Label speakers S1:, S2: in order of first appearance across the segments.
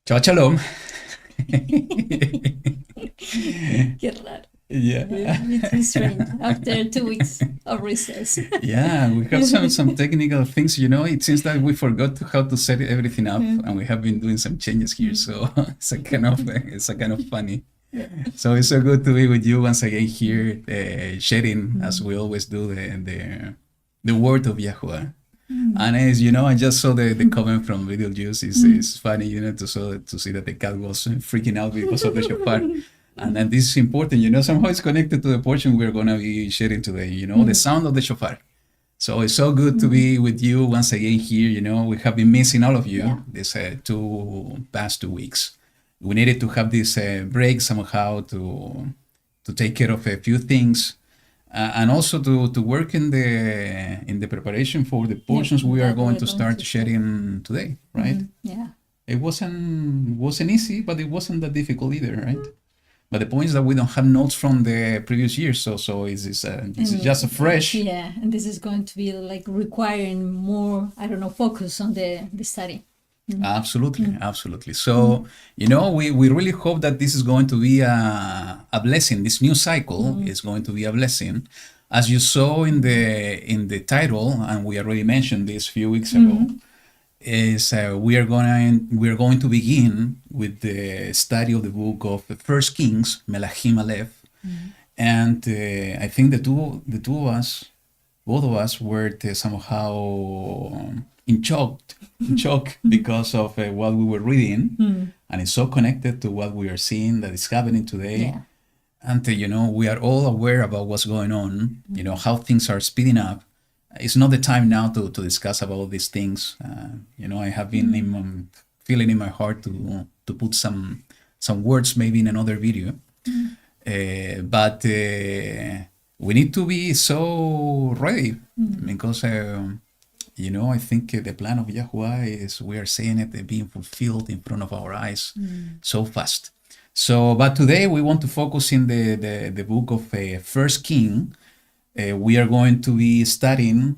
S1: Shabbat Shalom.
S2: Qué raro.
S1: Yeah.
S2: It's strange after 2 weeks of recess.
S1: Yeah, we have some technical things. It seems that we forgot how to set everything up, and we have been doing some changes here. So it's a kind of funny. So it's so good to be with you once again here, sharing as we always do the word of YaHuWaH. And as you know, I just saw the comment from Video Juice. It's funny, to see that the cat was freaking out because of the shofar. And then this is important, somehow it's connected to the portion we're going to be sharing today, the sound of the shofar. So it's so good to be with you once again here. We have been missing all of you this past 2 weeks. We needed to have this break somehow to take care of a few things. And also to work in the preparation for the portions we are going to start sharing today, right?
S2: Yeah.
S1: It wasn't easy, but it wasn't that difficult either, right? But the point is that we don't have notes from the previous year, so this is just a fresh.
S2: Yeah, and this is going to be like requiring more, focus on the study.
S1: Absolutely. So, we really hope that this is going to be a blessing. This new cycle is going to be a blessing. As you saw in the title, and we already mentioned this a few weeks ago, is we are going to begin with the study of the book of First Kings, Melech al Yisra'el. And I think the two of us, both of us, were somehow in shock because of what we were reading, and it's so connected to what we are seeing that is happening today.
S2: Yeah.
S1: And we are all aware about what's going on, how things are speeding up. It's not the time now to discuss about these things. I have been feeling in my heart to put some words maybe in another video, but we need to be so ready because I think the plan of YaHuWaH is we are seeing it being fulfilled in front of our eyes so fast. So, but today we want to focus in the book of First King. We are going to be studying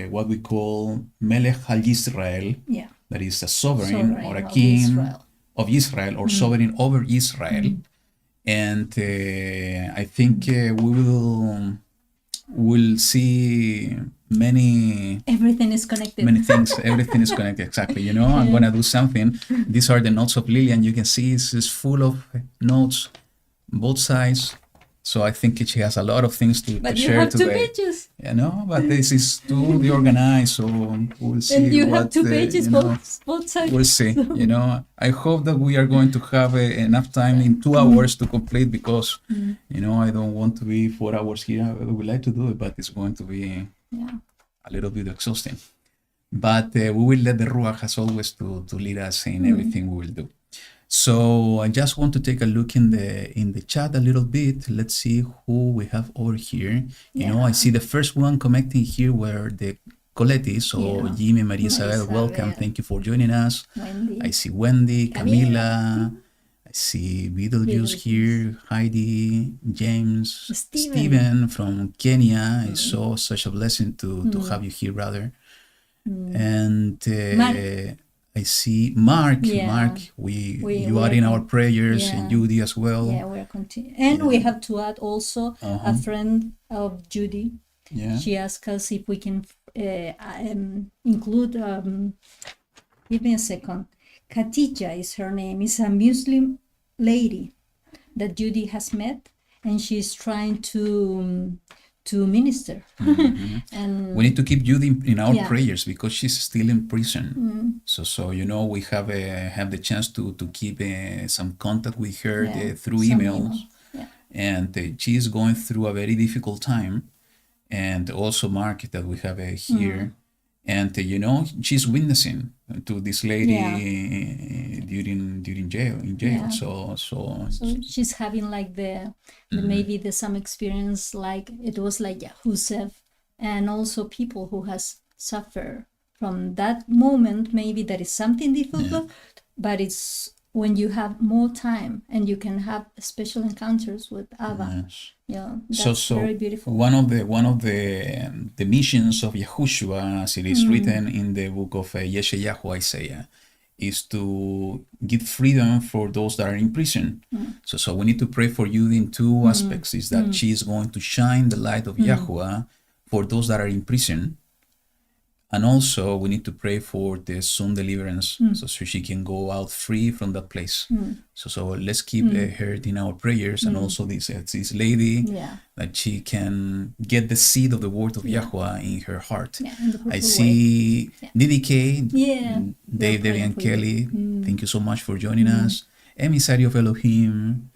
S1: what we call Melech al Yisra'el.
S2: Yeah.
S1: That is a sovereign or a king of Israel or sovereign over Israel. And I think we'll see
S2: everything is connected.
S1: Many things. Everything is connected. Exactly. I'm going to do something. These are the notes of Lillian. You can see it's full of notes, both sides. So I think she has a lot of things to
S2: but
S1: share today.
S2: But you have 2 pages.
S1: But this is too organized, so we'll see.
S2: And you have 2 pages, both sides.
S1: We'll see. I hope that we are going to have enough time in 2 hours to complete because, I don't want to be 4 hours here. I would like to do it, but it's going to be a little bit exhausting. But we will let the Ruach, as always, to lead us in everything we will do. So I just want to take a look in the chat a little bit. Let's see who we have over here. I see the first one connecting here were the Coletti. So Jimmy, Maria Isabel, welcome. Thank you for joining us.
S2: Wendy.
S1: I see Wendy, Camila. I see Beetlejuice here, Heidi, James, Steven from Kenya. It's such a blessing to have you here, brother. And I see Mark. Mark, you are in our prayers, and Judy as well.
S2: Yeah, we are continuing. And we have to add also a friend of Judy.
S1: Yeah.
S2: She asked us if we can include, give me a second. Khadija is her name. Is a Muslim lady that Judy has met, and she's trying to minister. And
S1: we need to keep Judy in our prayers because she's still in prison. So we have the chance to keep some contact with her through emails. And she's going through a very difficult time. And also Mark that we have here. And she's witnessing to this lady during jail. So
S2: she's having like the maybe some experience like it was like YaHuWaH, and also people who has suffered from that moment. Maybe that is something difficult, but it's when you have more time and you can have special encounters with Abba.
S1: Yes.
S2: Yeah, that's very beautiful.
S1: One of the missions of YaHuWaH, as it is written in the book of YaHuWaH Isaiah, is to give freedom for those that are in prison. So we need to pray for you in two aspects. Is that she is going to shine the light of YaHuWaH for those that are in prison. And also we need to pray for the soon deliverance, so she can go out free from that place. So let's keep her in our prayers, and also this lady, that she can get the seed of the word of YaHuWaH in her heart. I see DDK, Dave, Debbie, and Kelly. Thank you so much for joining us. Emissary of Elohim.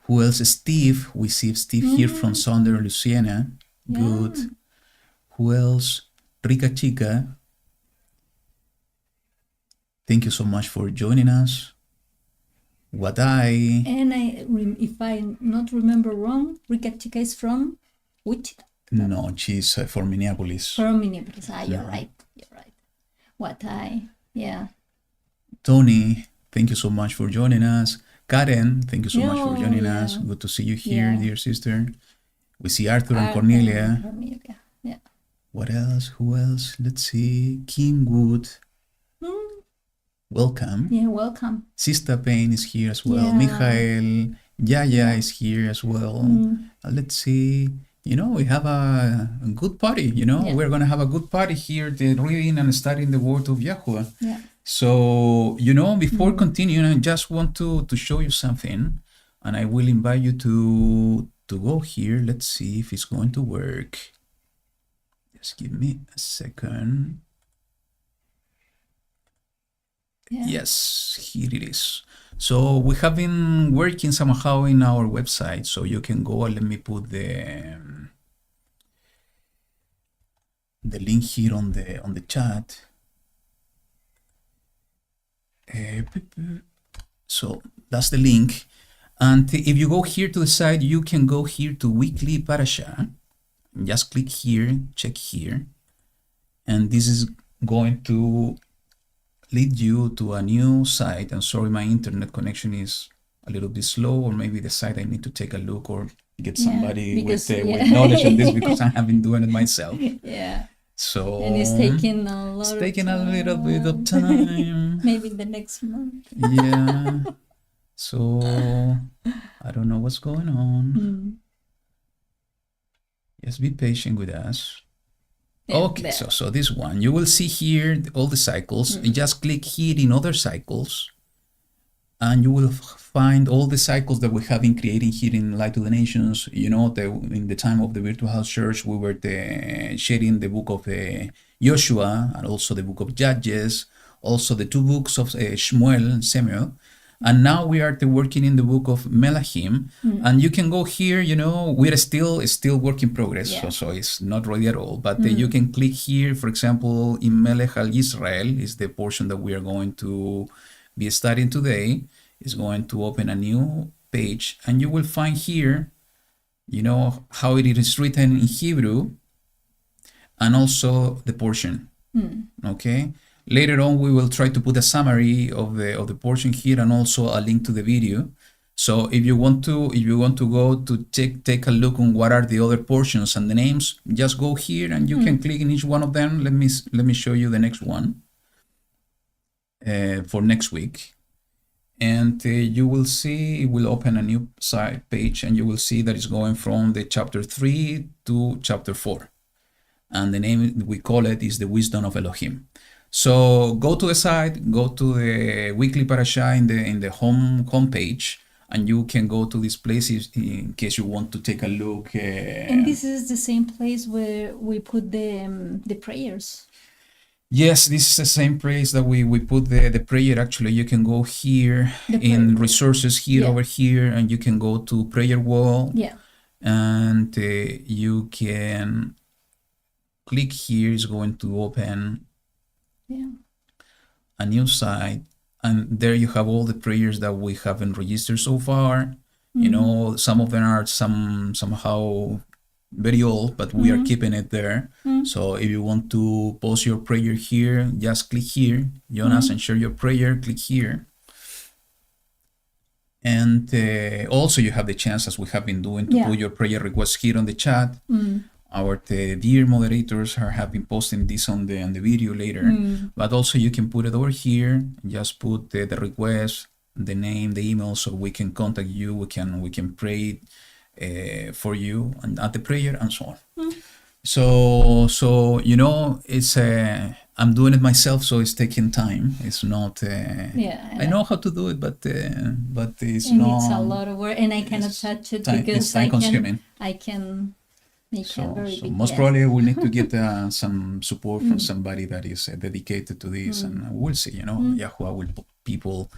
S1: Who else? Steve. We see Steve here from Southern Louisiana. Good. Who else? Rica Chica, thank you so much for joining us. Wadai.
S2: And if I not remember wrong, Rica Chica is from Wichita?
S1: No, she's from Minneapolis.
S2: From Minneapolis. You're right. Wadai, yeah.
S1: Tony, thank you so much for joining us. Karen, thank you so much for joining us. Good to see you here, dear sister. We see Arthur and Cornelia.
S2: Yeah.
S1: What else? Who else? Let's see. Kim Wood. Welcome.
S2: Yeah, welcome.
S1: Sister Payne is here as well. Michael. Yaya is here as well. Let's see. We have a good party. We're going to have a good party here, reading and studying the word of YaHuWaH.
S2: Yeah.
S1: So, before continuing, I just want to show you something. And I will invite you to go here. Let's see if it's going to work. Just give me a second. Yes, here it is. So we have been working somehow in our website. So you can go and let me put the link here on the chat. So that's the link. And if you go here to the side, you can go here to weekly parasha. Just click here, check here, and this is going to lead you to a new site. And sorry, my internet connection is a little bit slow, or maybe the site I need to take a look or get somebody with knowledge of this, because I have been doing it myself.
S2: Yeah.
S1: So
S2: and it's taking a lot. It's
S1: taking a little bit of time.
S2: Maybe the next month.
S1: Yeah. So I don't know what's going on. Just be patient with us. Okay, so this one, you will see here all the cycles. You just click here in other cycles, and you will find all the cycles that we have been creating here in Light to the Nations. In the time of the Virtual House Church, we were sharing the book of Joshua, and also the book of Judges, also the two books of Samuel. And now we are working in the book of Melachim, and you can go here. We're still work in progress, so it's not ready at all. But you can click here, for example, in Melech al Yisra'el is the portion that we are going to be studying today. Is going to open a new page, and you will find here, how it is written in Hebrew, and also the portion. Okay. Later on, we will try to put a summary of the portion here, and also a link to the video. So if you want to go to take a look on what are the other portions and the names, just go here and you can click in each one of them. Let me show you the next one for next week, and you will see it will open a new side page, and you will see that it's going from the chapter 3 to chapter 4, and the name we call it is the Wisdom of Elohim. So go to the site, go to the weekly parasha in the home page, and you can go to these places in case you want to take a look.
S2: And this is the same place where we put the prayers.
S1: Yes, this is the same place that we put the prayer. Actually, you can go here in resources here over here, and you can go to prayer wall.
S2: Yeah.
S1: And you can click here. It's going to open a new site, and there you have all the prayers that we haven't registered so far. Some of them are somehow very old, but we are keeping it there. So if you want to post your prayer here, just click here, join us and share your prayer, click here. And also you have the chance, as we have been doing, to put your prayer requests here on the chat. our dear moderators have been posting this on the video later. But also you can put it over here. Just put the request, the name, the email, so we can contact you. We can pray for you and at the prayer and so on. So you know, it's I'm doing it myself, so it's taking time. It's not. I know how to do it, but it's
S2: and
S1: not.
S2: It's a lot of work, and I cannot touch it because
S1: time consuming.
S2: I can make a very big
S1: most probably we'll need to get some support from somebody that is dedicated to this, and we'll see. You know, YaHuWaH will put people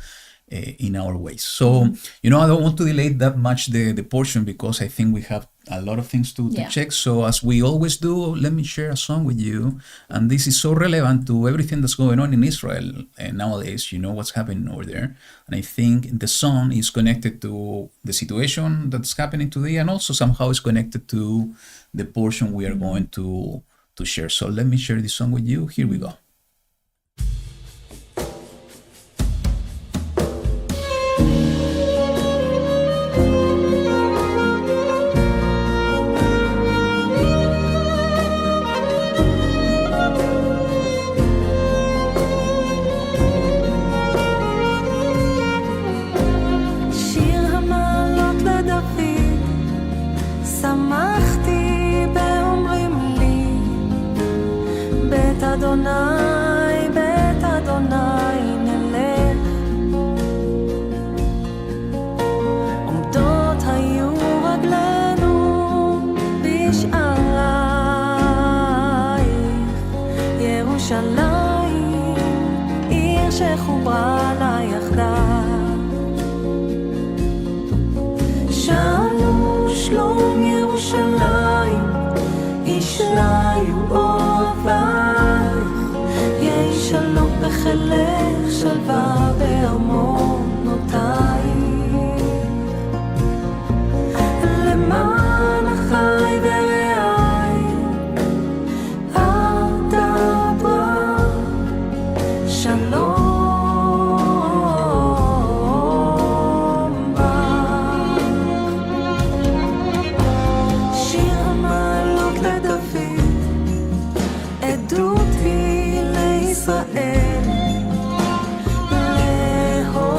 S1: in our ways. So you know, I don't want to delay that much the portion because I think we have a lot of things to check. So as we always do, let me share a song with you, and this is so relevant to everything that's going on in Israel nowadays. You know what's happening over there, and I think the song is connected to the situation that's happening today, and also somehow is connected to the portion we are going to share. So let me share this song with you. Here we go.
S3: Adonai, bet Adonai נלך עומדות היו רגלינו בשערייך ירושלים עיר שחוברה לה יחדיו שאלו שלום ירושלים ישליו אוהבייך שלום בחילך שלווה בארמונותייך למען אחי ורעי אדברה שלום בך שיר המעלות לדוד עדות היא לישראל להוד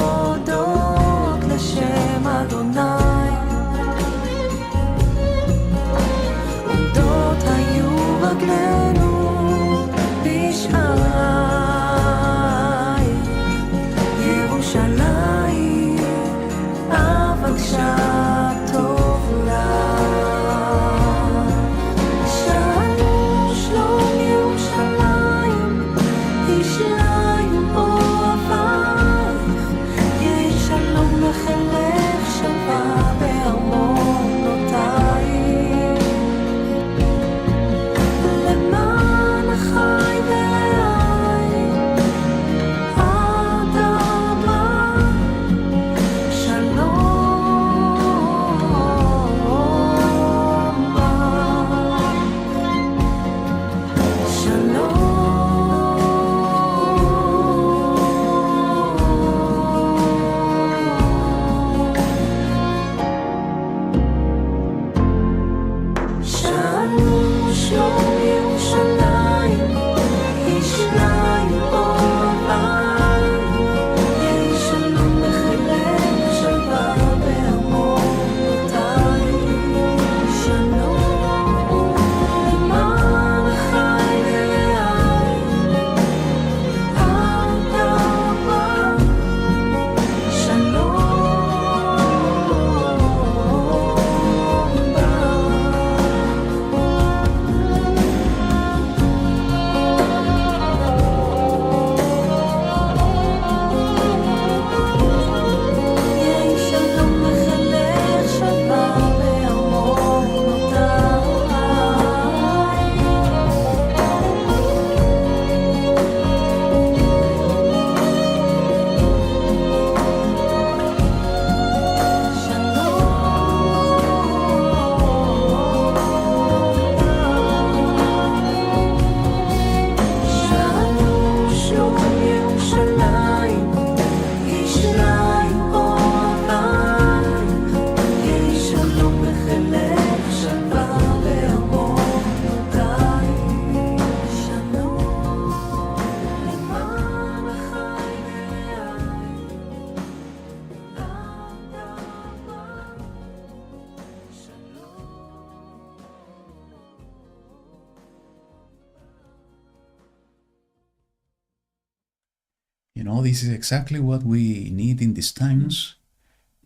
S1: This is exactly what we need in these times.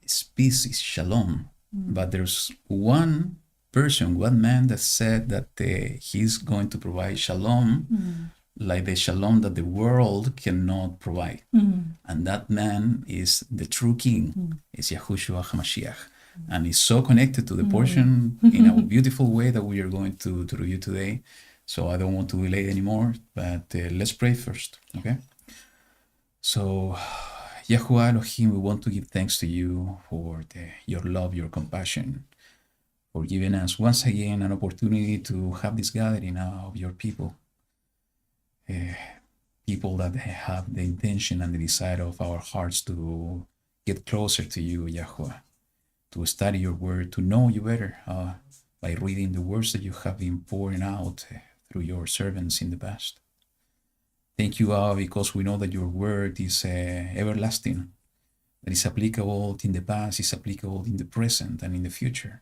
S1: It's peace, is shalom. But there's one person, one man that said that he's going to provide shalom, like the shalom that the world cannot provide. And that man is the true king, is YaHuWaH HaMashiach. And it's so connected to the portion in a beautiful way that we are going to review today. So I don't want to delay anymore, but let's pray first, okay? So, YaHuWaH Elohim, we want to give thanks to you for your love, your compassion, for giving us once again an opportunity to have this gathering of your people. People that have the intention and the desire of our hearts to get closer to you, YaHuWaH, to study your word, to know you better by reading the words that you have been pouring out through your servants in the past. Thank you, because we know that your word is everlasting, that is applicable in the past, is applicable in the present and in the future.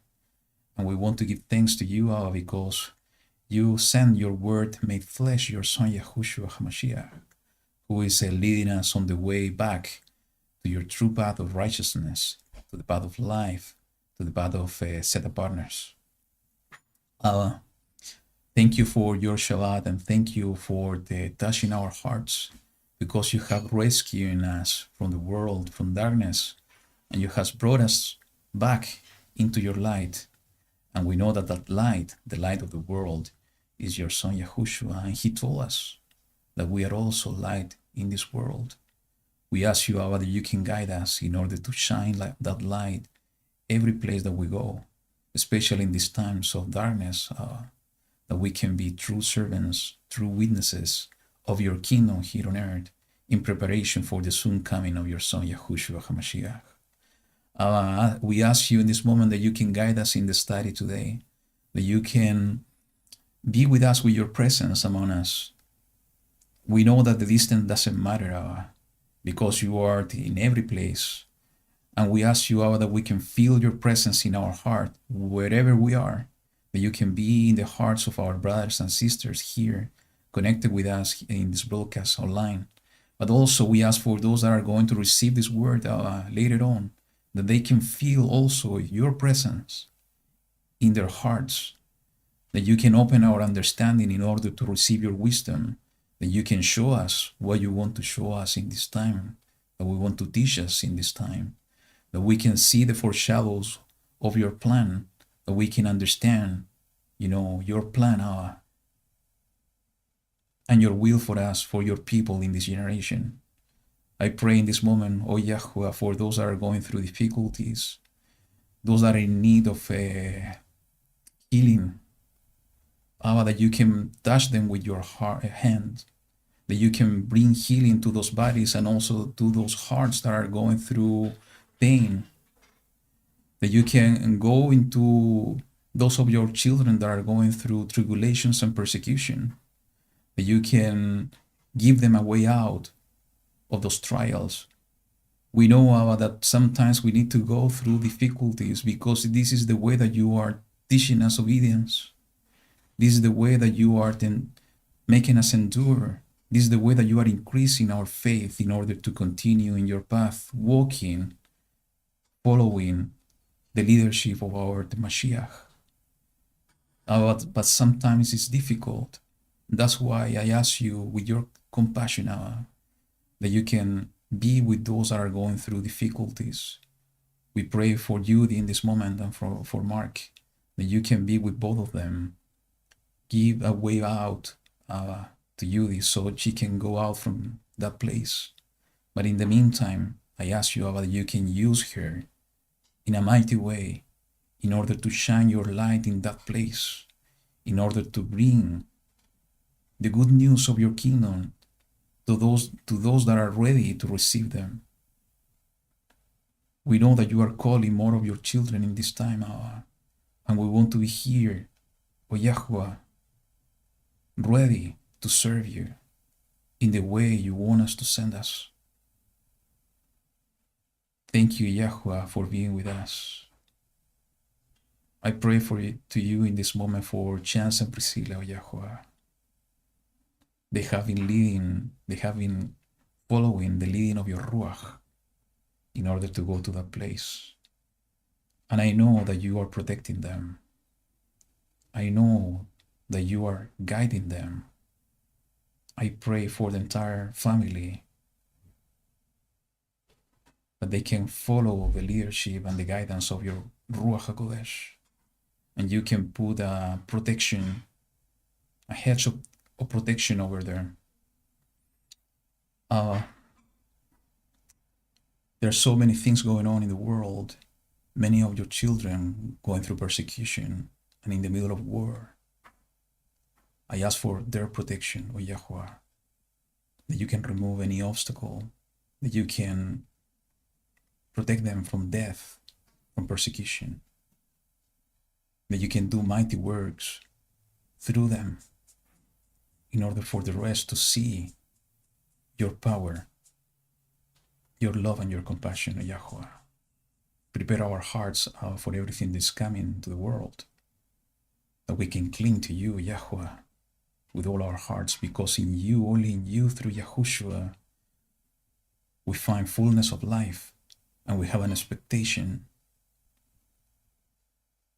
S1: And we want to give thanks to you, because you sent your word made flesh, your son YaHuWaH HaMashiach, who is leading us on the way back to your true path of righteousness, to the path of life, to the path of set apartness. Thank you for your Shabbat, and thank you for the touching our hearts, because you have rescued us from the world, from darkness, and you have brought us back into your light. And we know that that light, the light of the world, is your son Yahushua, and he told us that we are also light in this world. We ask you, Abba, that you can guide us in order to shine like that light every place that we go, especially in these times of darkness, that we can be true servants, true witnesses of your kingdom here on earth in preparation for the soon coming of your son YaHuWaH HaMashiach. We ask you in this moment that you can guide us in the study today, that you can be with us with your presence among us. We know that the distance doesn't matter, because you are in every place. And we ask you, that we can feel your presence in our heart, wherever we are, that you can be in the hearts of our brothers and sisters here, connected with us in this broadcast online. But also we ask for those that are going to receive this word later on, that they can feel also your presence in their hearts, that you can open our understanding in order to receive your wisdom, that you can show us what you want to show us in this time, that we want to teach us in this time, that we can see the foreshadows of your plan, that we can understand, your plan, and your will for us, for your people in this generation. I pray in this moment, O YaHuWaH, for those that are going through difficulties, those that are in need of healing, that you can touch them with your hand, that you can bring healing to those bodies and also to those hearts that are going through pain, that you can go into those of your children that are going through tribulations and persecution, that you can give them a way out of those trials. We know that sometimes we need to go through difficulties because this is the way that you are teaching us obedience. This is the way that you are then making us endure. This is the way that you are increasing our faith in order to continue in your path, walking, following the leadership of our Mashiach. But sometimes it's difficult. That's why I ask you with your compassion, that you can be with those that are going through difficulties. We pray for Judy in this moment and for Mark, that you can be with both of them. Give a way out to Judy so she can go out from that place. But in the meantime, I ask you, that you can use her in a mighty way in order to shine your light in that place, in order to bring the good news of your kingdom to those that are ready to receive them. We know that you are calling more of your children in this time, and we want to be here, O YaHuWaH, ready to serve you in the way you want us to send us. Thank you, YaHuWaH, for being with us. I pray to you in this moment for Chance and Priscilla, O YaHuWaH. They have been leading, they have been following the leading of your Ruach in order to go to that place. And I know that you are protecting them. I know that you are guiding them. I pray for the entire family that they can follow the leadership and the guidance of your Ruach HaKodesh. And you can put a protection, a hedge of protection over there. There are so many things going on in the world. Many of your children going through persecution and in the middle of war. I ask for their protection, O YaHuWaH, that you can remove any obstacle, that you can protect them from death, from persecution, that you can do mighty works through them in order for the rest to see your power, your love and your compassion, O YaHuWaH. Prepare our hearts for everything that's coming to the world, that we can cling to you, YaHuWaH, with all our hearts, because in you, only in you, through Yahushua, we find fullness of life, and we have an expectation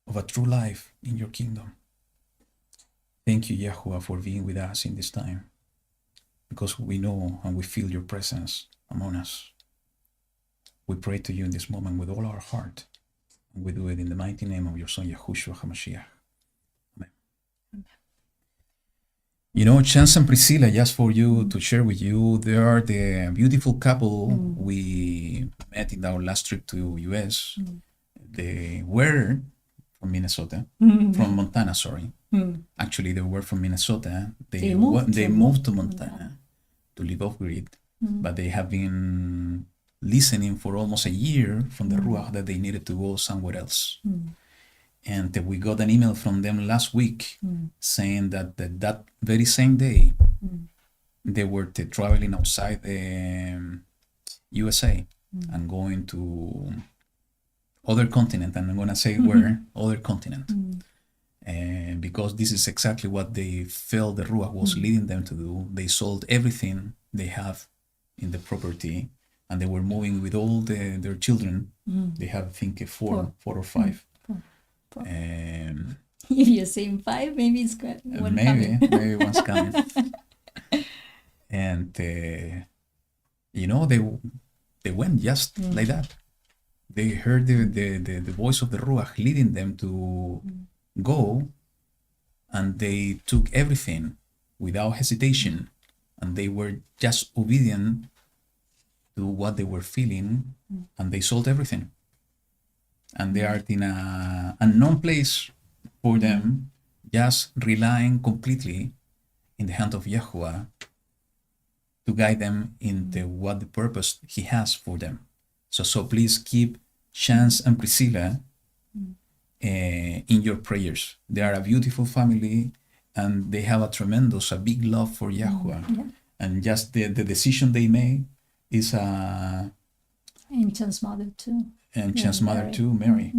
S1: of a true life in your kingdom. Thank you, YaHuWaH, for being with us in this time, because we know and we feel your presence among us. We pray to you in this moment with all our heart, and we do it in the mighty name of your Son, Yahushua HaMashiach. Amen. Amen. You know, Chance and Priscilla, just for you to share with you, they are the beautiful couple we met in our last trip to US. They were from Minnesota, from Montana, sorry. Actually, they were from Minnesota. They moved to Montana to live off-grid, but they have been listening for almost a year from the Ruach that they needed to go somewhere else. And we got an email from them last week saying that that very same day they were traveling outside the USA and going to other continent. And I'm going to say where, other continent. And because this is exactly what they felt the Ruach was leading them to do. They sold everything they have in the property, and they were moving with all their children. They have, I think, four or five.
S2: If you're saying 5, maybe it's good.
S1: Maybe one's coming. And you know, they went just like that. They heard the voice of the Ruach leading them to go, and they took everything without hesitation, and they were just obedient to what they were feeling, and they sold everything. And they are in a unknown place for them, just relying completely in the hand of YaHuWaH to guide them into what the purpose He has for them. So please keep Chance and Priscilla in your prayers. They are a beautiful family, and they have a big love for YaHuWaH. And just the decision they made is
S2: and Chan's mother too.
S1: And Chan's mother too, Mary.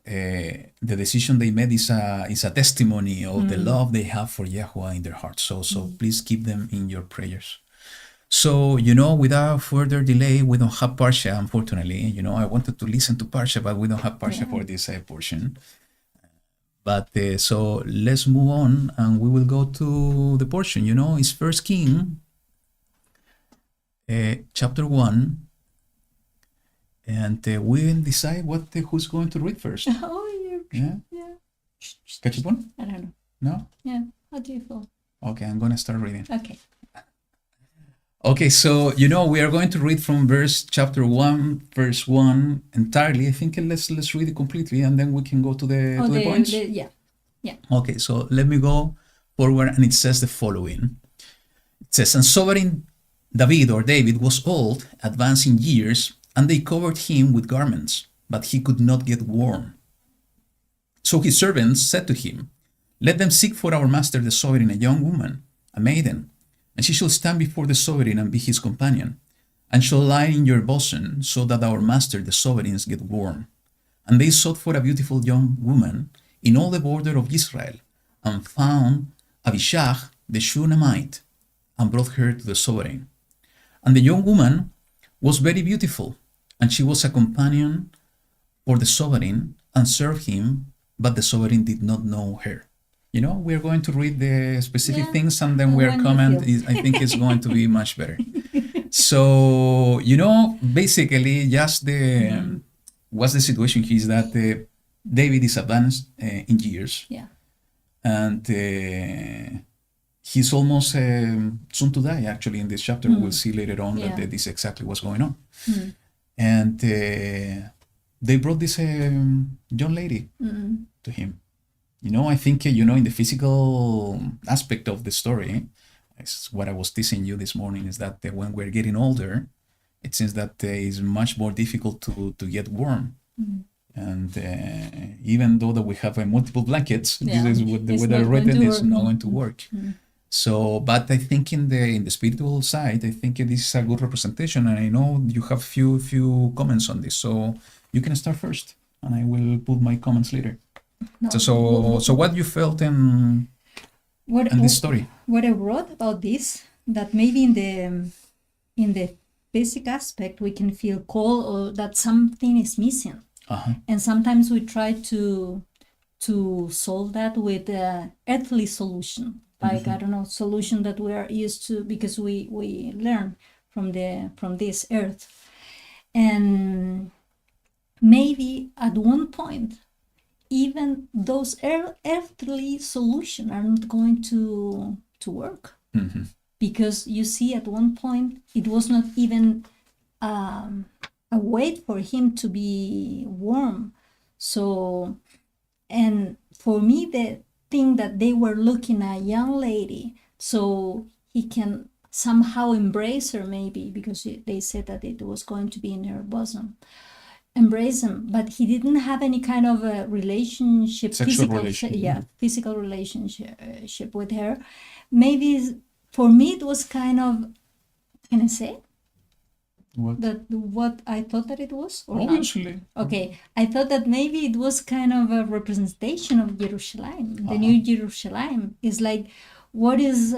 S1: The decision they made is a testimony of the love they have for YaHuWaH in their hearts. So please keep them in your prayers. So, you know, without further delay, we don't have Parsha, unfortunately. You know, I wanted to listen to Parsha, but we don't have Parsha for this portion. But so let's move on, and we will go to the portion. You know, it's 1 King, chapter 1. And we will decide who's going to read first.
S2: Oh, yeah.
S1: Kachipon?
S2: I don't know.
S1: No?
S2: Yeah. How do you feel?
S1: Okay, I'm going to start reading.
S2: Okay,
S1: so, you know, we are going to read from chapter 1, verse 1 entirely. I think let's read it completely, and then we can go to the points.
S2: Yeah.
S1: Okay, so let me go forward, and it says the following. It says, and sovereign David was old, advanced in years, and they covered him with garments, but he could not get warm. So his servants said to him, let them seek for our master the sovereign a young woman, a maiden, and she shall stand before the sovereign and be his companion, and shall lie in your bosom, so that our master the sovereign get warm. And they sought for a beautiful young woman in all the border of Israel, and found Abishag the Shunammite, and brought her to the sovereign. And the young woman was very beautiful, and she was a companion for the sovereign and served him, but the sovereign did not know her. We're going to read the specific things, and then we're comment. I think it's going to be much better. So, basically, just what's the situation here is that David is advanced in years.
S2: Yeah.
S1: And he's almost soon to die, actually, in this chapter. We'll see later on that this is exactly what's going on. And they brought this young lady to him. I think, in the physical aspect of the story, it's what I was teasing you this morning, is that when we're getting older, it seems that it's much more difficult to get warm. And even though that we have multiple blankets, this is what the weather written is not going to work. So, but I think in the spiritual side, I think this is a good representation, and I know you have few comments on this. So you can start first, and I will put my comments later.
S2: No.
S1: So what you felt in this story?
S2: What I wrote about this, that maybe in the basic aspect we can feel cold, or that something is missing. And sometimes we try to solve that with an earthly solution, like I don't know, solution that we are used to because we learn from this earth. And maybe at one point, even those earthly solutions are not going to work, because you see, at one point it was not even a way for him to be warm. So, and for me, the thing that they were looking at a young lady, so he can somehow embrace her, maybe because they said that it was going to be in her bosom, embrace him, but he didn't have any kind of a relationship, physical relationship with her. Maybe for me it was kind of, can I say what I thought that it was? Or
S1: obviously
S2: not? Okay, I thought that maybe it was kind of a representation of Jerusalem. The new Jerusalem is like, what is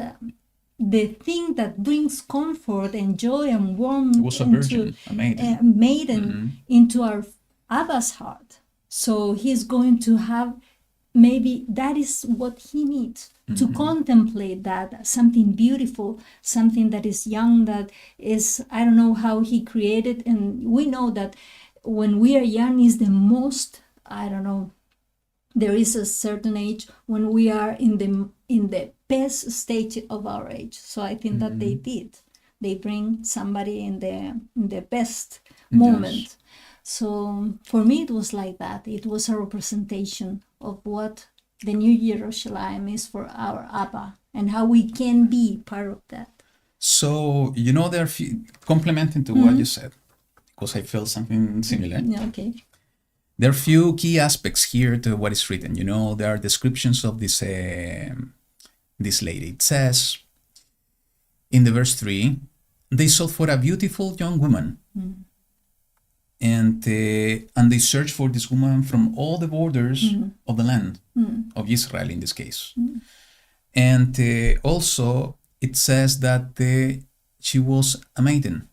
S2: the thing that brings comfort and joy and warmth.
S1: It was a virgin, a
S2: maiden into our Abba's heart. So he's going to have, maybe that is what he needs to contemplate, that something beautiful, something that is young, that is, I don't know how he created. And we know that when we are young is the most, I don't know, there is a certain age when we are in the best stage of our age. So I think that they bring somebody in the best moment. Yes. So for me it was like that. It was a representation of what the new Jerusalem is for our Abba, and how we can be part of that.
S1: So there are complementing to what you said, because I felt something similar.
S2: Okay.
S1: There are few key aspects here to what is written. There are descriptions of this lady. It says in the verse 3, they sought for a beautiful young woman, and they searched for this woman from all the borders of the land of Israel, in this case. And also it says that she was a maiden.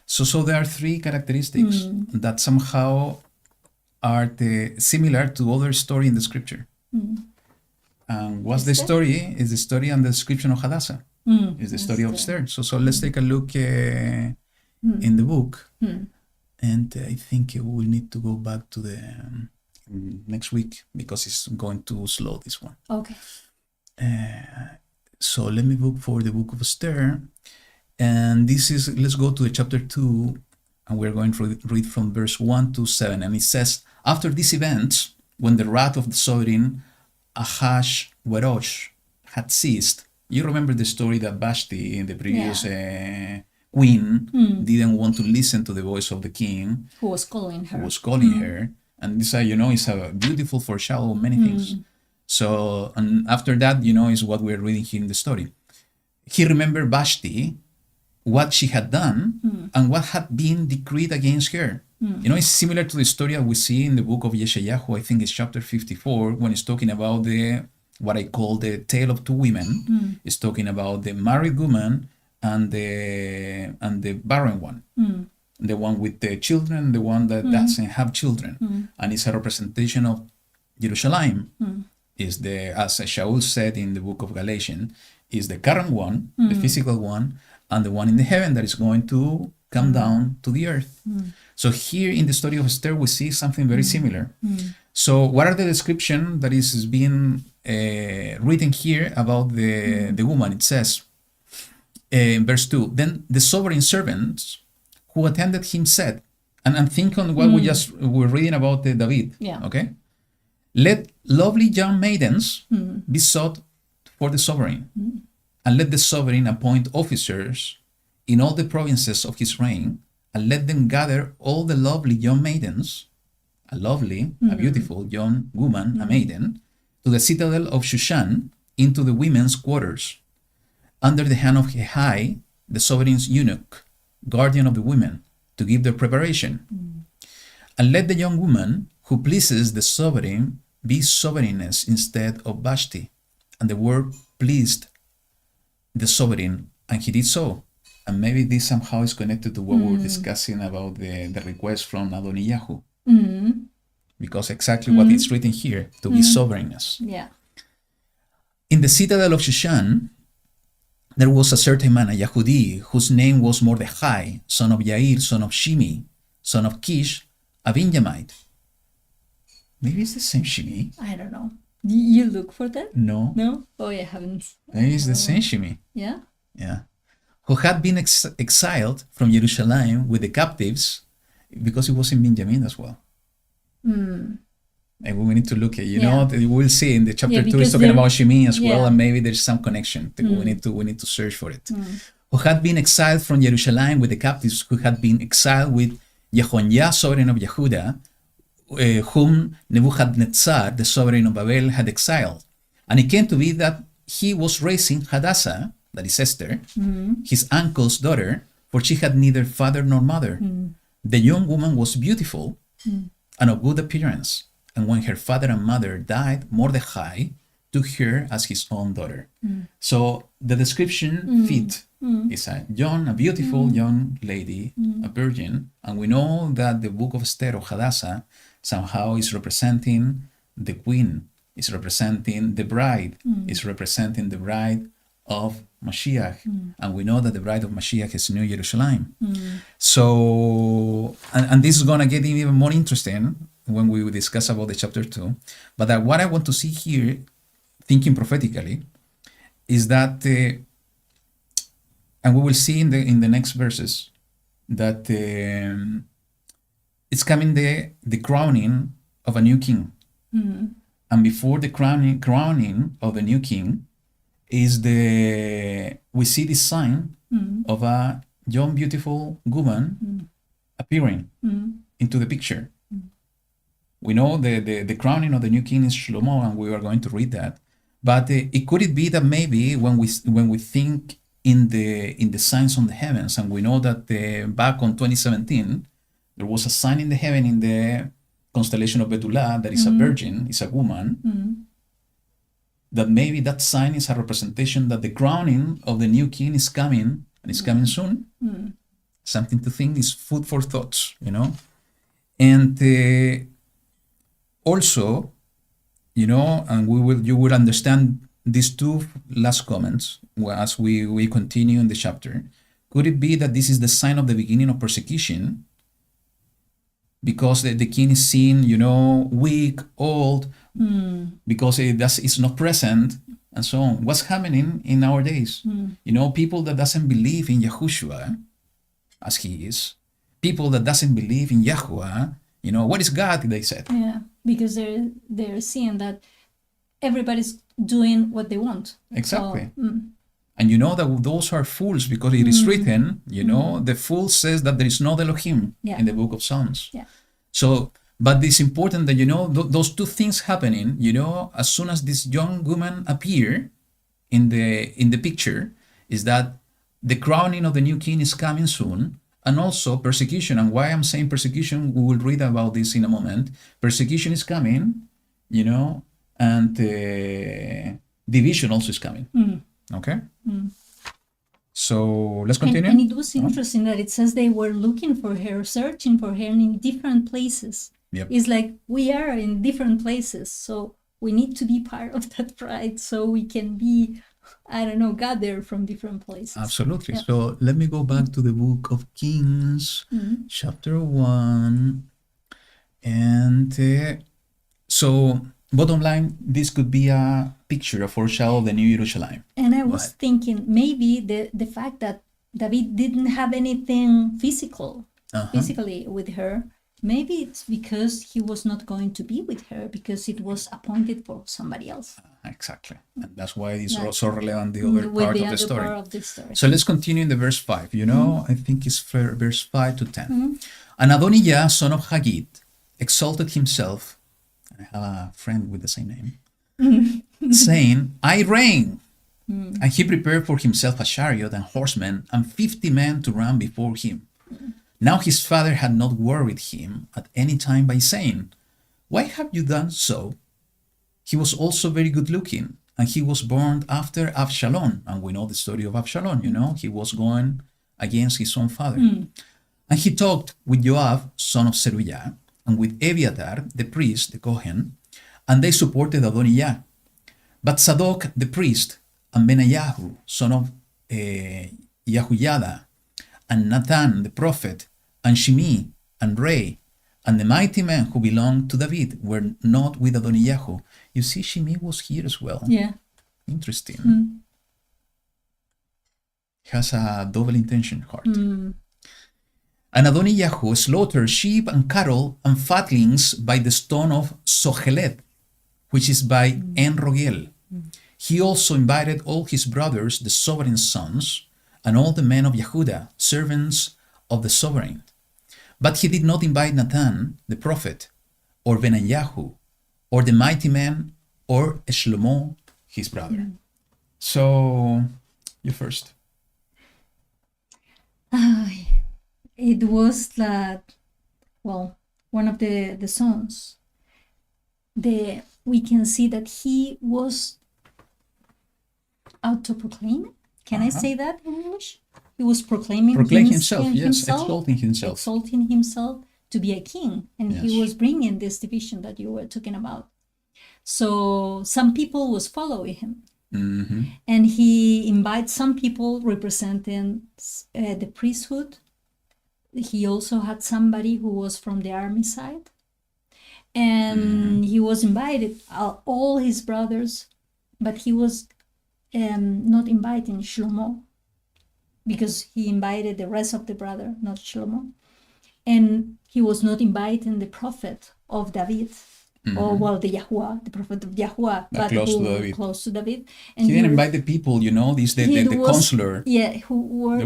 S1: So there are three characteristics that somehow are similar to other story in the scripture. And what's the story? Is the story and the description of Hadassah. Is the story of Esther. So let's take a look in the book. And I think we'll need to go back to the next week, because it's going too slow, this one.
S2: Okay.
S1: So let me look for the book of Esther. And let's go to the chapter 2, and we're going to read from verse 1 to 7. And it says, after these events, when the wrath of the sovereign Ahasuerus had ceased, you remember the story that Vashti, the previous queen, didn't want to listen to the voice of the king,
S2: who was calling
S1: her. And this, is a beautiful foreshadow of many things. So, and after that, is what we're reading here in the story. He remembered Vashti, what she had done, and what had been decreed against her. It's similar to the story that we see in the book of YaHuWaH. I think it's chapter 54, when it's talking about what I call the tale of two women. It's talking about the married woman and the barren one, the one with the children, the one that doesn't have children, and it's a representation of Jerusalem. Is the, as Shaul said in the book of Galatians, is the current one, the physical one, and the one in the heaven that is going to come down to the earth. So here in the story of Esther, we see something very similar. So what are the description that is being written here about the woman? It says in verse 2, then the sovereign servants who attended him said, and think on what we just were reading about David, okay? Let lovely young maidens be sought for the sovereign, and let the sovereign appoint officers in all the provinces of his reign, and let them gather all the lovely young maidens, a beautiful young woman, a maiden, to the citadel of Shushan, into the women's quarters, under the hand of Hehai, the sovereign's eunuch, guardian of the women, to give their preparation. And let the young woman who pleases the sovereign be sovereigness instead of Vashti. And the word pleased the sovereign, and he did so. And maybe this somehow is connected to what we were discussing about the request from Adonijah. Because exactly what is written here, to be sovereignness. In the citadel of Shushan, there was a certain man, a Yahudi, whose name was Mordechai, son of Yair, son of Shimi, son of Kish, a Benjamite. Maybe it's the same Shimi.
S2: I don't know. You look for that?
S1: No.
S2: No? Oh, I haven't.
S1: Maybe it's the same Shimi.
S2: Yeah?
S1: Yeah. Who had been exiled from Jerusalem with the captives, because he was in Benjamin as well. And we need to look at, we'll see in the chapter 2, it's talking about Shimi as well, and maybe there's some connection. We need to search for it. Who had been exiled from Jerusalem with the captives, who had been exiled with Jehoniah, sovereign of Yehuda, whom Nebuchadnezzar, the sovereign of Babel, had exiled. And it came to be that he was raising Hadassah, that is Esther, his uncle's daughter, for she had neither father nor mother. The young woman was beautiful and of good appearance. And when her father and mother died, Mordechai took her as his own daughter. So the description fit. It's a beautiful young lady, a virgin. And we know that the book of Esther or Hadassah somehow is representing the queen, is representing the bride, is representing the bride of Mashiach. And we know that the bride of Mashiach is New Jerusalem. So, and this is going to get even more interesting when we discuss about the chapter 2. But what I want to see here, thinking prophetically, is that, and we will see in the next verses, that it's coming the crowning of a new king. And before the crowning of the new king is we see this sign of a young, beautiful woman appearing into the picture. We know the crowning of the new king is Shlomo, and we are going to read that. But it could be that maybe when we think in the signs on the heavens, and we know that back on 2017 there was a sign in the heaven in the constellation of Betula that is a virgin, is a woman. That maybe that sign is a representation that the crowning of the new king is coming, and it's coming soon. Something to think, is food for thoughts, And also, and you will understand these two last comments as we continue in the chapter. Could it be that this is the sign of the beginning of persecution? Because the king is seen, weak, old, because it's not present, and so on. What's happening in our days? People that doesn't believe in Yahushua as he is, people that doesn't believe in YaHuWaH, what is God, they said.
S2: Yeah, because they're seeing that everybody's doing what they want.
S1: Exactly. So, and that those are fools, because it is written, the fool says that there is no Elohim in the book of Psalms.
S2: Yeah.
S1: So, but it's important that, those two things happening, as soon as this young woman appear in the picture, is that the crowning of the new king is coming soon, and also persecution. And why I'm saying persecution, we will read about this in a moment. Persecution is coming, and division also is coming. Okay? So let's
S2: And,
S1: continue.
S2: and it was interesting that it says they were looking for her, searching for her in different places.
S1: Yep.
S2: It's like we are in different places, so we need to be part of that pride so we can be, I don't know, gathered from different places.
S1: Absolutely.
S2: Yeah.
S1: So let me go back to the book of Kings, chapter 1. And so, bottom line, this could be a picture, a foreshadow of the New Jerusalem.
S2: And I was
S1: Right.
S2: thinking maybe the fact that David didn't have anything physically with her, maybe it's because he was not going to be with her because it was appointed for somebody else.
S1: Exactly. And that's why it's
S2: Right.
S1: also relevant the other
S2: With
S1: part
S2: the
S1: of the
S2: other
S1: story.
S2: part of the story.
S1: So let's continue in the verse 5. You know, I think it's verse 5 to 10. And Adonijah, son of Haggith, exalted himself. I have a friend with the same name, saying, I reign. And he prepared for himself a chariot and horsemen and 50 men to run before him. Now his father had not worried him at any time by saying, Why have you done so? He was also very good looking, and he was born after Absalom. And we know the story of Absalom, you know, he was going against his own father. And he talked with Joab, son of Zeruiah, and with Abiathar, the priest, the Kohen, and they supported Adonijah. But Zadok, the priest, and Benayahu, son of YaHuWaH, and Nathan, the prophet, and Shimei, and Rei, and the mighty men who belonged to David were not with Adonijah. You see, Shimei was here as well.
S2: Yeah.
S1: Interesting. Has a double intention heart. And Adonijah slaughtered sheep and cattle and fatlings by the stone of Sohelet, which is by En Rogel. He also invited all his brothers, the sovereign's sons, and all the men of Yehuda, servants of the sovereign. But he did not invite Nathan, the prophet, or Benayahu, or the mighty men, or Shlomo, his brother. So, you first.
S2: It was that, well, one of the sons. We can see that he was auto-proclaiming. Can I say that in English? He was proclaiming
S1: Himself, yes, exalting himself.
S2: Exalting himself to be a king. And he
S1: Yes.
S2: was bringing this division that you were talking about. So some people was following him. And he invites some people representing the priesthood. He also had somebody who was from the army side. And he was invited, all his brothers, but he was not inviting Shlomo, because he invited the rest of the brother, not Shlomo. And he was not inviting the prophet of David, or well, the YaHuWaH, the prophet of YaHuWaH, but close to David. And
S1: he didn't invite the people, you know, the consular.
S2: Yeah, who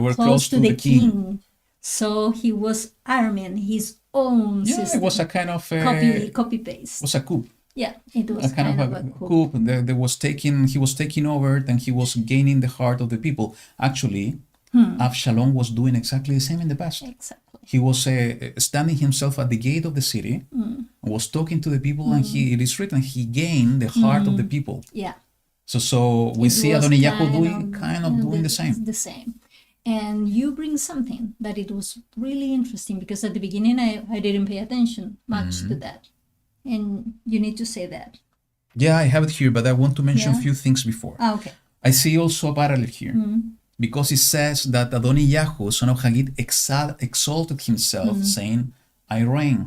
S2: were close to the king. So he was arming his own system.
S1: It was a kind of
S2: copy paste.
S1: It was a coup.
S2: Yeah, it was
S1: A kind of a coup. He was taking over, and he was gaining the heart of the people. Actually, Absalom was doing exactly the same in the past.
S2: Exactly.
S1: He was standing himself at the gate of the city, was talking to the people, and it is written, he gained the heart of the people.
S2: Yeah.
S1: So we see Adonijah doing the same.
S2: The same. And you bring something that it was really interesting, because at the beginning I didn't pay attention much to that. And you need to say that.
S1: Yeah, I have it here, but I want to mention a
S2: Yeah.
S1: few things before.
S2: Okay.
S1: I see also a parallel here, because it says that Adonijah, son of Haggith, exalted himself, saying, I reign.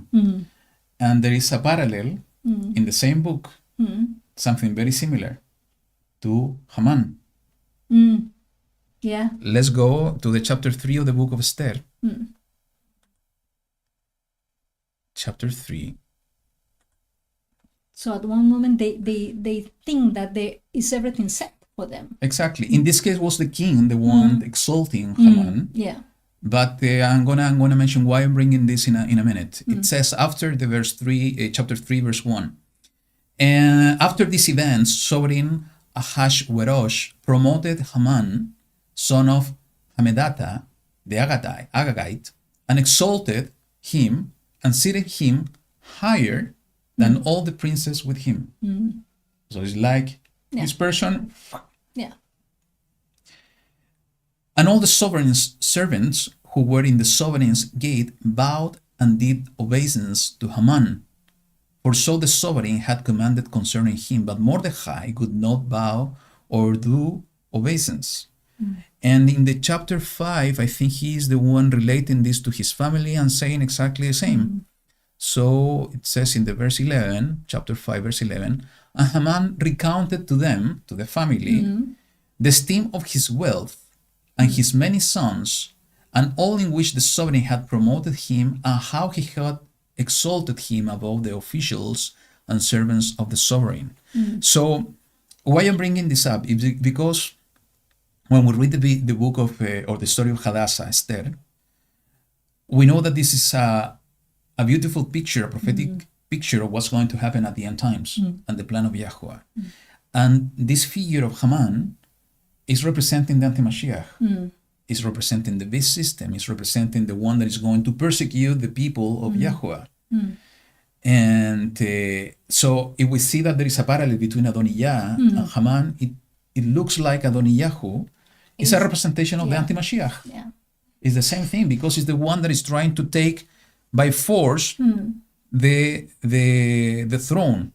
S1: And there is a parallel in the same book, something very similar to Haman.
S2: Yeah.
S1: Let's go to the chapter 3 of the book of Esther. Chapter 3.
S2: So at one moment they think that there is everything set for them.
S1: Exactly. In this case, was the king the one exalting Haman.
S2: Yeah.
S1: But I'm gonna mention why I'm bringing this in a minute. It says after the verse 3, chapter 3, verse 1. And after these events, sovereign Ahasuerus promoted Haman, son of Hammedatha, the Agagite, and exalted him and seated him higher than all the princes with him. So it's like this person.
S2: Yeah.
S1: And all the sovereign's servants who were in the sovereign's gate bowed and did obeisance to Haman. For so the sovereign had commanded concerning him, but Mordecai would not bow or do obeisance. And in the chapter 5, I think he is the one relating this to his family and saying exactly the same. So it says in the verse 11, chapter 5, verse 11, and Haman recounted to them, to the family, the esteem of his wealth and his many sons, and all in which the sovereign had promoted him, and how he had exalted him above the officials and servants of the sovereign. So why I'm bringing this up is because when we read the book of, or the story of Hadassah, Esther, we know that this is a beautiful picture, a prophetic picture of what's going to happen at the end times and the plan of YaHuWaH. And this figure of Haman is representing the anti-Mashiach, is representing the beast system, is representing the one that is going to persecute the people of YaHuWaH. And so if we see that there is a parallel between Adonijah and Haman, it looks like Adonijah is a representation of the anti-Mashiach.
S2: Yeah.
S1: It's the same thing because it's the one that is trying to take by force the throne.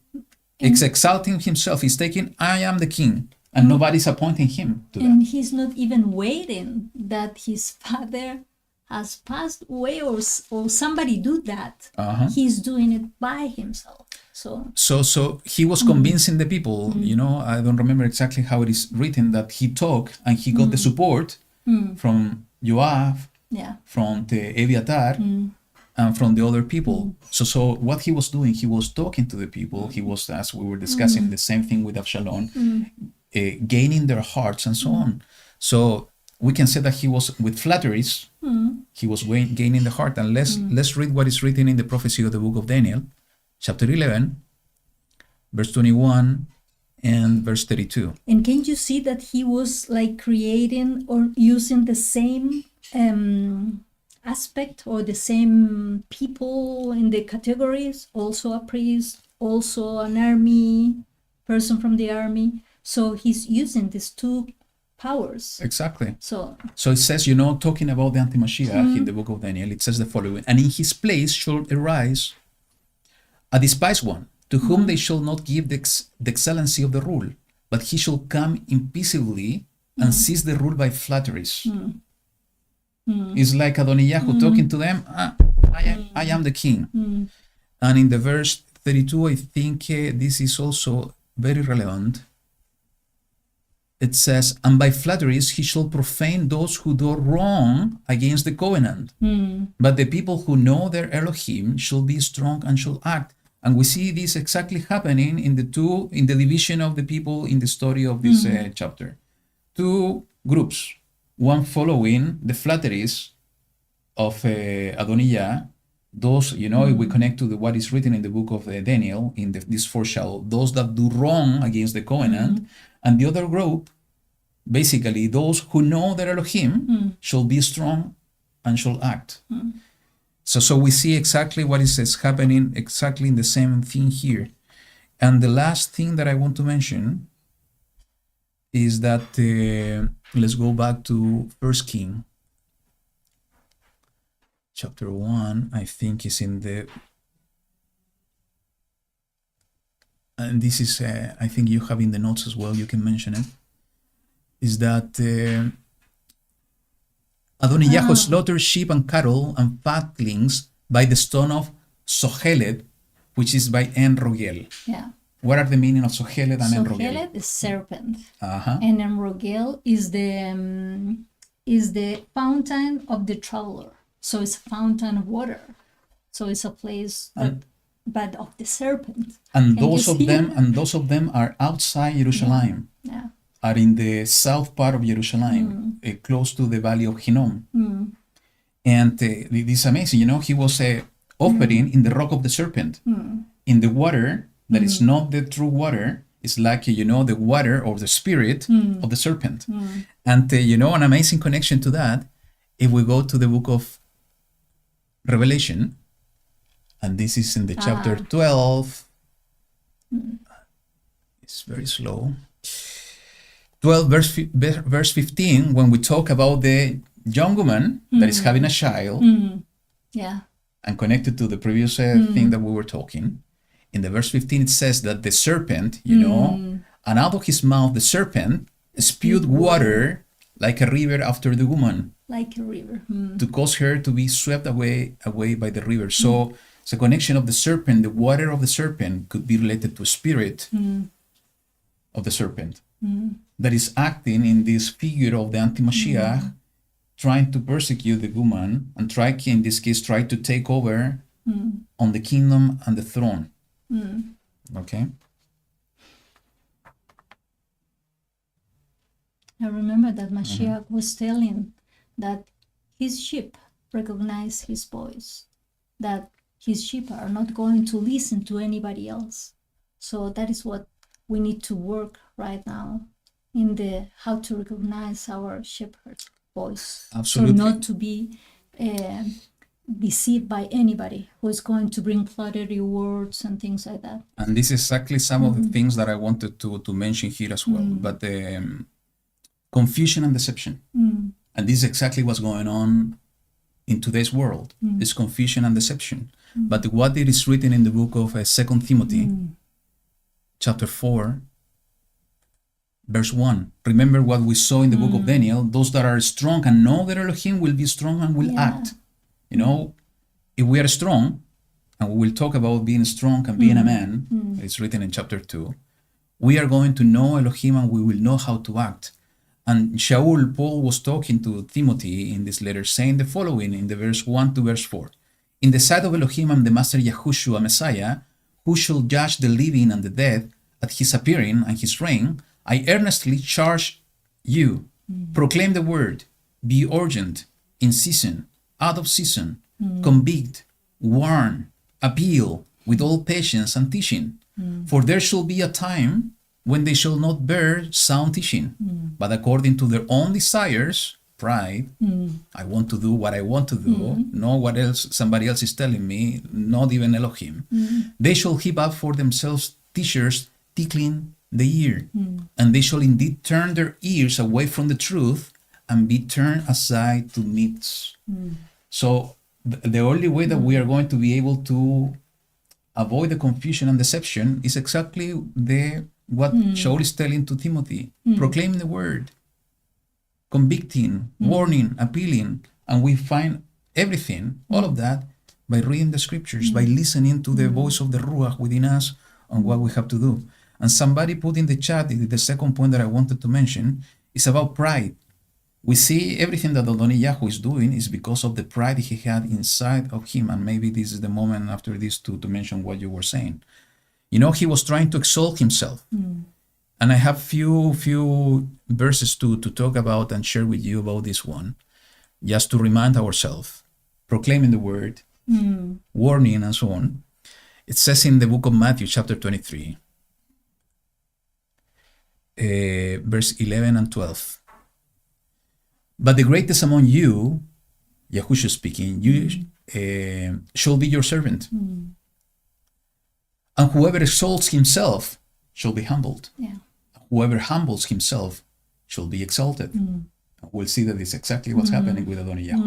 S1: It's exalting himself. He's taking, I am the king, and nobody's appointing him to
S2: And
S1: that.
S2: he's not even waiting that his father has passed away or somebody do that. He's doing it by himself.
S1: So he was convincing the people, you know, I don't remember exactly how it is written, that he talked and he got the support from Yoav, from the Eviatar, and from the other people. So what he was doing, he was talking to the people. He was, as we were discussing, the same thing with Absalom, gaining their hearts and so on. So we can say that he was with flatteries. He was gaining the heart. And let's read what is written in the prophecy of the book of Daniel, chapter 11, verse 21 and verse 32.
S2: And can you see that he was like creating or using the same aspect or the same people in the categories? Also a priest, also an army, person from the army. So he's using these two powers.
S1: Exactly.
S2: So
S1: it says, you know, talking about the anti-Mashiach in the book of Daniel, it says the following, and in his place shall arise a despised one, to whom they shall not give the excellency of the rule, but he shall come impeaceably and seize the rule by flatteries. It's like Adonijah talking to them, I am the king. And in the verse 32, I think this is also very relevant. It says, and by flatteries he shall profane those who do wrong against the covenant. But the people who know their Elohim shall be strong and shall act. And we see this exactly happening in the division of the people in the story of this chapter. Two groups, one following the flatteries of Adonijah. Those, you know, if we connect to what is written in the book of Daniel, in this foreshadow, those that do wrong against the covenant, and the other group, basically those who know their Elohim, shall be strong and shall act. So we see exactly what is happening, exactly in the same thing here. And the last thing that I want to mention is that, let's go back to 1 King. Chapter 1, I think is in the, and this is, I think you have in the notes as well, you can mention it, is that Adonijah slaughtered sheep and cattle and fatlings by the stone of Sohelet, which is by En Rogel.
S2: yeah.
S1: What are the meaning of Sohelet and En Rogel?
S2: Sohelet is serpent, and En Rogel is the fountain of the traveler. So it's a fountain of water. So it's a place, but of the serpent.
S1: And
S2: Can
S1: those
S2: you
S1: of
S2: see
S1: them,
S2: that?
S1: and those of them are outside Jerusalem,
S2: Yeah.
S1: are in the south part of Jerusalem, close to the valley of Hinnom. And this is amazing. You know, he was offering in the rock of the serpent, in the water that is not the true water. It's like, you know, the water or the spirit of the serpent. And, you know, an amazing connection to that, if we go to the book of Revelation, and this is in the chapter 12. It's very slow. 12, verse 15, when we talk about the young woman that is having a child,
S2: Yeah.
S1: and connected to the previous thing that we were talking, in the verse 15 it says that the serpent, and out of his mouth the serpent spewed water like a river after the woman,
S2: Like a river.
S1: to cause her to be swept away by the river. So it's a connection of the serpent. The water of the serpent could be related to a spirit of the serpent that is acting in this figure of the anti-Mashiach, trying to persecute the woman, and in this case, try to take over on the kingdom and the throne. Okay?
S2: I remember that Mashiach was telling that his sheep recognize his voice, that his sheep are not going to listen to anybody else. So that is what we need to work right now in the how to recognize our shepherd's voice.
S1: Absolutely.
S2: So not to be deceived by anybody who is going to bring flattery words and things like that.
S1: And this is exactly some of the things that I wanted to mention here as well. But confusion and deception. And this is exactly what's going on in today's world. This confusion and deception. But what it is written in the book of 2 Timothy, chapter 4, verse 1. Remember what we saw in the book of Daniel. Those that are strong and know their Elohim will be strong and will act. You know, if we are strong, and we will talk about being strong and being a man, it's written in chapter 2, we are going to know Elohim and we will know how to act. And Paul was talking to Timothy in this letter, saying the following in the verse 1 to verse 4. In the sight of Elohim and the Master YaHuWaH Messiah, who shall judge the living and the dead at his appearing and his reign, I earnestly charge you, proclaim the word, be urgent, in season, out of season, convict, warn, appeal, with all patience and teaching. For there shall be a time when they shall not bear sound teaching, but according to their own desires, pride, I want to do what I want to do, not what else somebody else is telling me, not even Elohim. They shall heap up for themselves teachers tickling the ear, and they shall indeed turn their ears away from the truth and be turned aside to myths. So the only way that we are going to be able to avoid the confusion and deception is exactly what Shaul is telling to Timothy. Proclaim the word, convicting, warning, appealing, and we find everything, all of that, by reading the scriptures, by listening to the voice of the Ruach within us on what we have to do. And somebody put in the chat, the second point that I wanted to mention is about pride. We see everything that Adonijah is doing is because of the pride he had inside of him. And maybe this is the moment after this to mention what you were saying. You know, he was trying to exalt himself. And I have few verses to talk about and share with you about this one, just to remind ourselves, proclaiming the word, warning, and so on. It says in the book of Matthew, chapter 23, verse 11 and 12. But the greatest among you, YaHuWaH speaking, you shall be your servant. And whoever exalts himself shall be humbled. Whoever humbles himself shall be exalted. We'll see that it's exactly what's happening with Adonijah.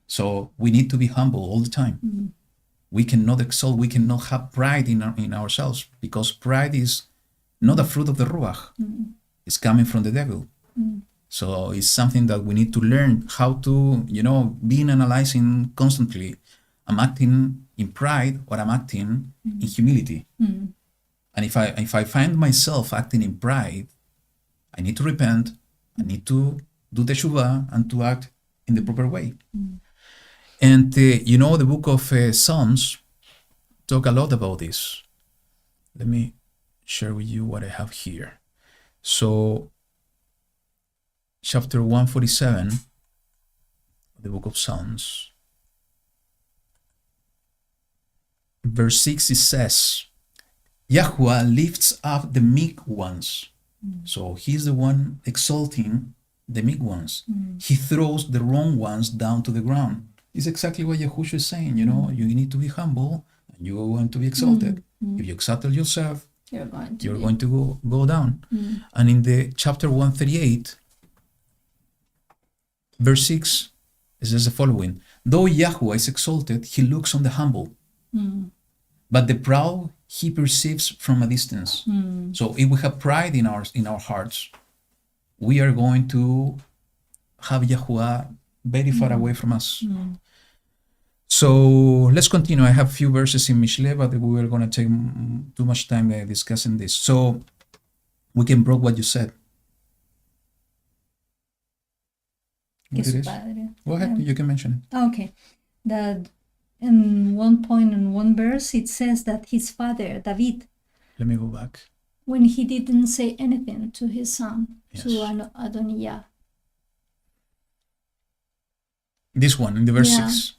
S1: So we need to be humble all the time. We cannot exalt, we cannot have pride in ourselves, because pride is not a fruit of the Ruach. It's coming from the devil. So it's something that we need to learn how to, being analyzing constantly. I'm acting in pride or I'm acting in humility. And if I find myself acting in pride, I need to repent, I need to do the teshuvah and to act in the proper way. And the book of Psalms talk a lot about this. Let me share with you what I have here. So, chapter 147, the book of Psalms, verse 6, it says, YaHuWaH lifts up the meek ones. So he's the one exalting the meek ones. He throws the wrong ones down to the ground. It's exactly what YaHuWaH is saying. You need to be humble and you are going to be exalted. If you exalt yourself,
S2: you're going to
S1: go down. And in the chapter 138, verse 6, it says the following: though YaHuWaH is exalted, he looks on the humble, but the proud he perceives from a distance. So if we have pride in our hearts, we are going to have YaHuWaH very far away from us. So let's continue. I have a few verses in Mishle, but we are going to take too much time discussing this. So we can broke what you said. What it is? Go ahead, you can mention it.
S2: Okay. That in one point in one verse, it says that his father, David,
S1: Let me go back.
S2: when he didn't say anything to his son,
S1: Yes.
S2: to Adonijah.
S1: This one, in the verse
S2: Yeah.
S1: 6.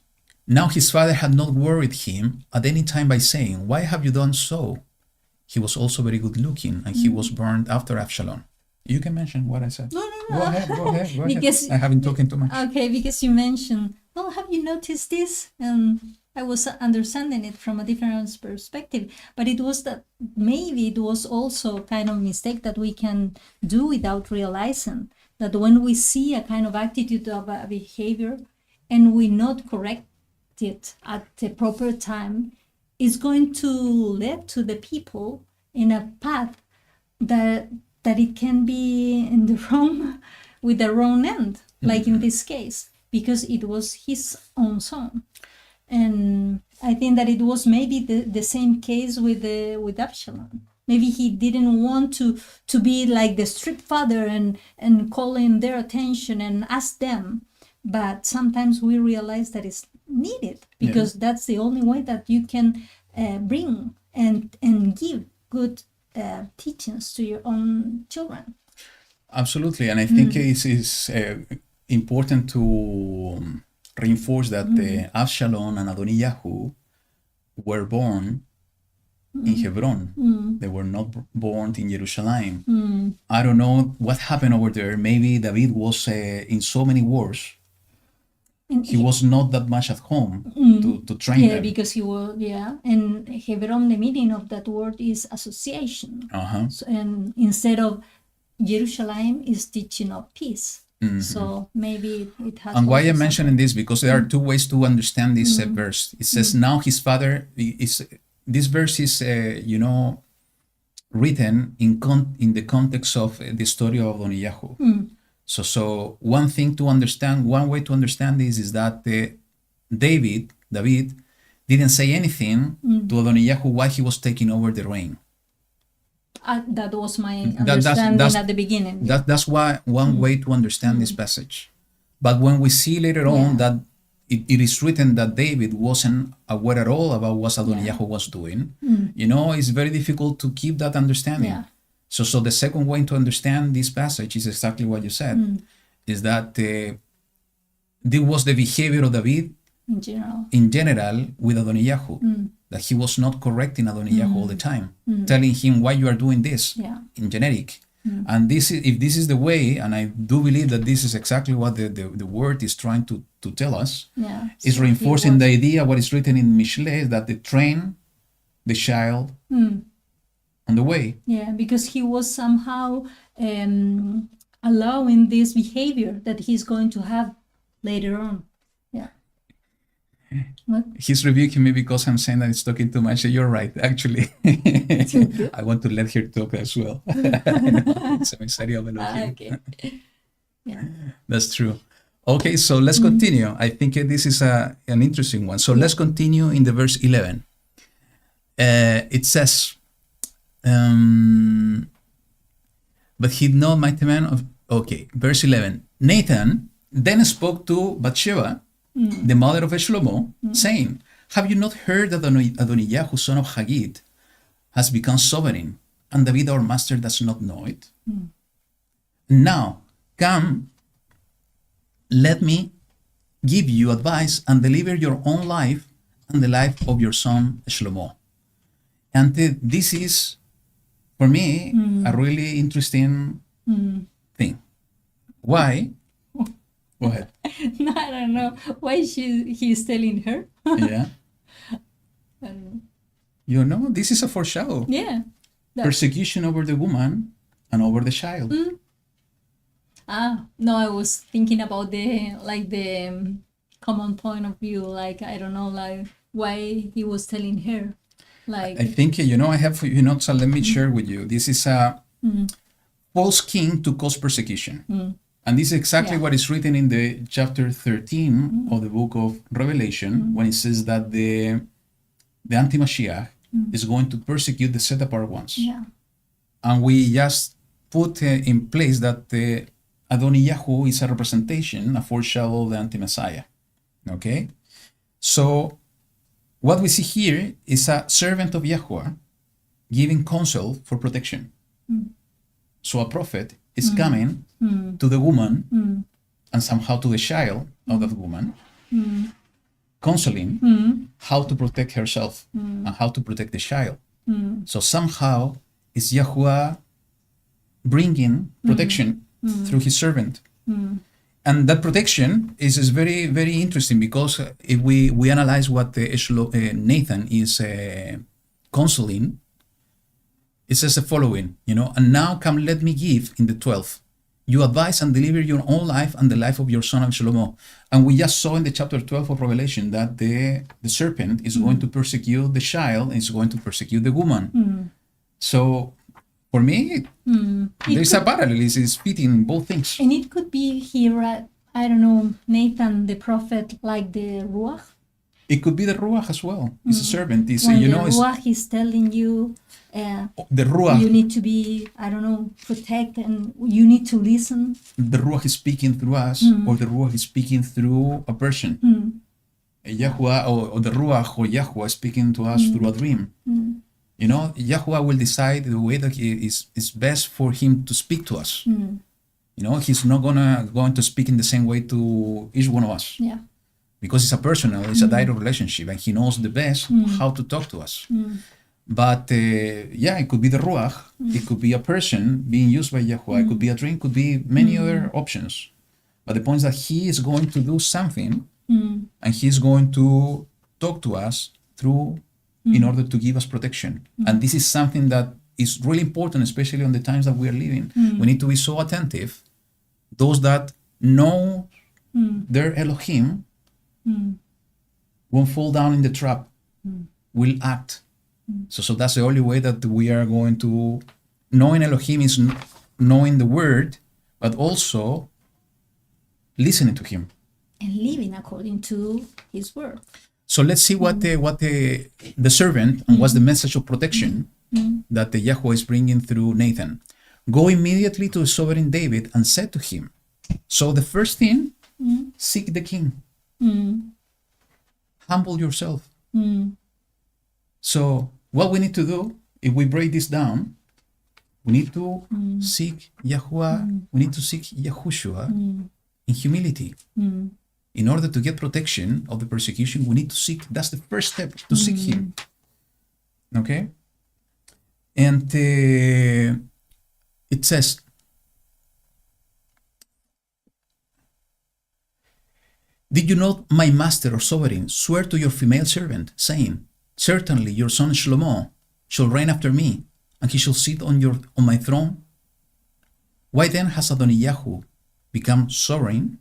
S1: Now his father had not worried him at any time by saying, why have you done so? He was also very good looking, and he was burned after Absalom. You can mention what I said.
S2: No.
S1: Go ahead.
S2: Because
S1: I haven't talking too much.
S2: Okay, because you mentioned, oh, have you noticed this? And I was understanding it from a different perspective, but it was that maybe it was also kind of mistake that we can do without realizing that when we see a kind of attitude of a behavior and we not correct it at the proper time, is going to lead to the people in a path that it can be in the wrong, with the wrong end, like in this case, because it was his own son. And I think that it was maybe the same case with Absalom. Maybe he didn't want to be like the strict father and calling their attention and ask them. But sometimes we realize that it's needed, because that's the only way that you can bring and give good teachings to your own children.
S1: Absolutely, and I think it's important to reinforce that Absalom and Adonijah were born in Hebron. They were not born in Jerusalem. I don't know what happened over there. Maybe David was in so many wars.
S2: And
S1: He was not that much at home to train
S2: yeah,
S1: them.
S2: because he was, and Hebron, the meaning of that word is association. So, and instead of Jerusalem is teaching of peace. So maybe it has.
S1: And why
S2: also
S1: I'm mentioning this, because there are two ways to understand this verse. It says, now his father is. This verse is, written in the context of the story of Adonijah. So one thing to understand, one way to understand this is that David didn't say anything to Adonijah while he was taking over the reign.
S2: That was my understanding at the beginning.
S1: That's why one way to understand this passage. But when we see later on that it is written that David wasn't aware at all about what Adonijah was doing, it's very difficult to keep that understanding.
S2: Yeah.
S1: So the second way to understand this passage is exactly what you said, is that this was the behavior of David in general with Adonijah, that he was not correcting Adonijah all the time, telling him why you are doing this in generic. And if this is the way, and I do believe that this is exactly what the word is trying to tell us, is reinforcing the idea, what is written in Mishle, that they train the child on the way.
S2: Yeah, because he was somehow allowing this behavior that he's going to have later on. Yeah. What?
S1: He's rebuking me because I'm saying that it's talking too much. You're right, actually. I want to let her talk as well.
S2: Okay. Yeah.
S1: That's true. Okay, so let's continue. I think this is an interesting one. So let's continue in the verse 11. It says, but he no mighty man of... Okay, verse 11. Nathan then spoke to Bathsheba, the mother of Shlomo, saying, have you not heard that Adonijah, son of Haggith, has become sovereign, and David our master does not know it? Now, come, let me give you advice and deliver your own life and the life of your son Shlomo. And this is, for me, a really interesting thing. Why? Go ahead.
S2: No, I don't know why he's telling her.
S1: Yeah. This is a foreshadow.
S2: Yeah.
S1: persecution over the woman and over the child.
S2: No, I was thinking about the common point of view, like I don't know, like why he was telling her, like
S1: I think, I have, so let me share with you. This is a false king to cause persecution. And this is exactly what is written in the chapter 13 of the book of Revelation, when it says that the anti-Mashiach is going to persecute the set-apart ones.
S2: yeah,
S1: And we just put in place that the Adonijah is a representation, a foreshadow of the anti-Messiah. Okay? So what we see here is a servant of YaHuWaH giving counsel for protection. So a prophet is coming to the woman and somehow to the child of that woman, counseling how to protect herself and how to protect the child. So somehow is YaHuWaH bringing protection through his servant. And that protection is very, very interesting, because if we analyze what Nathan is counseling, it says the following, and now come, let me give in the 12th. You advise and deliver your own life and the life of your son Shalom. And we just saw in the chapter 12 of Revelation that the serpent is going to persecute the child, and is going to persecute the woman. So for me, there's a parallel. It's fitting both things.
S2: and it could be here, I don't know, Nathan the prophet, like the Ruach.
S1: It could be the Ruach as well. It's a servant. It's,
S2: When the
S1: it's
S2: Ruach is telling you,
S1: the Ruach.
S2: you need to be, I don't know, protect, and you need to listen.
S1: The Ruach is speaking through us, or the Ruach is speaking through a person. YaHuWaH or the Ruach or YaHuWaH is speaking to us through a dream. YaHuWaH will decide the way that is best for him to speak to us. He's not going to speak in the same way to each one of us.
S2: Yeah.
S1: Because it's a personal, it's a direct relationship, and he knows the best how to talk to us. But it could be the Ruach, it could be a person being used by YaHuWaH, it could be a dream, could be many other options. But the point is that he is going to do something, and he's going to talk to us through, in order to give us protection. And this is something that is really important, especially on the times that we are living. We need to be so attentive. Those that know their Elohim won't fall down in the trap, will act. So that's the only way that we are going to, knowing Elohim is knowing the word, but also listening to him.
S2: And living according to his word.
S1: So let's see what the servant, and what's the message of protection that the YaHuWaH is bringing through Nathan. Go immediately to the sovereign David and said to him. So the first thing, seek the king. Humble yourself. So what we need to do, if we break this down, we need to seek YaHuWaH, we need to seek Yahushua in humility. In order to get protection of the persecution, we need to seek, that's the first step, to seek him. Okay? And it says, did you not, my master or sovereign, swear to your female servant, saying, certainly your son Shlomo shall reign after me, and he shall sit on my throne? Why then has Adonijah become sovereign?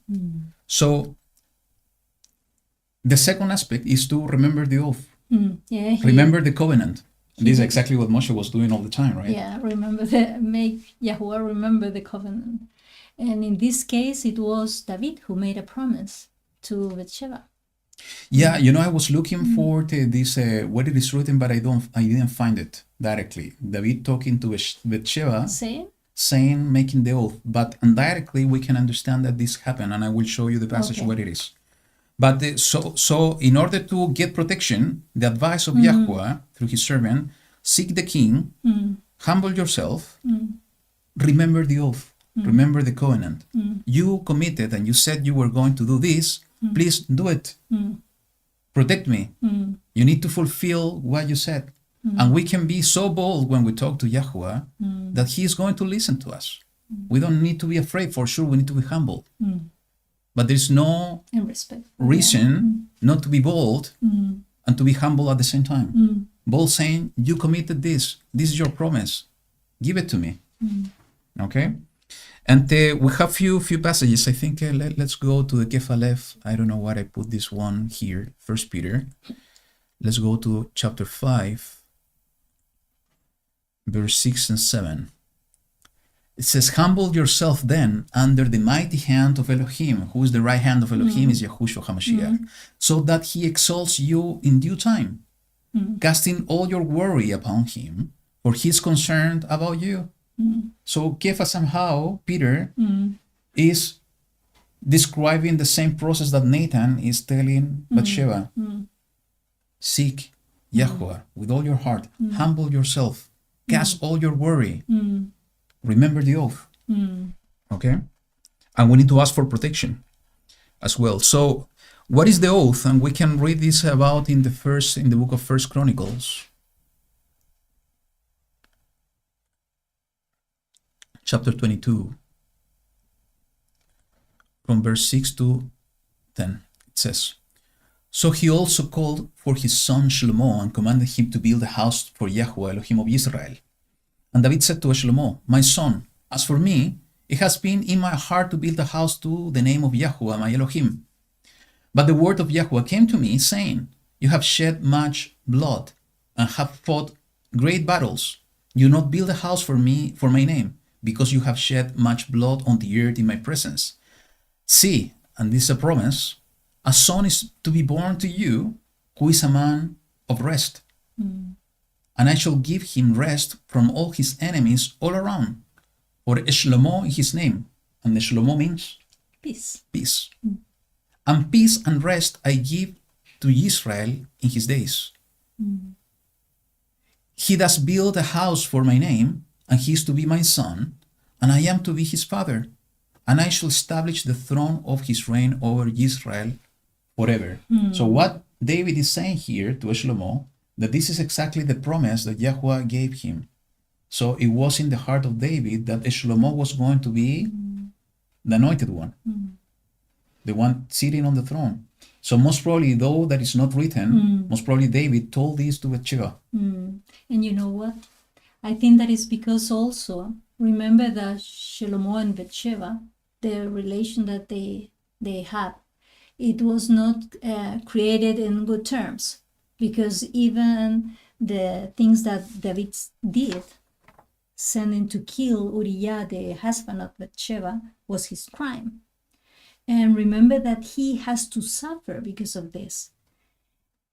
S1: So the second aspect is to remember the oath. Remember the covenant. This is exactly what Moshe was doing all the time, right?
S2: Yeah, make YaHuWaH remember the covenant. And in this case, it was David who made a promise to Bathsheba.
S1: Yeah, I was looking for this, what it is written, but I didn't find it directly. David talking to Bathsheba, saying, making the oath, but indirectly we can understand that this happened, and I will show you the passage where it is. But so in order to get protection, the advice of YaHuWaH through his servant, seek the king, humble yourself, remember the oath, remember the covenant. You committed and you said you were going to do this, please do it. Protect me. You need to fulfill what you said. And we can be so bold when we talk to YaHuWaH that he is going to listen to us. We don't need to be afraid, for sure, we need to be humble. But there's no reason not to be bold and to be humble at the same time. bold saying, you committed this. This is your promise. Give it to me. Okay? And we have few passages. I think let's go to the Kefalef. I don't know what I put this one here. 1 Peter. Let's go to chapter 5, verse 6 and 7. It says, humble yourself then under the mighty hand of Elohim, who is the right hand of Elohim, is Yahushua HaMashiach, so that he exalts you in due time, casting all your worry upon him, for he is concerned about you. So Kefa somehow, Peter, is describing the same process that Nathan is telling Bathsheba. Seek YaHuWaH with all your heart. Humble yourself. Cast all your worry. Remember the oath. Okay? And we need to ask for protection as well. So what is the oath? And we can read this about in the book of 1 Chronicles. Chapter 22. From verse 6 to 10. It says, so he also called for his son Shlomo and commanded him to build a house for YaHuWaH, Elohim of Israel. And David said to Shlomo, my son, as for me, it has been in my heart to build a house to the name of YaHuWaH, my Elohim. But the word of YaHuWaH came to me, saying, you have shed much blood and have fought great battles. Do not build a house for me, for my name, because you have shed much blood on the earth in my presence. See, and this is a promise, a son is to be born to you, who is a man of rest. And I shall give him rest from all his enemies all around. For Shlomo is his name, and the Shlomo means
S2: Peace.
S1: Peace. And peace and rest I give to Israel in his days. He does build a house for my name, and he is to be my son, and I am to be his father, and I shall establish the throne of his reign over Israel forever. So what David is saying here to Shlomo, that this is exactly the promise that YaHuWaH gave him. So it was in the heart of David that Shlomo was going to be the anointed one, the one sitting on the throne. So most probably, though that is not written, most probably David told this to Bathsheba.
S2: And you know what? I think that is because also, remember that Shlomo and Bathsheba, the relation that they had, it was not created in good terms. Because even the things that David did, sending to kill Uriah, the husband of Bathsheba, was his crime. And remember that he has to suffer because of this.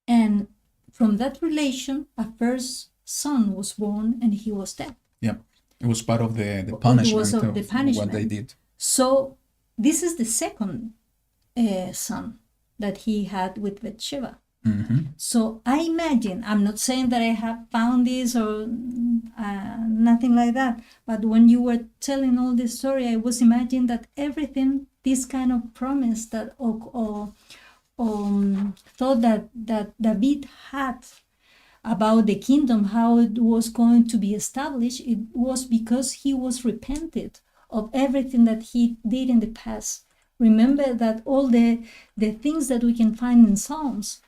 S2: And from that relation, a first son was born and he was dead.
S1: Yeah, it was part of the punishment,
S2: It was of the punishment.
S1: What they did.
S2: So this is the second son that he had with Bathsheba. So I imagine, I'm not saying that I have found this or nothing like that, but when you were telling all this story, I was imagining that everything, this kind of promise that or thought that David had about the kingdom, how it was going to be established, it was because he was repented of everything that he did in the past. Remember that all the things that we can find in Psalms,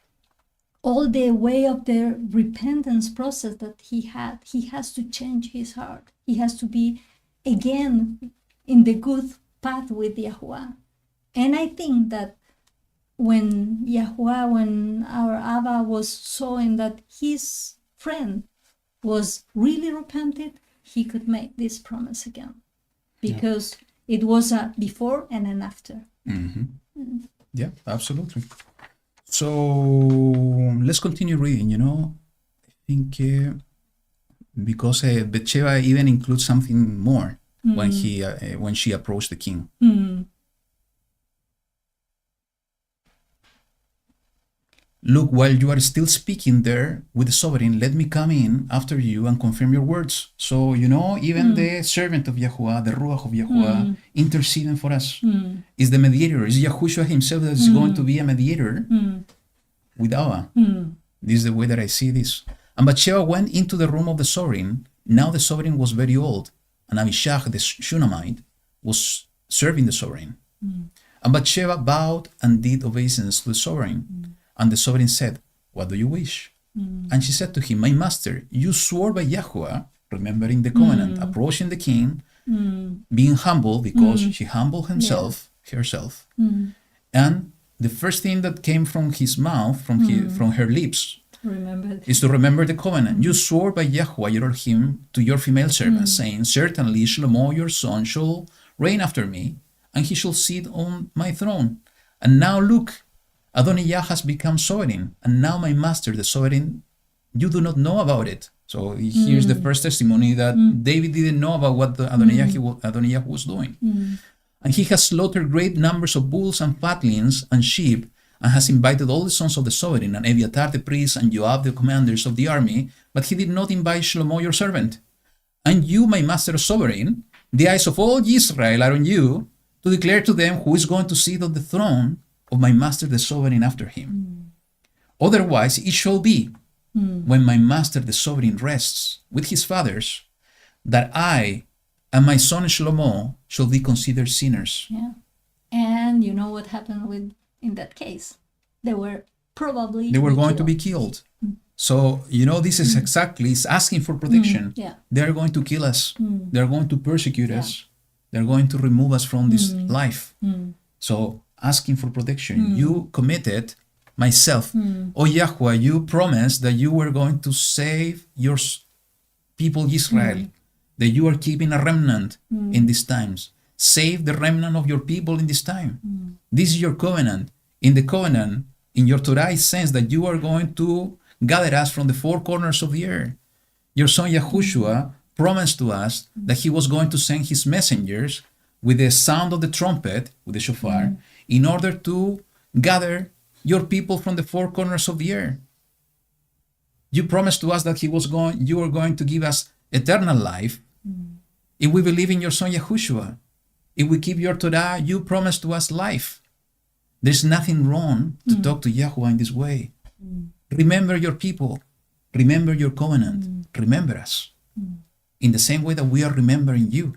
S2: all the way of the repentance process that he has to change his heart. He has to be again in the good path with YaHuWaH. And I think that when YaHuWaH, when our Abba was showing that his friend was really repented, he could make this promise again. Because it was a before and an after.
S1: Yeah, absolutely. So let's continue reading, I think because Bathsheba even includes something more when she approached the king. Look, while you are still speaking there with the sovereign, let me come in after you and confirm your words. So, even the servant of YaHuWaH, the Ruach of YaHuWaH, interceding for us, is the mediator. Is Yahushua himself that is going to be a mediator with Abba. This is the way that I see this. And Bathsheba went into the room of the sovereign. Now the sovereign was very old, and Abishag the Shunammite was serving the sovereign. And Bathsheba bowed and did obeisance to the sovereign. And the sovereign said, what do you wish? And she said to him, my master, you swore by YaHuWaH, remembering the covenant, approaching the king, being humble because she humbled herself. And the first thing that came from his mouth, from her lips, is to remember the covenant. You swore by YaHuWaH your Elohim to your female servant, saying, certainly Shlomo your son shall reign after me, and he shall sit on my throne. And now look, Adonijah has become sovereign, and now my master, the sovereign, you do not know about it. So here's the first testimony that David didn't know about what Adonijah was doing. And he has slaughtered great numbers of bulls and fatlings and sheep, and has invited all the sons of the sovereign, and Abiathar the priest, and Joab the commanders of the army, but he did not invite Shlomo your servant. And you, my master sovereign, the eyes of all Israel are on you, to declare to them who is going to sit on the throne of my master the sovereign after him. Otherwise it shall be, when my master the sovereign rests with his fathers, that I and my son Shlomo shall be considered sinners.
S2: Yeah. And you know what happened in that case? They were
S1: going to be killed. So, this is exactly, it's asking for protection. They're going to kill us. They're going to persecute us. They're going to remove us from this life. So, asking for protection. You committed myself. Oh, YaHuWaH, you promised that you were going to save your people Israel, that you are keeping a remnant in these times. Save the remnant of your people in this time. This is your covenant. In the covenant, in your Torah, it says that you are going to gather us from the four corners of the earth. Your son Yahushua promised to us that he was going to send his messengers with the sound of the trumpet, with the shofar, in order to gather your people from the four corners of the earth. You promised to us that you were going to give us eternal life if we believe in your son Yahushua. If we keep your Torah, you promised to us life. There's nothing wrong to talk to YaHuWaH in this way. Remember your people. Remember your covenant. Remember us. In the same way that we are remembering you.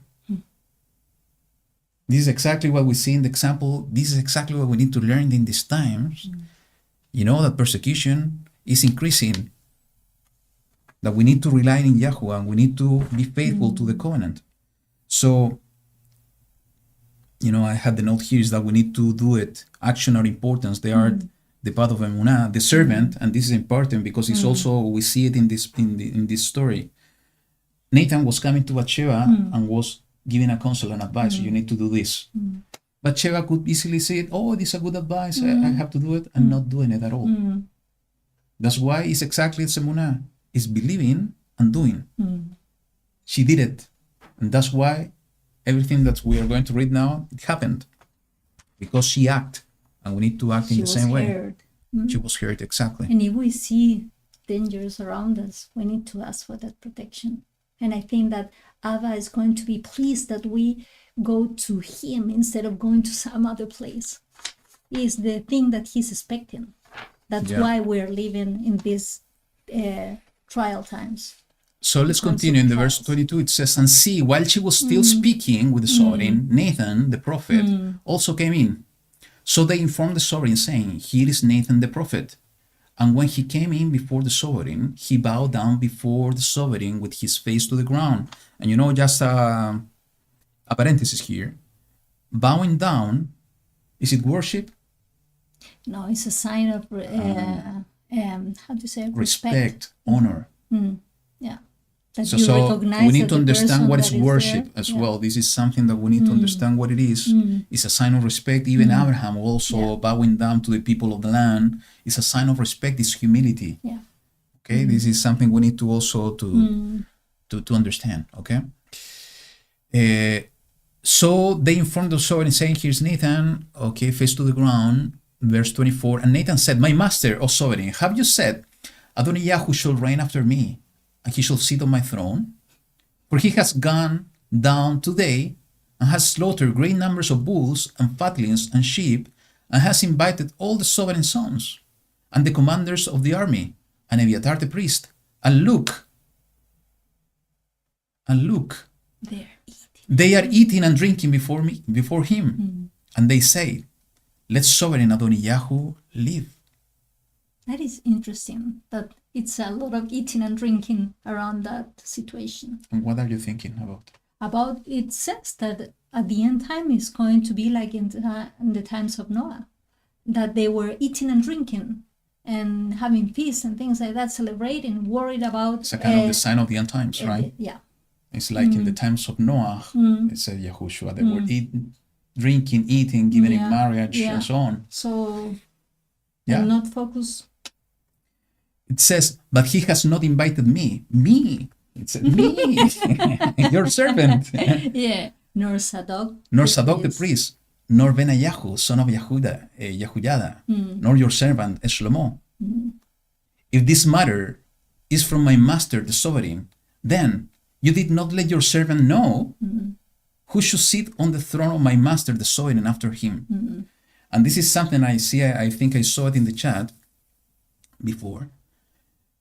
S1: This is exactly what we see in the example. This is exactly what we need to learn in these times. That persecution is increasing. That we need to rely on YaHuWaH and we need to be faithful to the covenant. So, I had the note here is that we need to do it. Action or importance, they are the path of Emunah, the servant, and this is important because it's also, we see it in this story. Nathan was coming to Bathsheba and was giving a counsel and advice. You need to do this. Bathsheba could easily say, this is a good advice, I have to do it, and not doing it at all. That's why it's exactly it's Emunah. It's believing and doing. She did it. And that's why everything that we are going to read now, it happened. Because she acted. And we need to act in the same way. She was heard, exactly.
S2: And if we see dangers around us, we need to ask for that protection. And I think that Abba is going to be pleased that we go to him instead of going to some other place. Is the thing that he's expecting. That's why we're living in these trial times.
S1: So let's continue in the verse 22. It says, and see, while she was still speaking with the sovereign, Nathan, the prophet, also came in. So they informed the sovereign, saying, here is Nathan the prophet. And when he came in before the sovereign, he bowed down before the sovereign with his face to the ground. And just a parenthesis here. Bowing down, is it worship?
S2: No, it's a sign of, how do you say?
S1: Respect, honor.
S2: Yeah. That
S1: So
S2: recognize
S1: we need to understand what is
S2: that
S1: worship
S2: there.
S1: as well. This is something that we need to understand what it is. It's a sign of respect. Even Abraham also bowing down to the people of the land is a sign of respect. It's humility.
S2: Yeah.
S1: Okay, this is something we need to also to understand. Okay. So they informed the sovereign, saying, here's Nathan, okay, face to the ground, verse 24. And Nathan said, my master, O sovereign, have you said, Adonijah shall reign after me, and he shall sit on my throne? For he has gone down today, and has slaughtered great numbers of bulls and fatlings and sheep, and has invited all the sovereign sons, and the commanders of the army, and Abiathar the priest. And look, they are eating and drinking before him. And they say, let sovereign Adonijah live.
S2: That is interesting. That it's a lot of eating and drinking around that situation.
S1: And what are you thinking about?
S2: About it says that at the end time is going to be like in the times of Noah, that they were eating and drinking and having feasts and things like that, celebrating, worried about.
S1: It's a kind of the sign of the end times, right?
S2: Yeah.
S1: It's like in the times of Noah, it said YaHuWaH, they were drinking, eating, giving in marriage, and so on.
S2: So,
S1: Yeah.
S2: and not focus.
S1: It says, but he has not invited me. Me. It said, me, your servant.
S2: Yeah. Nor Sadok.
S1: Nor Sadok the priest, nor Benayahu, son of YaHuWaH, nor your servant Shlomo. If this matter is from my master the sovereign, then you did not let your servant know who should sit on the throne of my master the sovereign after him. And this is something I see, I think I saw it in the chat before.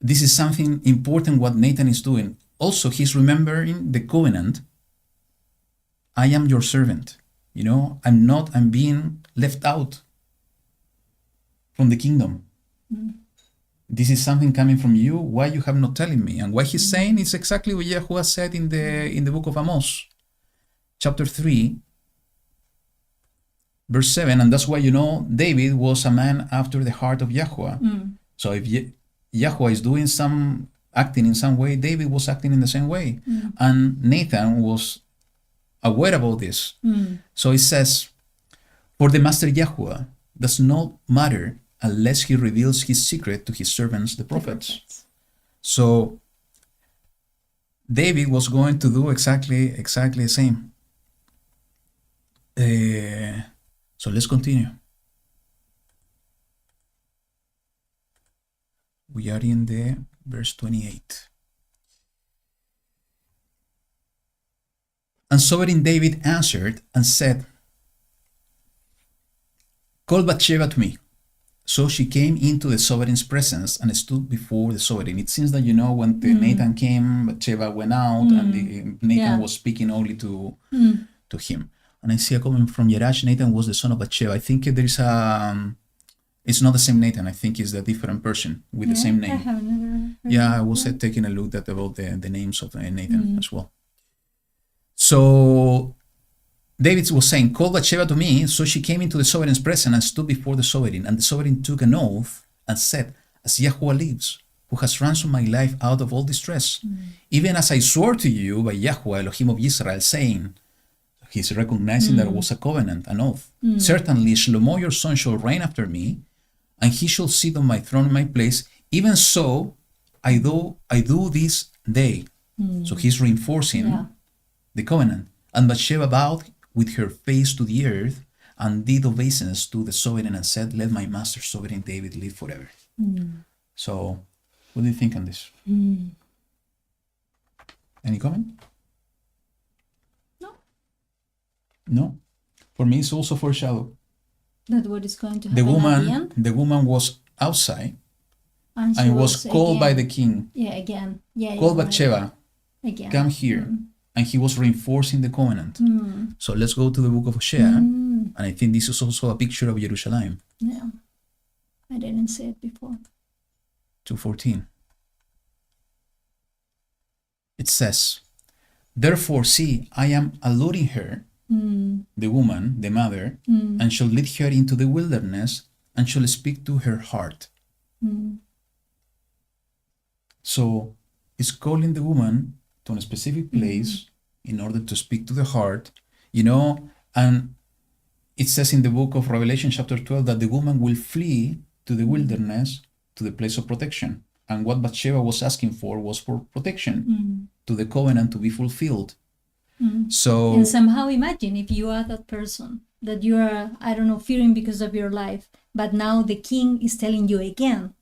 S1: This is something important what Nathan is doing. Also, he's remembering the covenant. I am your servant. You know, I'm being left out from the kingdom. This is something coming from you. Why you have not telling me? And what he's saying is exactly what YaHuWaH said in the book of Amos, chapter 3, verse 7. And that's why, you know, David was a man after the heart of YaHuWaH. So if YaHuWaH is doing some acting in some way, David was acting in the same way. And Nathan was aware about this. So it says, for the master YaHuWaH does not matter unless he reveals his secret to his servants, the prophets. So David was going to do exactly the same. So let's continue. We are in the verse 28. And sovereign David answered and said, call Bathsheba to me. So she came into the sovereign's presence and stood before the sovereign. It seems that, you know, when Nathan came, Bathsheba went out, and Nathan was speaking only to him. And I see a comment from Yerash, Nathan was the son of Bathsheba. I think there is it's not the same Nathan. I think it's a different person with the same name.
S2: I have never heard
S1: I was taking a look at about the names of Nathan as well. So David was saying, call Bathsheba to me. So she came into the sovereign's presence and stood before the sovereign. And the sovereign took an oath and said, as YaHuWaH lives, who has ransomed my life out of all distress, even as I swore to you by YaHuWaH, Elohim of Israel, saying, he's recognizing that it was a covenant, an oath. Certainly Shlomo your son shall reign after me, and he shall sit on my throne in my place. Even so I do this day. So he's reinforcing the covenant. And Bathsheba bowed with her face to the earth and did obeisance to the sovereign and said, let my master sovereign David live forever. So what do you think on this? Any comment? No. For me, it's also foreshadow.
S2: that what is going to happen at the end.
S1: The woman was outside
S2: And
S1: and was called by the king.
S2: Again.
S1: Called Bathsheba,
S2: Again.
S1: come here. And he was reinforcing the covenant. So let's go to the book of Hosea. And I think this is also a picture of Jerusalem.
S2: Yeah. I didn't see it before.
S1: 2:14. It says, therefore, see, I am alluring her, the woman, the mother, and shall lead her into the wilderness and shall speak to her heart. So it's calling the woman to a specific place in order to speak to the heart, and it says in the book of Revelation chapter 12 that the woman will flee to the wilderness, to the place of protection. And what Bathsheba was asking for was for protection, to the covenant to be fulfilled. So,
S2: and somehow imagine if you are that person that you are, fearing because of your life, but now the king is telling you again,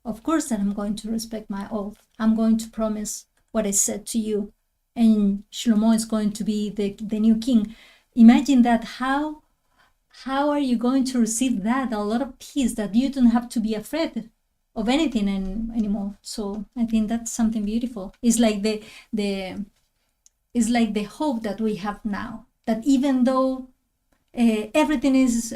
S2: of course that I'm going to respect my oath. I'm going to promise what I said to you. And Shlomo is going to be the new king. Imagine that. How are you going to receive that? A lot of peace, that you don't have to be afraid of anything anymore. So I think that's something beautiful. It's like it's like the hope that we have now, that even though everything is,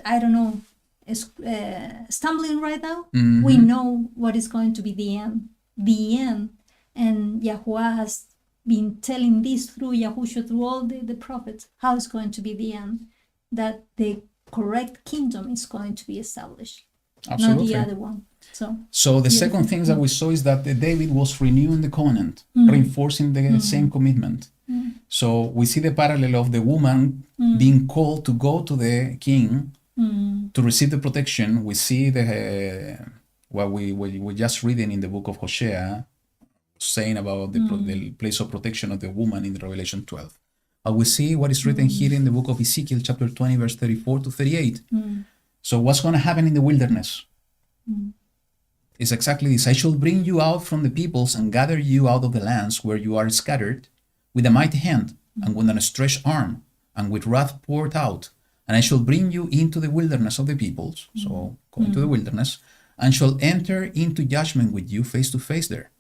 S2: stumbling right now, we know what is going to be the end. The end. And YaHuWaH has been telling this through Yahushua, through all the prophets, how it's going to be the end. That the correct kingdom is going to be established.
S1: Absolutely.
S2: Not the other one.
S1: So the second thing that we saw is that David was renewing the covenant, reinforcing the same commitment. So we see the parallel of the woman being called to go to the king to receive the protection. We see what we just reading in the book of Hosea, saying about the place of protection of the woman in Revelation 12. We see what is written here in the book of Ezekiel, chapter 20, verse 34 to 38. So what's going to happen in the wilderness? It's exactly this. I shall bring you out from the peoples and gather you out of the lands where you are scattered with a mighty hand and with an stretched arm and with wrath poured out. And I shall bring you into the wilderness of the peoples, so go into the wilderness, and shall enter into judgment with you face to face there.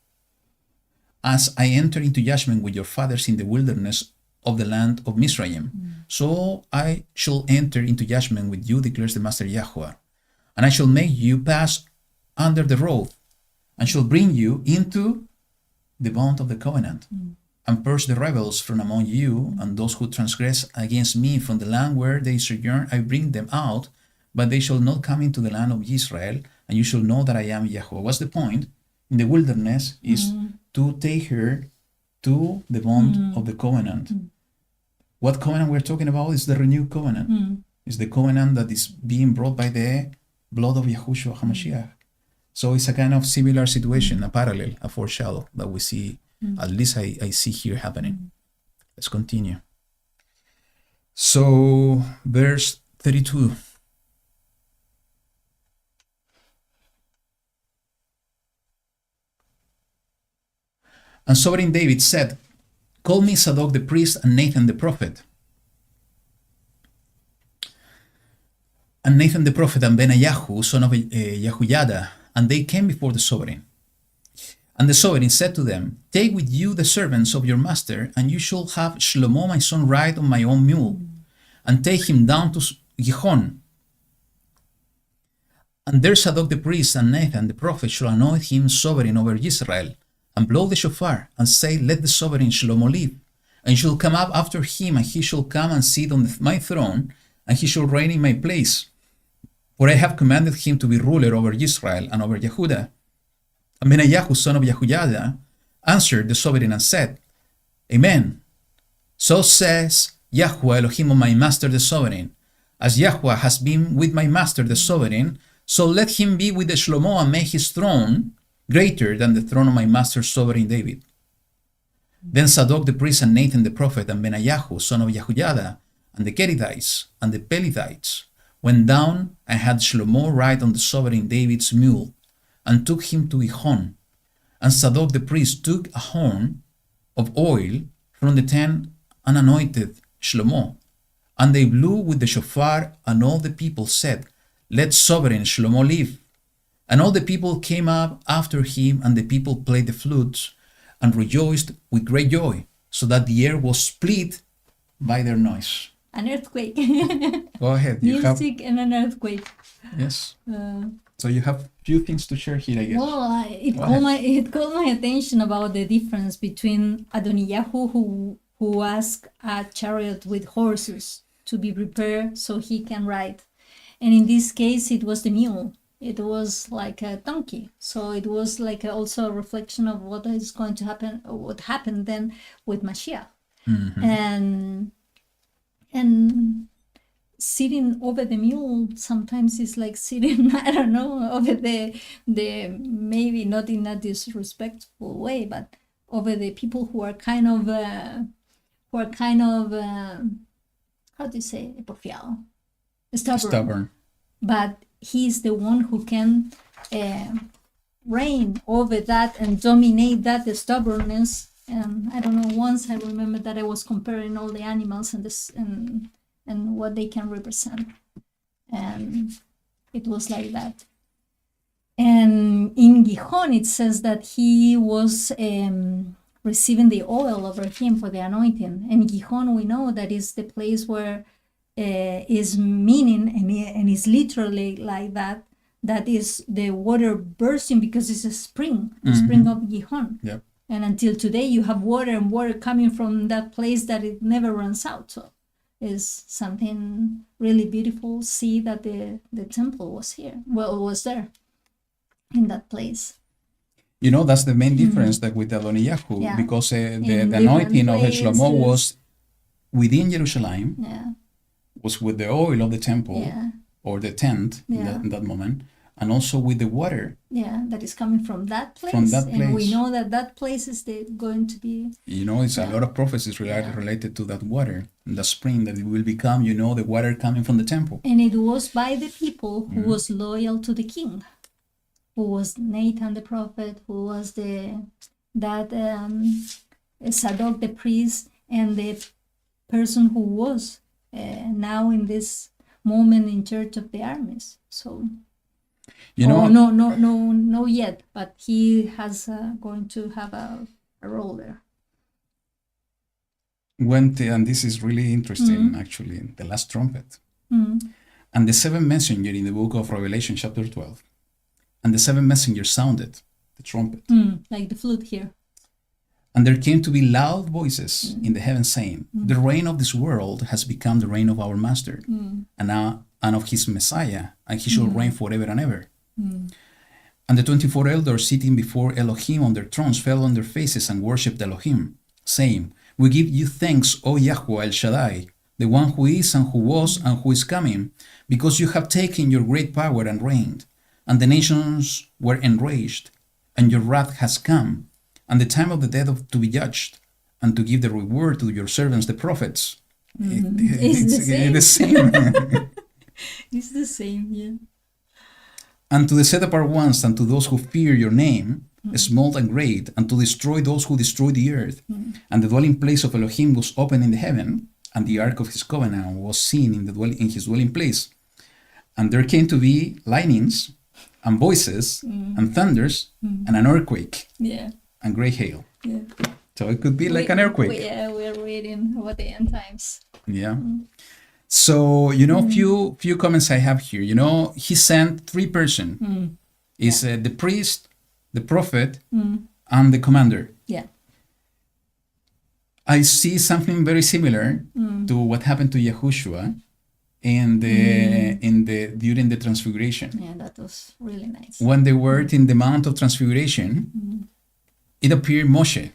S1: As I enter into judgment with your fathers in the wilderness of the land of Mizraim, so I shall enter into judgment with you, declares the Master YaHuWaH. And I shall make you pass under the road, and shall bring you into the bond of the covenant, and purge the rebels from among you, and those who transgress against me from the land where they sojourn, I bring them out, but they shall not come into the land of Israel, and you shall know that I am YaHuWaH. What's the point? In the wilderness is to take her to the bond of the covenant. What covenant we're talking about is the renewed covenant. It's the covenant that is being brought by the blood of Yahushua HaMashiach. So it's a kind of similar situation, a parallel, a foreshadow that we see, at least I see here happening. Let's continue. So, verse 32. And Sovereign David said, call me Zadok the priest and Nathan the prophet. And Nathan the prophet and Benayahu, son of Yehoiada, and they came before the sovereign. And the sovereign said to them, take with you the servants of your master, and you shall have Shlomo my son ride on my own mule, and take him down to Gihon. And there Zadok the priest and Nathan the prophet shall anoint him sovereign over Israel, and blow the shofar, and say, let the sovereign Shlomo live. And you shall come up after him, and he shall come and sit on my throne, and he shall reign in my place. For I have commanded him to be ruler over Israel and over Yehudah. And Benayahu, son of Yehoiada, answered the sovereign and said, Amen. So says YaHuWaH Elohim of my master the sovereign. As YaHuWaH has been with my master the sovereign, so let him be with the Shlomo and make his throne greater than the throne of my master sovereign David. Then Zadok the priest and Nathan the prophet and Benayahu, son of Yehoiada, and the Kerethites and the Pelethites went down and had Shlomo ride on the sovereign David's mule, and took him to Gihon. And Zadok the priest took a horn of oil from the tent and anointed Shlomo. And they blew with the shofar, and all the people said, let sovereign Shlomo live. And all the people came up after him, and the people played the flutes and rejoiced with great joy, so that the air was split by their noise.
S2: An earthquake.
S1: Go ahead.
S2: Music and an earthquake.
S1: Yes. So you have few things to share here, I guess.
S2: Well, it caught my attention about the difference between Adonijah, who asked a chariot with horses to be prepared so he can ride, and in this case it was the mule. It was like a donkey, so it was like also a reflection of what is going to happen, or what happened then with Mashiach, and sitting over the mule sometimes is like sitting, I don't know, over the maybe not in a disrespectful way, but over the people who are kind of how do you say, porfiado, stubborn. But he's the one who can reign over that and dominate that, the stubbornness. And I don't know, once I remember that I was comparing all the animals and what they can represent. And it was like that. And in Gihon, it says that he was receiving the oil over him for the anointing. And Gihon, we know that is the place where is meaning, and it's literally like that. That is the water bursting because it's a spring, the spring of Gihon.
S1: Yep.
S2: And until today, you have water and water coming from that place that it never runs out. So it's something really beautiful. See that the temple was here. Well, it was there in that place.
S1: You know, that's the main difference that with Adonijah,
S2: Yeah.
S1: because the
S2: In
S1: anointing of
S2: different
S1: Shlomo
S2: places.
S1: was within Jerusalem,
S2: Yeah,
S1: was with the oil of the temple
S2: yeah,
S1: or the tent
S2: Yeah.
S1: in that moment, and also with the water.
S2: yeah. That is coming from that place.
S1: From that
S2: And we
S1: place.
S2: know that that place is going to be.
S1: You know, it's a lot of prophecies related to that water, the spring that it will become, you know, the water coming from the temple.
S2: And it was by the people who was loyal to the king, who was Nathan the prophet, who was Zadok the priest, and the person who was now in this moment in charge of the armies. So,
S1: You know,
S2: no yet, but he has going to have a role there.
S1: and this is really interesting, actually, the last trumpet.
S2: Mm.
S1: And the seventh messenger in the book of Revelation, chapter 12. And the seventh messenger sounded the trumpet.
S2: Like the flute here.
S1: And there came to be loud voices in the heavens saying, the reign of this world has become the reign of our master, and of his Messiah, and he shall reign forever and ever. And the 24 elders sitting before Elohim on their thrones fell on their faces and worshipped Elohim, saying, we give you thanks, O YaHuWaH El Shaddai, the one who is and who was and who is coming, because you have taken your great power and reigned, and the nations were enraged, and your wrath has come, and the time of the dead to be judged, and to give the reward to your servants the prophets.
S2: It's
S1: the same.
S2: It's the same, yeah.
S1: And to the set apart ones, and to those who fear your name, small and great, and to destroy those who destroy the earth. And the dwelling place of Elohim was open in the heaven, and the ark of his covenant was seen in his dwelling place. And there came to be lightnings, and voices, and thunders, and an earthquake,
S2: Yeah,
S1: and great hail.
S2: yeah.
S1: So it could be like an earthquake.
S2: We're reading about the end times.
S1: Yeah. So, you know, few comments I have here. You know, he sent three person. Is the priest, the prophet, and the commander.
S2: Yeah.
S1: I see something very similar to what happened to Yahushua during the transfiguration.
S2: Yeah, that was really nice.
S1: When they were in the Mount of Transfiguration, it appeared Moshe.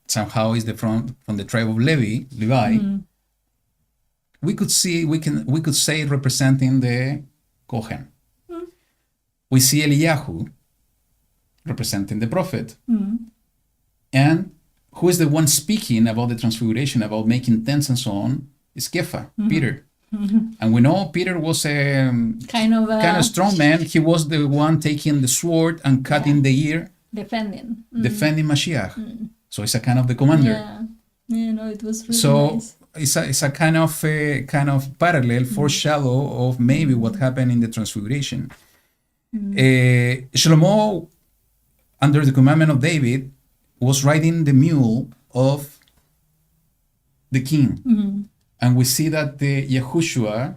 S1: Somehow is from the tribe of Levi. We could say representing the Kohen. We see Eliyahu representing the prophet. And who is the one speaking about the transfiguration, about making tents and so on, is Kepha, Peter. And we know Peter was a
S2: kind of
S1: strong man. He was the one taking the sword and cutting the ear,
S2: defending.
S1: defending Mashiach. So it's a kind of the commander.
S2: Yeah, no, it was really
S1: So
S2: nice.
S1: it's a kind of parallel foreshadow of maybe what happened in the transfiguration. Shlomo, under the commandment of David, was riding the mule of the king. And we see that the Yahushua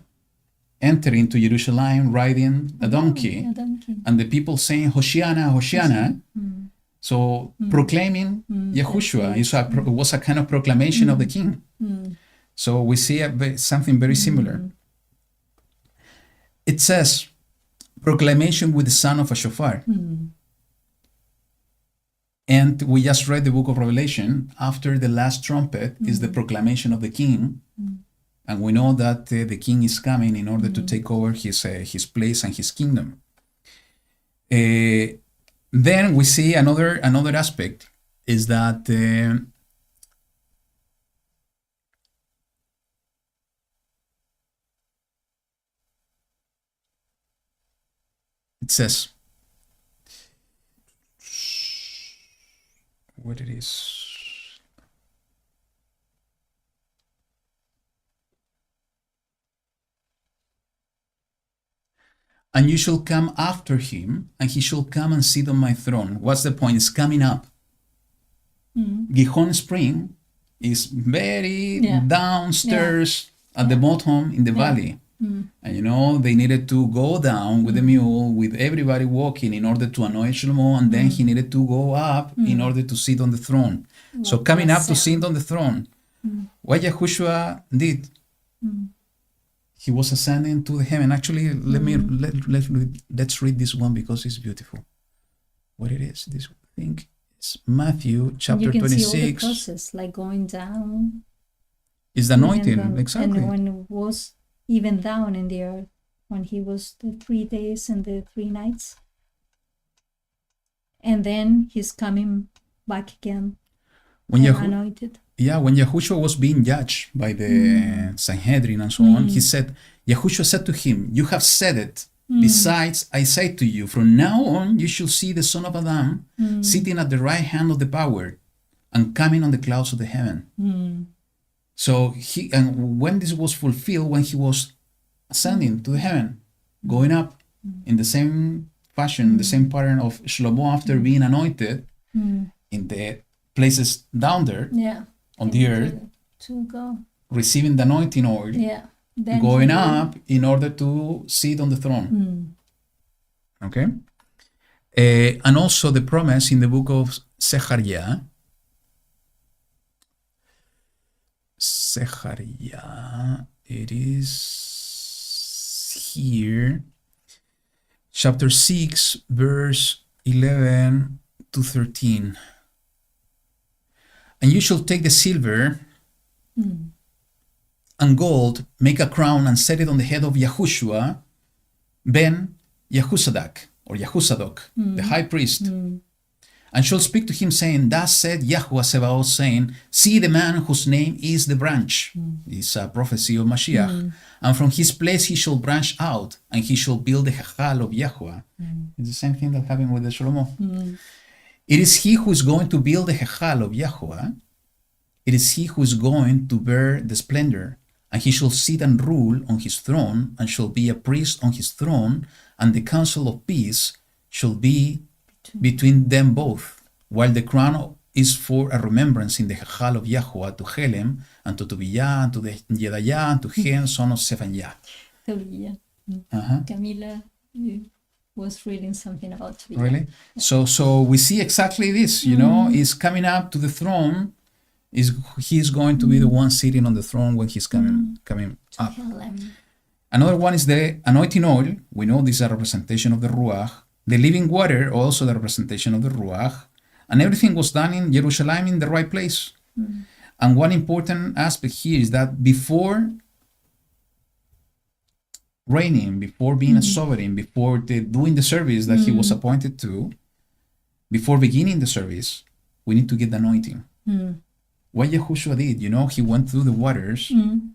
S1: entered into Jerusalem riding a donkey,
S2: A donkey.
S1: and the people saying, Hoshiana, Hoshiana. So proclaiming Yahushua was a kind of proclamation of the king. So we see something very similar. It says, proclamation with the sound of a shofar. And we just read the book of Revelation. After the last trumpet is the proclamation of the king. And we know that the king is coming in order to take over his place and his kingdom. Then we see another aspect is that it says, what it is. And you shall come after him, and he shall come and sit on my throne. What's the point? It's coming up. Gihon Spring is very downstairs at the bottom in the valley. And you know, they needed to go down with the mule, with everybody walking in order to anoint Shlomo, and then he needed to go up in order to sit on the throne. So coming up to sit on the throne, what YaHuWaH did, he was ascending to the heaven. Actually, let's read this one because it's beautiful. What it is, this thing is Matthew chapter
S2: you can
S1: 26.
S2: see all the process, like going down.
S1: Is the anointing,
S2: and
S1: exactly.
S2: And when it was even down in the earth, when he was the 3 days and the 3 nights. And then he's coming back again,
S1: When
S2: anointed.
S1: when YaHuWaH was being judged by the Sanhedrin and so on, he said, YaHuWaH said to him, "You have said it. Besides, I say to you, from now on you shall see the Son of Adam sitting at the right hand of the power and coming on the clouds of the heaven." So and when this was fulfilled, when he was ascending to the heaven, going up in the same fashion, the same pattern of Shlomo after being anointed in the places down there on the earth,
S2: to go.
S1: receiving the anointing oil,
S2: Then
S1: going
S2: he will-
S1: up in order to sit on the throne. Okay? And also the promise in the book of Zechariah, it is here, chapter 6, verse 11 to 13. And you shall take the silver and gold, make a crown and set it on the head of YaHuWaH ben Yahusadok, or Yahuzadok, the high priest, and shall speak to him, saying, "Thus said YaHuWaH Sebaoth, saying, see the man whose name is the branch." It's a prophecy of Mashiach. "And from his place he shall branch out, and he shall build the Hechal of YaHuWaH." It's the same thing that happened with the Shlomo. It is he who is going to build the Hechal of YaHuWaH. It is he who is going to bear the splendor, and he shall sit and rule on his throne, and shall be a priest on his throne, and the council of peace shall be between them both, while the crown is for a remembrance in the Hechal of YaHuWaH to Helem, and to Tobiah, and to the Jedaiah, and to Hen, son of Zephaniah.
S2: Tobiah. Camila was reading something about Tobiah.
S1: Really? So we see exactly this, you know, is coming up to the throne, he's going to be the one sitting on the throne when he's coming up. Another one is the anointing oil. We know this is a representation of the Ruach. The living water, also the representation of the Ruach. And everything was done in Jerusalem in the right place. And one important aspect here is that before reigning, before being a sovereign, before doing the service that he was appointed to, before beginning the service, we need to get the anointing. What YaHuWaH did, you know, he went through the waters,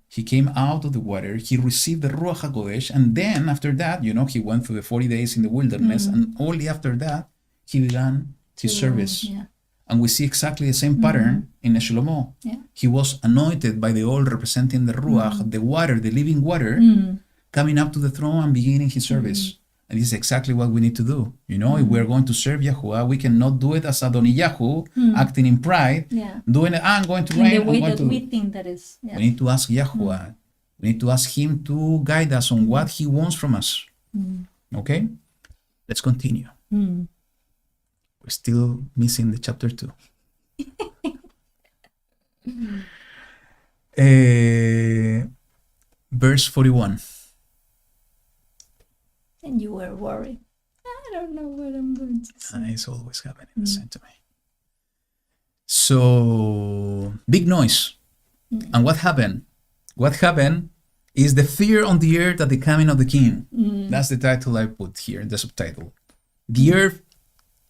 S1: he came out of the water, he received the Ruach HaKodesh, and then after that, you know, he went through the 40 days in the wilderness, and only after that, he began his service. And we see exactly the same pattern in Shlomo. He was anointed by the oil representing the Ruach, the water, the living water, coming up to the throne and beginning his service. And this is exactly what we need to do. You know, if we're going to serve YaHuWaH, we cannot do it as Adonijah, acting in pride, doing it, I'm going to reign.
S2: In the way that we think that is.
S1: We need to ask YaHuWaH. We need to ask him to guide us on what he wants from us. Okay? Let's continue. We're still missing the chapter 2. Verse 41.
S2: And you were worried. I don't know what I'm going to say.
S1: It's always happening the same to me. So, big noise. And what happened? What happened is the fear on the earth at the coming of the king. That's the title I put here, the subtitle. The earth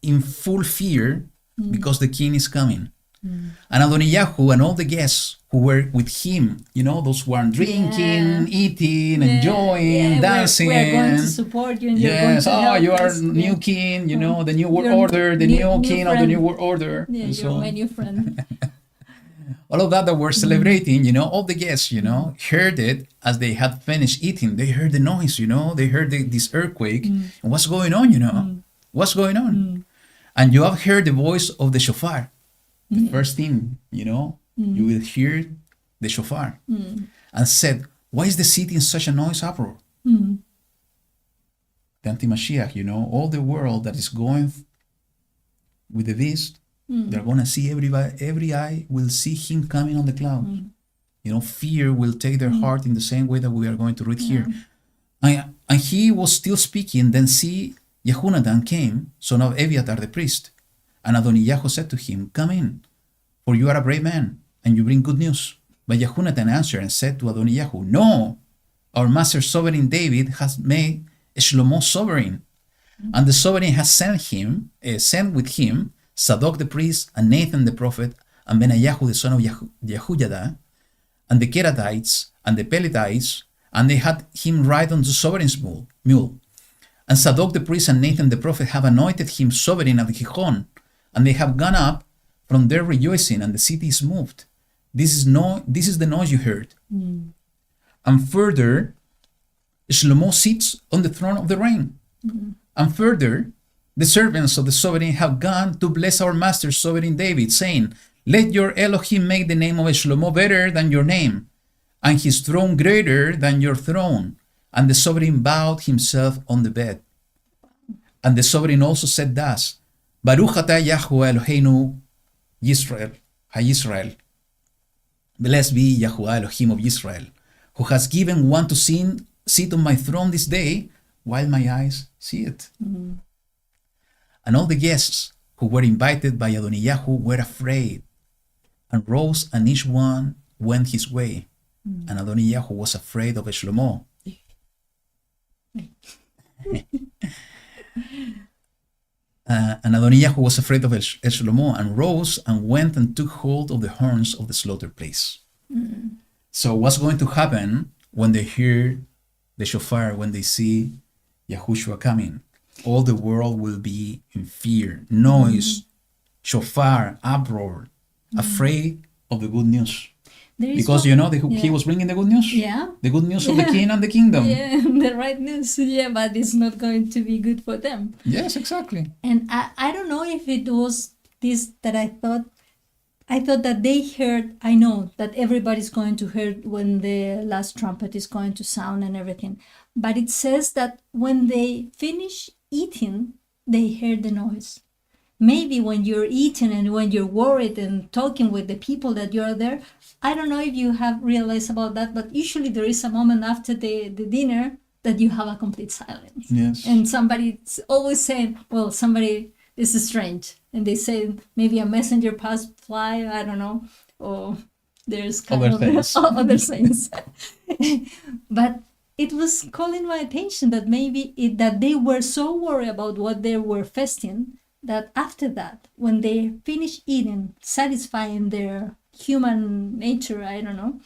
S1: in full fear because the king is coming. And Adonijah and all the guests who were with him, you know, those who are drinking, eating, enjoying, dancing.
S2: We're going to support you and you're going to help
S1: you are
S2: us.
S1: new king, you know, the new world order, the new king of the new world order.
S2: Yeah,
S1: and
S2: you're my new friend.
S1: all of that were celebrating, you know, all the guests, you know, heard it as they had finished eating. They heard the noise, you know, they heard this earthquake. And what's going on, you know? What's going on? And you have heard the voice of the shofar. The first thing, you know, you will hear the shofar. And said, Why is the city in such a noise uproar? The anti-Mashiach, all the world that is going with the beast, they're going to see every eye will see him coming on the clouds. Fear will take their heart in the same way that we are going to read here. And he was still speaking, then see, Jehonadab came, son of Abiathar the priest. And Adonijah said to him, come in, for you are a brave man, and you bring good news. But Jehonadab answered and said to Adonijah, no, our master sovereign David has made Shlomo sovereign. And the sovereign has sent with him Zadok the priest, and Nathan the prophet, and Benaiah the son of YaHuWaH, and the Keratites, and the Peletites, and they had him ride on the sovereign's mule. And Zadok the priest and Nathan the prophet have anointed him sovereign at Gihon, and they have gone up from there rejoicing, and the city is moved. This is the noise you heard. And further, Shlomo sits on the throne of the reign. And further, the servants of the sovereign have gone to bless our master sovereign David, saying, let your Elohim make the name of Shlomo better than your name, and his throne greater than your throne. And the sovereign bowed himself on the bed. And the sovereign also said thus, Baruch atah YaHuWaH Eloheinu Yisrael. Blessed be YaHuWaH Elohim of Israel, who has given one to sit on my throne this day, while my eyes see it. And all the guests who were invited by Adonijah were afraid, and rose, and each one went his way. And Adonijah was afraid of Shlomo. And Adonijah was afraid of Shlomo, and rose and went and took hold of the horns of the slaughter place. So what's going to happen when they hear the shofar, when they see Yahushua coming? All the world will be in fear, noise, shofar, uproar, afraid of the good news. Because he was bringing the good news.
S2: Yeah.
S1: The good news of the king and the kingdom.
S2: Yeah, the right news. Yeah, but it's not going to be good for them.
S1: Yes, exactly.
S2: And I don't know if it was this that I thought that they heard. I know that everybody's going to hear when the last trumpet is going to sound and everything. But it says that when they finish eating, they heard the noise. Maybe when you're eating and when you're worried and talking with the people that you're there, I don't know if you have realized about that, but usually there is a moment after the dinner that you have a complete silence.
S1: Yes.
S2: And somebody's always saying, well, somebody is strange. And they say maybe a messenger passed by, I don't know, or there's kind
S1: Other
S2: of
S1: things.
S2: other things. But it was calling my attention that that they were so worried about what they were fasting, that after that, when they finish eating, satisfying their human nature, I don't know,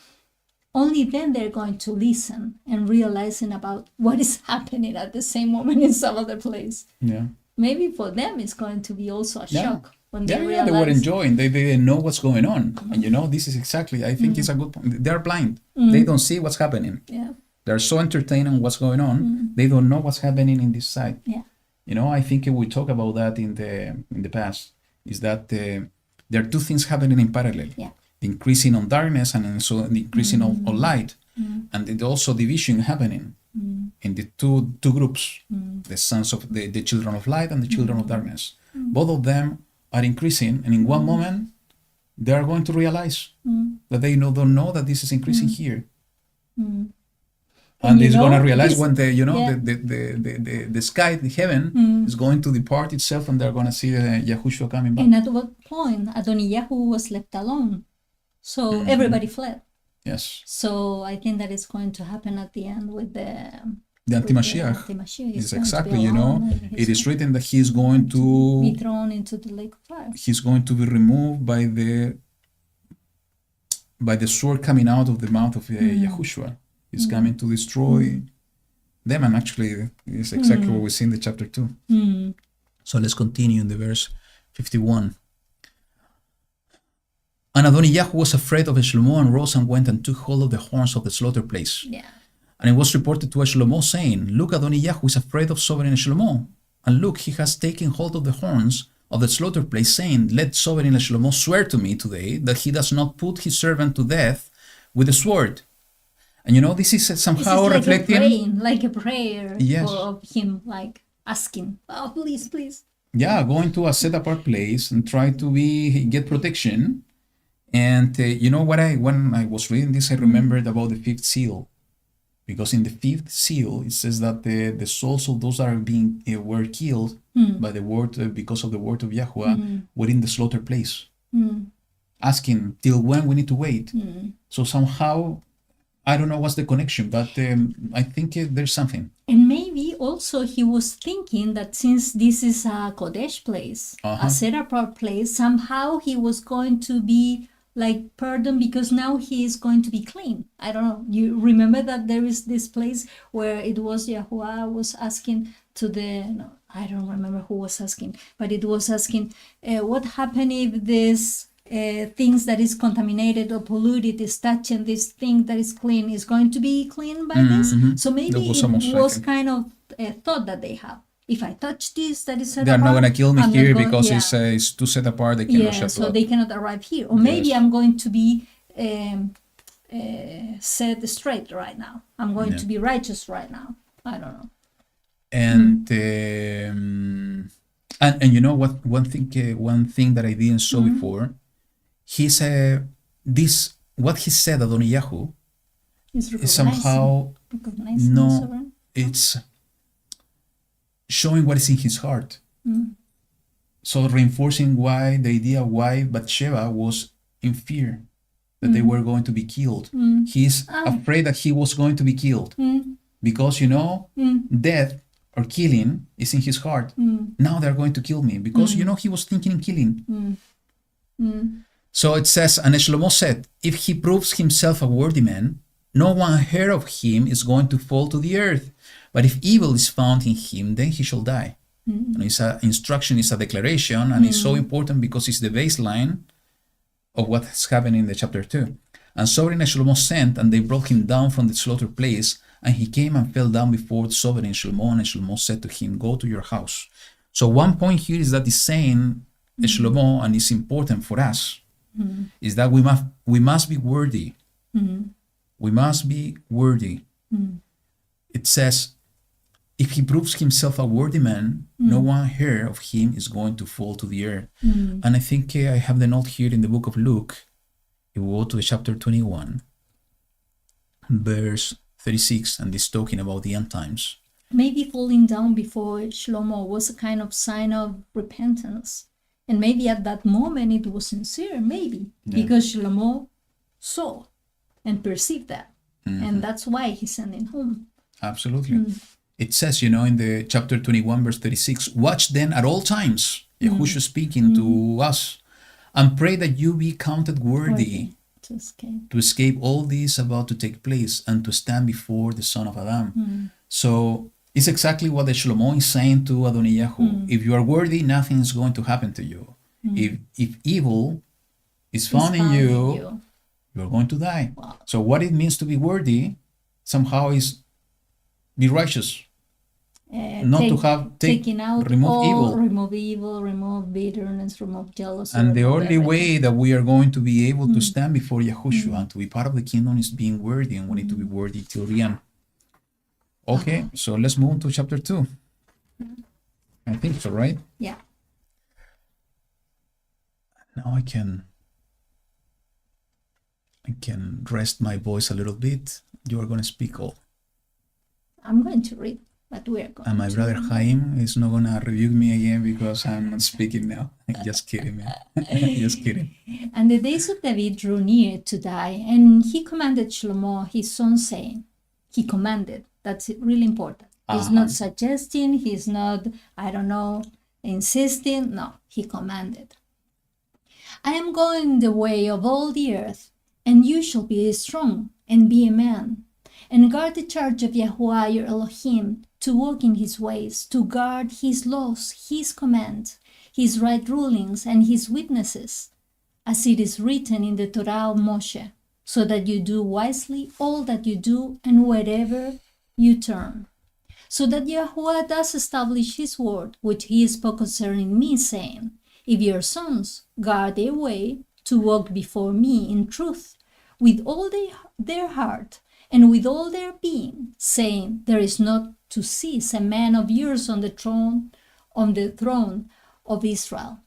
S2: only then they're going to listen and realizing about what is happening at the same moment in some other place.
S1: Yeah.
S2: Maybe for them it's going to be also a shock when they
S1: Yeah,
S2: realize.
S1: they were enjoying. They didn't know what's going on. And this is exactly, I think it's a good point. They're blind. They don't see what's happening.
S2: Yeah.
S1: They're so entertained on what's going on. They don't know what's happening in this side.
S2: Yeah.
S1: I think we talked about that in the past, is that there are two things happening in parallel.
S2: Yeah.
S1: The increasing on darkness and also the increasing on light. And then also division happening in the two groups, the sons of the children of light and the children of darkness. Both of them are increasing, and in one moment they are going to realize that they don't know that this is increasing here. And they're gonna realize when the sky, the heaven, is going to depart itself, and they're gonna see Yahushua coming back.
S2: And at what point Adonijah was left alone, so everybody fled.
S1: Yes.
S2: So I think that it's going to happen at the end with the
S1: anti-Mashiach.
S2: He's
S1: It's
S2: going to
S1: exactly,
S2: be alone, and
S1: it
S2: he's
S1: is written that he's going to
S2: be thrown into the lake of fire.
S1: He's going to be removed by the sword coming out of the mouth of Yahushua. He's coming to destroy them, and actually it's exactly what we see in the chapter 2. So let's continue in the verse 51. And Adonijah was afraid of Shlomo, and rose and went and took hold of the horns of the slaughter place.
S2: Yeah.
S1: And it was reported to Shlomo, saying, look, Adonijah is afraid of sovereign Shlomo. And look, he has taken hold of the horns of the slaughter place, saying, let sovereign Shlomo swear to me today that he does not put his servant to death with the sword. And this is
S2: This is
S1: somehow
S2: like
S1: reflecting.
S2: like a prayer
S1: Yes.
S2: of him, like asking, oh, please, please.
S1: Yeah, going to a set apart place and try to get protection. And when I was reading this, I remembered about the fifth seal, because in the fifth seal it says that the souls of those that are being were killed by the word because of the word of YaHuWaH were in the slaughter place, asking till when we need to wait. So somehow I don't know what's the connection, but I think there's something.
S2: And maybe also he was thinking that since this is a Kodesh place, a set apart place, somehow he was going to be like pardoned because now he is going to be clean. I don't know. You remember that there is this place where it was YaHuWaH was asking to I don't remember who was asking, but it was asking, what happened if this things that is contaminated or polluted is touching this thing that is clean is going to be clean by this. So maybe it was kind of a thought that they have. If I touch this, that is set
S1: They're
S2: apart,
S1: not going to kill me
S2: I'm not
S1: here
S2: going-
S1: because
S2: yeah.
S1: it's too set apart. They cannot shed
S2: so
S1: blood.
S2: they cannot arrive here. Or maybe
S1: Yes.
S2: I'm going to be set straight right now. I'm going to be righteous right now. I don't know.
S1: And and you know what? One thing that I didn't saw before, he said this. What he said, Adonijah, is somehow
S2: recognizing
S1: no.
S2: sovereign.
S1: It's showing what is in his heart. So reinforcing why the idea why Bathsheba was in fear that they were going to be killed. He's afraid that he was going to be killed because death or killing is in his heart. Now they're going to kill me because he was thinking in killing. So it says, and Shlomo said, if he proves himself a worthy man, no one heard of him is going to fall to the earth. But if evil is found in him, then he shall die. And it's an instruction, it's a declaration, and it's so important because it's the baseline of what's happening in the chapter 2. And Sovereign Shlomo sent, and they brought him down from the slaughter place, and he came and fell down before Sovereign Shlomo, and Shlomo said to him, go to your house. So one point here is that he's saying, Shlomo, and it's important for us, is that we must be worthy. We must be worthy. It says, if he proves himself a worthy man, no one heard of him is going to fall to the earth. And I think I have the note here in the book of Luke. If we go to chapter 21, verse 36, and it's talking about the end times.
S2: Maybe falling down before Shlomo was a kind of sign of repentance. And maybe at that moment it was sincere, maybe, because Shlomo saw and perceived that. And that's why he sent him home.
S1: Absolutely. It says, in the chapter 21, verse 36, watch then at all times, Yahushua speaking to us, and pray that you be counted worthy to escape all this about to take place and to stand before the Son of Adam. So it's exactly what the Shlomo is saying to Adonijah. If you are worthy, nothing is going to happen to you. If evil is found in you, you're going to die.
S2: Wow.
S1: So what it means to be worthy somehow is be righteous. Not to have
S2: taking out remove evil, remove bitterness, remove jealousy.
S1: And the only way that we are going to be able to stand before Yahushua and to be part of the kingdom is being worthy, and we need to be worthy till the end. Okay, so let's move on to chapter 2. I think so, right?
S2: Yeah.
S1: Now I can rest my voice a little bit. You are going to speak all.
S2: I'm going to read, but we are going
S1: And my brother Chaim is not going to rebuke me again because I'm not speaking now. Just kidding, man. Just kidding.
S2: And the days of David drew near to die, and he commanded Shlomo, his son, saying, he commanded, that's really important. He's not suggesting, he's not, insisting. No, he commanded. I am going the way of all the earth, and you shall be strong and be a man, and guard the charge of YaHuWaH your Elohim, to walk in his ways, to guard his laws, his commands, his right rulings, and his witnesses, as it is written in the Torah of Moshe, so that you do wisely all that you do and wherever you turn. So that YaHuWaH does establish his word, which he spoke concerning me, saying, if your sons guard their way to walk before me in truth, with all their heart, and with all their being, saying, there is not to cease a man of yours on the throne of Israel.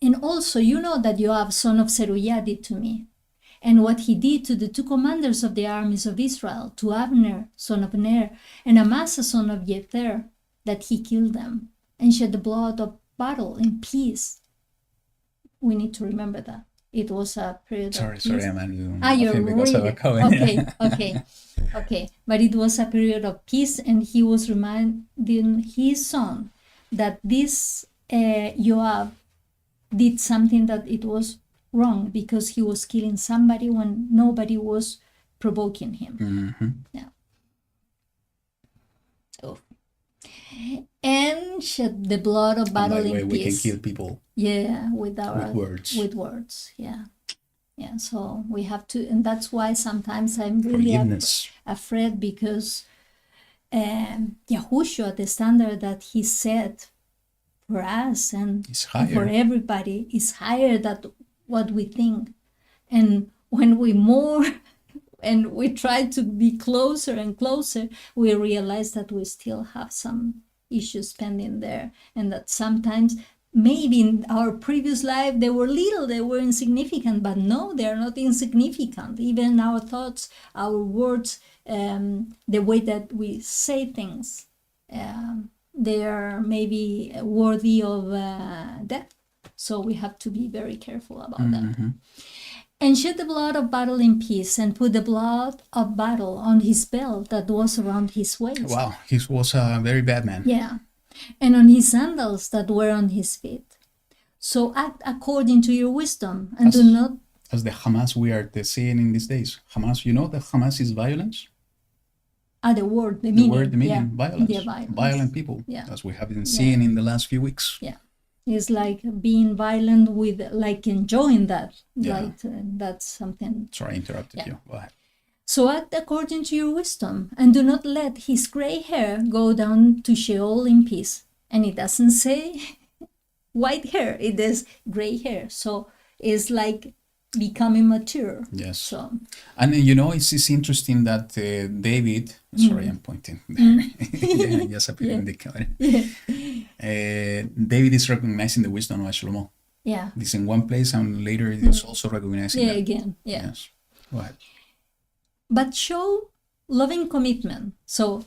S2: And also you know that YoAv, son of Zeruiah, did to me, and what he did to the two commanders of the armies of Israel, to Abner, son of Ner, and Amasa, son of Jether, that he killed them, and shed the blood of battle in peace. We need to remember that. It was a period of peace.
S1: Sorry, I'm
S2: You're
S1: laughing because of a
S2: reading.
S1: comment.
S2: Okay. But it was a period of peace, and he was reminding his son that this YoAv did something that it was wrong, because he was killing somebody when nobody was provoking him. Yeah. Oh. And shed the blood of battle
S1: And by the way,
S2: in
S1: we can
S2: peace.
S1: kill people
S2: Yeah, with
S1: words.
S2: With words, yeah. Yeah, so we have to, and that's why sometimes I'm really
S1: Forgiveness.
S2: afraid, because Yahushua, the standard that he set for us and
S1: It's
S2: for
S1: higher.
S2: everybody, is higher than what we think. And when we more and we try to be closer and closer, we realize that we still have some issues pending there, and that sometimes maybe in our previous life they were little, they were insignificant, but no, they are not insignificant. Even our thoughts, our words, the way that we say things, they are maybe worthy of death. So we have to be very careful about that. And shed the blood of battle in peace, and put the blood of battle on his belt that was around his waist.
S1: Wow, he was a very bad man.
S2: Yeah, and on his sandals that were on his feet. So act according to your wisdom, and do not...
S1: As the Hamas we are seeing in these days. Hamas, you know that Hamas is violence?
S2: The word, the meaning.
S1: The meaning,
S2: yeah.
S1: violence.
S2: Yeah, violence.
S1: Violent people,
S2: Yeah.
S1: as we have been seeing in the last few weeks.
S2: Yeah. It's like being violent with, like, enjoying that.
S1: Yeah.
S2: Like, that's something...
S1: Sorry, I interrupted you. Go ahead.
S2: So act according to your wisdom, and do not let his gray hair go down to Sheol in peace. And it doesn't say white hair, it is gray hair. So it's like becoming mature.
S1: Yes.
S2: So,
S1: And it's interesting that David, sorry, I'm pointing there. Yeah, just appearing in the camera. David is recognizing the wisdom of Shlomo.
S2: yeah.
S1: This in one place, and later it is also recognizing
S2: Yeah,
S1: that.
S2: again. Yeah.
S1: Yes. Go ahead.
S2: But show loving commitment. So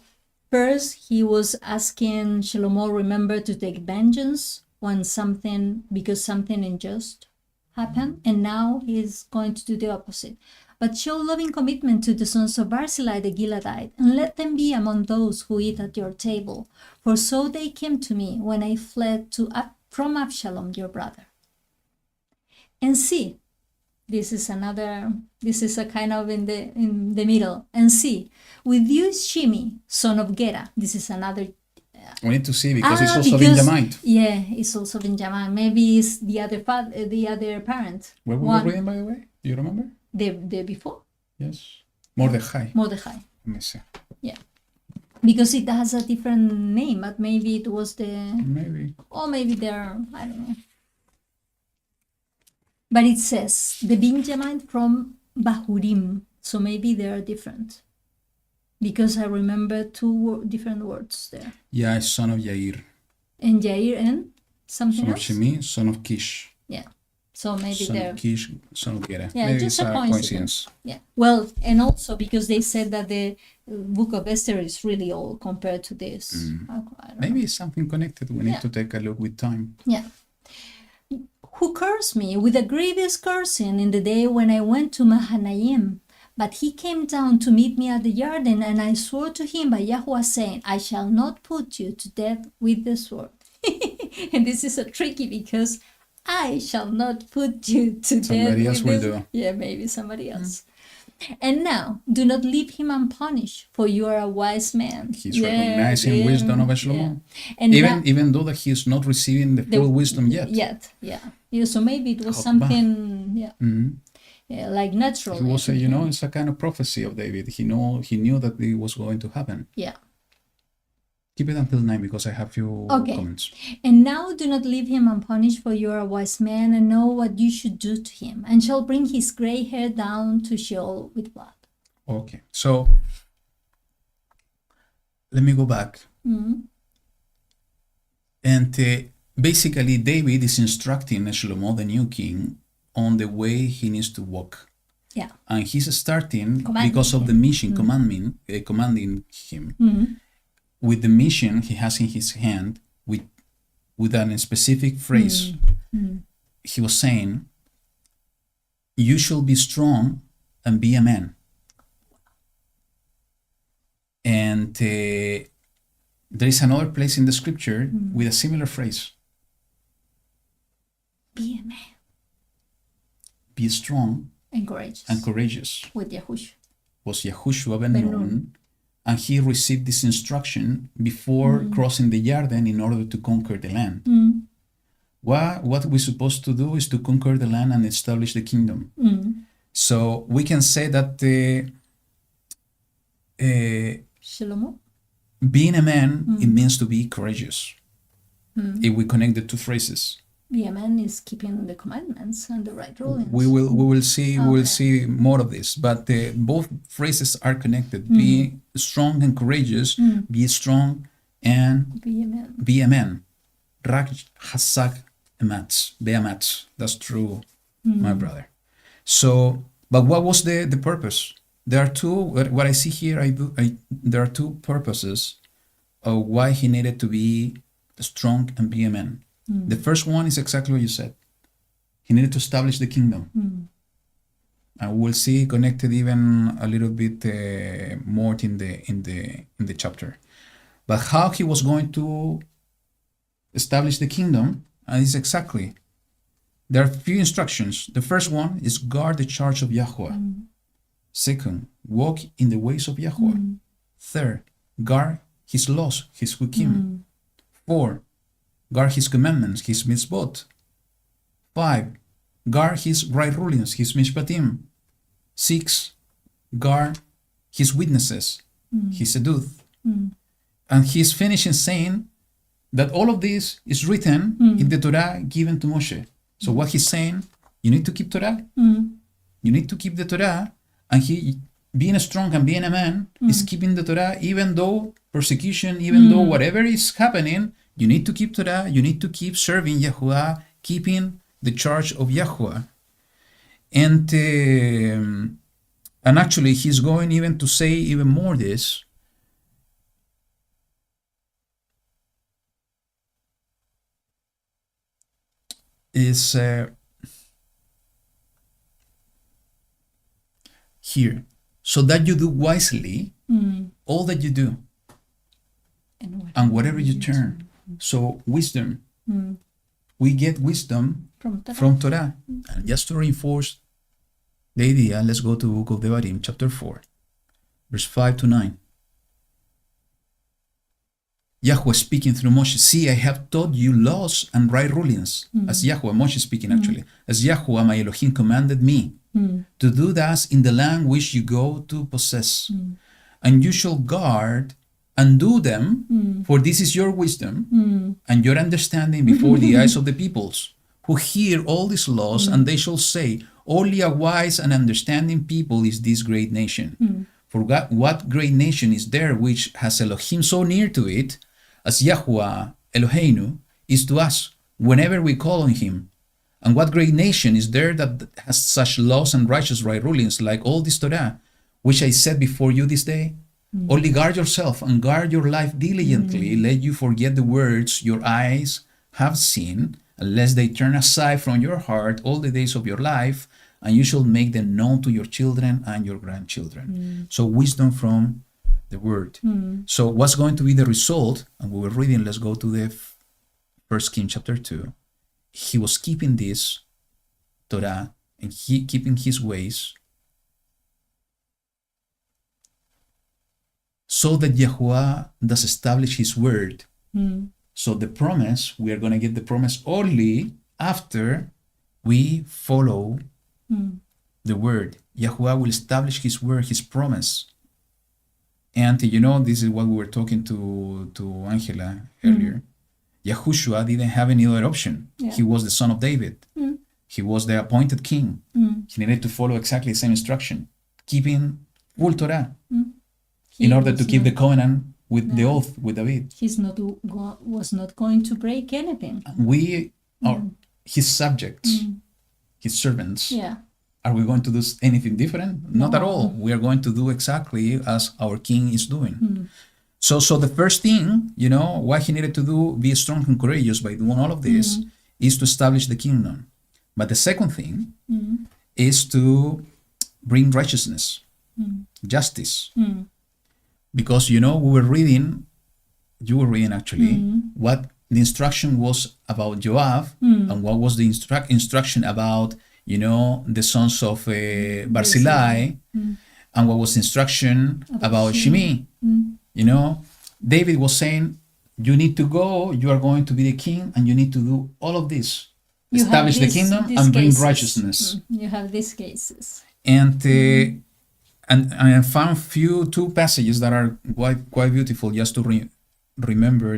S2: first he was asking Shlomo, remember to take vengeance when because something unjust happened, and now he's going to do the opposite. But show loving commitment to the sons of Barzillai the Gileadite, and let them be among those who eat at your table. For so they came to me when I fled from Absalom your brother. And see, this is a kind of in the middle. And see, with you is Shimi, son of Gera. This is another.
S1: We need to see because it's also
S2: because-
S1: Benjamite.
S2: Yeah, it's also Benjamin. Maybe it's the other parent.
S1: Where we were reading, by the way? Do you remember?
S2: The before?
S1: Yes. Mordechai.
S2: Mordechai.
S1: Let me see.
S2: Yeah. Because it has a different name, but maybe it was
S1: Maybe.
S2: or maybe they're, I don't know. But it says the Benjamin from Bahurim, so maybe they are different. Because I remember two different words there.
S1: Yeah, son of Yair.
S2: And Jair and something
S1: Son of
S2: else?
S1: Shemi, son of Kish.
S2: Yeah. So maybe
S1: Son
S2: they're...
S1: of Kish, son of Gera.
S2: Yeah,
S1: Maybe
S2: just
S1: it's
S2: a coincidence. Yeah. Well, and also because they said that the book of Esther is really old compared to this. I don't know.
S1: Maybe it's something connected. We need
S2: Yeah.
S1: to take a look with time.
S2: Yeah. Who cursed me with a grievous cursing in the day when I went to Mahanaim? But he came down to meet me at the Jordan, and I swore to him by YaHuWaH, saying, I shall not put you to death with the sword. And this is a tricky because I shall not put you to death.
S1: Somebody else will
S2: with
S1: do.
S2: Yeah, maybe somebody else. And now, do not leave him unpunished, for you are a wise man.
S1: He's recognizing wisdom of Shlomo.
S2: Yeah. And
S1: Even though that he is not receiving the full wisdom yet.
S2: Yeah, so maybe it was
S1: Chokmah.
S2: something,
S1: Mhm.
S2: like natural.
S1: He was, it's a kind of prophecy of David. He knew that it was going to happen.
S2: Yeah.
S1: Keep it until 9 because I have few
S2: Okay.
S1: comments.
S2: And now do not leave him unpunished, for you are a wise man, and know what you should do to him, and shall bring his gray hair down to Sheol with blood.
S1: Okay, so let me go back. And basically, David is instructing Shlomo, the new king, on the way he needs to walk.
S2: Yeah.
S1: And he's starting
S2: Commanding
S1: because of the
S2: him.
S1: mission, commanding him with the mission he has in his hand, with a specific phrase. He was saying, "You shall be strong and be a man." And there is another place in the scripture with a similar phrase.
S2: Be a man.
S1: Be strong
S2: And courageous.
S1: and courageous.
S2: With YaHuWaH.
S1: Was YaHuWaH ben
S2: Ben
S1: Nun, and he received this instruction before crossing the Jordan in order to conquer the land. What we're supposed to do is to conquer the land and establish the kingdom. So we can say that
S2: Shlomo.
S1: being a man, it means to be courageous. If we connect the two phrases,
S2: Be a man is keeping the commandments and the right rulings.
S1: we will see more of this. But both phrases are connected. Be strong and courageous. Be strong and
S2: Be a man.
S1: be a man. Raj hasak ematz. Be a match. That's true, my brother. So, but what was the purpose? There are two. What I see here, there are two purposes of why he needed to be strong and be a man. The first one is exactly what you said. He needed to establish the kingdom. And we'll see connected even a little bit more in the chapter. But how he was going to establish the kingdom, and it's exactly. There are a few instructions. The first one is guard the charge of YaHuWaH. Second, walk in the ways of YaHuWaH. Third, guard his laws, his hukim. 4, guard his commandments, his mitzvot. 5, guard his right rulings, his mishpatim. 6, guard his witnesses, his eduth. And he's finishing saying that all of this is written in the Torah given to Moshe. So what he's saying, you need to keep Torah. You need to keep the Torah. And he, being strong and being a man, is keeping the Torah, even though persecution, even though whatever is happening, you need to keep Torah. You need to keep serving YaHuWaH, keeping the charge of YaHuWaH. And actually, he's going even to say even more this. Is here, so that you do wisely all that you do and whatever you turn. So wisdom, we get wisdom from Torah. And just to reinforce the idea, let's go to Book of Devarim, chapter 4, verse 5 to 9. YaHuWaH speaking through Moshe, see, I have taught you laws and right rulings. As YaHuWaH, Moshe speaking actually, as YaHuWaH, my Elohim, commanded me to do thus in the land which you go to possess. And you shall guard and do them, for this is your wisdom and your understanding before the eyes of the peoples, who hear all these laws, and they shall say, only a wise and understanding people is this great nation. For what great nation is there which has Elohim so near to it, as YaHuWaH Eloheinu is to us whenever we call on him? And what great nation is there that has such laws and righteous right rulings like all this Torah, which I set before you this day? Only guard yourself and guard your life diligently, lest you forget the words your eyes have seen, unless they turn aside from your heart all the days of your life, and you shall make them known to your children and your grandchildren. So wisdom from the word. So what's going to be the result? And we were reading, let's go to the 1 Kings chapter 2. He was keeping this Torah and he keeping his ways, so that YaHuWaH does establish his word. So the promise, we are going to get the promise only after we follow the word. YaHuWaH will establish his word, his promise. And you know, this is what we were talking to Angela earlier. YaHuWaH didn't have any other option. He was the son of David. He was the appointed king. He needed to follow exactly the same instruction, keeping full Torah
S2: He
S1: in order
S2: was
S1: to keep the
S2: not-
S1: covenant with the
S2: No.
S1: oath with David.
S2: He's not was not going to break anything.
S1: We are his subjects, his servants.
S2: Yeah.
S1: Are we going to do anything different? Not at
S2: No.
S1: all. We are going to do exactly as our king is doing. So the first thing, what he needed to do, be strong and courageous by doing all of this, is to establish the kingdom. But the second thing is to bring righteousness, justice. Because, you were reading actually, what the instruction was about Joab and what was the instruction about, the sons of Barzillai, and what was the instruction about Shimei. David was saying, you need to go, you are going to be the king, and you need to do all of this.
S2: You
S1: Establish
S2: have
S1: the kingdom
S2: these
S1: and bring
S2: cases.
S1: righteousness.
S2: You have these cases.
S1: And I found two passages that are quite beautiful just to remember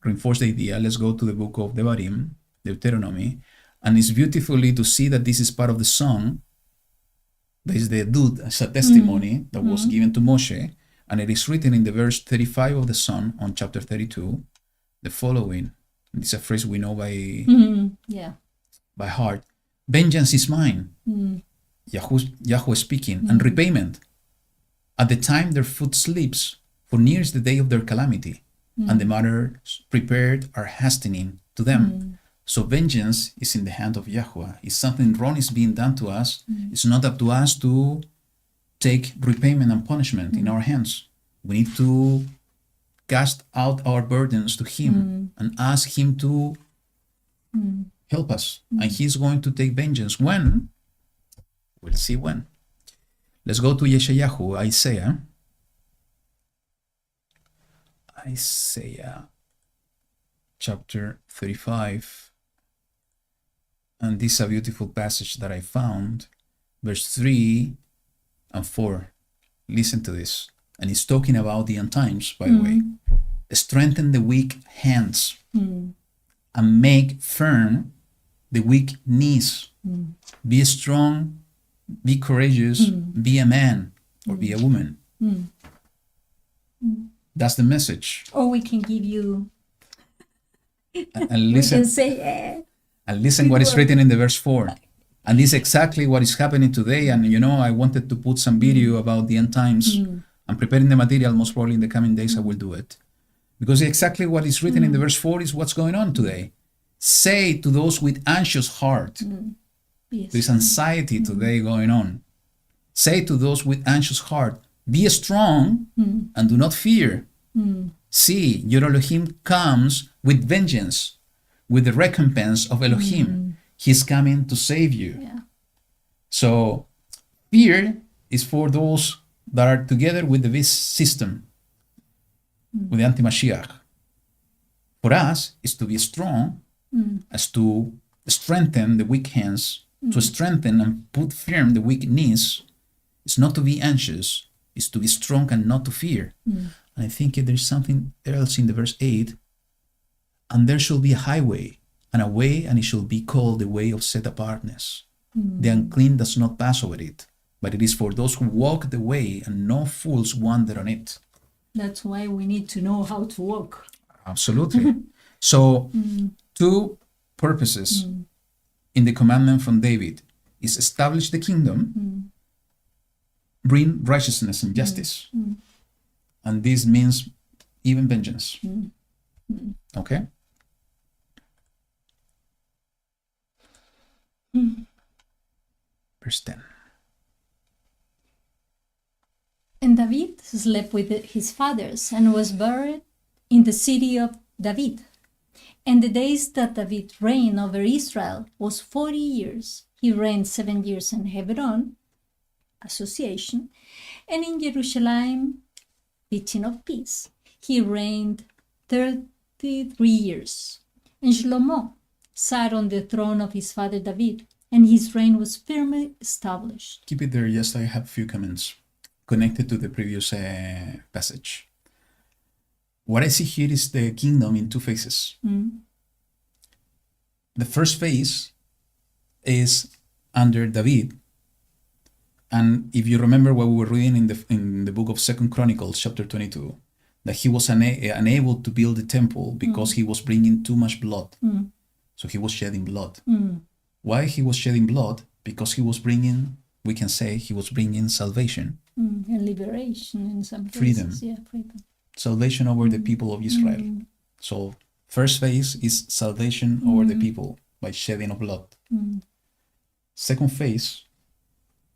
S1: reinforce the idea. Let's go to the book of Devarim, Deuteronomy, and it's beautifully to see that this is part of the song. There is the dud as a testimony that was given to Moshe, and it is written in the verse 35 of the Psalm on chapter 32, the following. This is a phrase we know by heart. Vengeance is mine, YaHuWaH speaking, and repayment. At the time their foot slips, for near is the day of their calamity, and the matters prepared are hastening to them. So vengeance is in the hand of YaHuWaH. If something wrong is being done to us, it's not up to us to take repayment and punishment in our hands. We need to cast out our burdens to him and ask him to help us. And he's going to take vengeance. When? We'll see when. Let's go to Yeshayahu, Isaiah chapter 35. And this is a beautiful passage that I found. Verse 3 and 4. Listen to this. And he's talking about the end times, by the way. Strengthen the weak hands and make firm the weak knees. Be strong, be courageous, be a man or be a woman. That's the message.
S2: Or we can give you,
S1: And listen,
S2: we can say,
S1: and listen what is written in the verse 4. And this is exactly what is happening today. And I wanted to put some video about the end times. I'm preparing the material. Most probably in the coming days I will do it. Because exactly what is written in the verse 4 is what's going on today. Say to those with anxious heart.
S2: yes.
S1: There's anxiety today going on. Say to those with anxious heart, be strong and do not fear. See, your Elohim comes with vengeance, with the recompense of Elohim. He's coming to save you.
S2: Yeah.
S1: So fear is for those that are together with the beast system, with the anti-Mashiach. For us, is to be strong, as to strengthen the weak hands, to strengthen and put firm the weak knees. It's not to be anxious, it's to be strong and not to fear. And I think there's something else in the verse 8. And there shall be a highway, and a way, and it shall be called the way of set apartness. The unclean does not pass over it, but it is for those who walk the way, and no fools wander on it.
S2: That's why we need to know how to walk.
S1: Absolutely. So, two purposes in the commandment from David is establish the kingdom, bring righteousness and justice. And this means even vengeance. Okay? Verse 10.
S2: And David slept with his fathers and was buried in the city of David. And the days that David reigned over Israel was 40 years. He reigned 7 years in Hebron, association, and in Jerusalem, teaching of peace. He reigned 33 years. And Shlomo sat on the throne of his father David, and his reign was firmly established.
S1: Keep it there. Yes, I have a few comments connected to the previous passage. What I see here is the kingdom in two phases. The first phase is under David, And if you remember what we were reading in the book of 2 Chronicles, chapter 22, that he was unable to build the temple because he was bringing too much blood. So he was shedding blood. Why he was shedding blood? Because he was bringing, we can say, he was bringing salvation.
S2: And liberation in some
S1: Freedom.
S2: cases. Yeah, freedom.
S1: Salvation over the people of Israel. So first phase is salvation over the people by shedding of blood. Second phase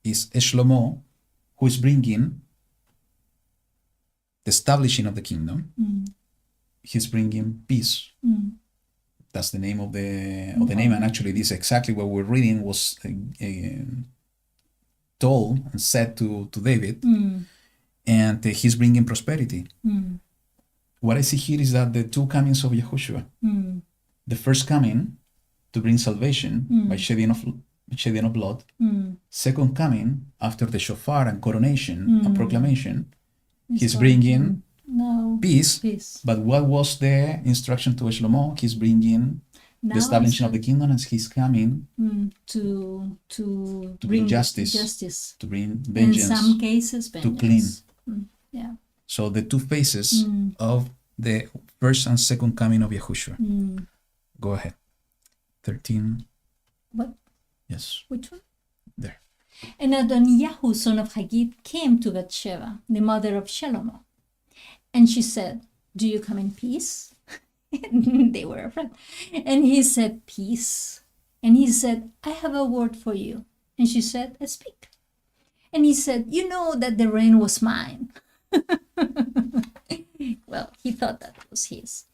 S1: is Shlomo, who is bringing the establishing of the kingdom. He's bringing peace. That's the name of the name, and actually this exactly what we're reading was told and said to David, and he's bringing prosperity. What I see here is that the two comings of Yahushua, the first coming to bring salvation by shedding of blood, second coming after the shofar and coronation and proclamation, he's bringing peace. But what was the instruction to Shlomo? He's bringing the establishment of the kingdom, and he's coming
S2: to
S1: bring justice, to bring vengeance,
S2: in some cases vengeance.
S1: To clean.
S2: Yeah.
S1: So the two phases of the first and second coming of Yahushua. Go ahead. 13.
S2: What?
S1: Yes.
S2: Which one?
S1: There.
S2: And Adonijah, son of Haggith, came to Bathsheba, the mother of Shlomo. And she said, "Do you come in peace?" They were afraid. And he said, "Peace." And he said, "I have a word for you." And she said, "Speak." And he said, "You know that the rain was mine." Well, he thought that was his.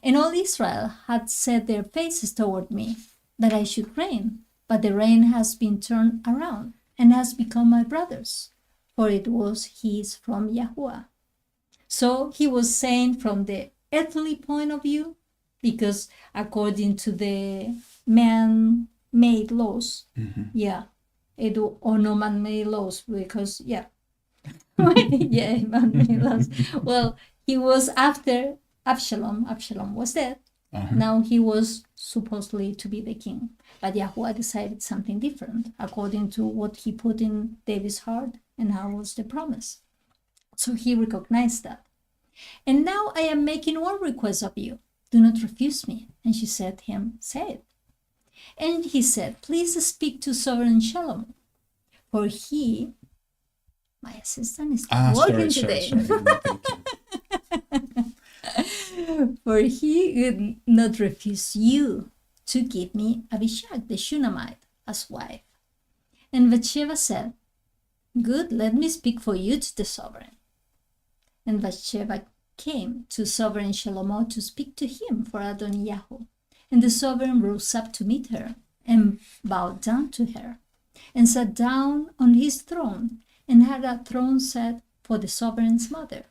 S2: And all Israel had set their faces toward me, that I should reign. But the rain has been turned around, and has become my brother's, for it was his from YaHuWaH. So he was saying from the earthly point of view, because according to the man-made laws, or no man-made laws, because, man-made laws. Well, he was after Absalom. Absalom was dead. Now he was supposedly to be the king. But YaHuWaH decided something different, according to what he put in David's heart and how was the promise. So he recognized that. "And now I am making one request of you. Do not refuse me." And she said to him, "Say it." And he said, "Please speak to Sovereign Shalom, for he..." My assistant is working today. "For he would not refuse you to give me Abishag the Shunammite as wife." And Bathsheba said, "Good, let me speak for you to the sovereign." And Bathsheba came to Sovereign Shlomo to speak to him for Adonijah. And the sovereign rose up to meet her, and bowed down to her, and sat down on his throne, and had a throne set for the sovereign's mother.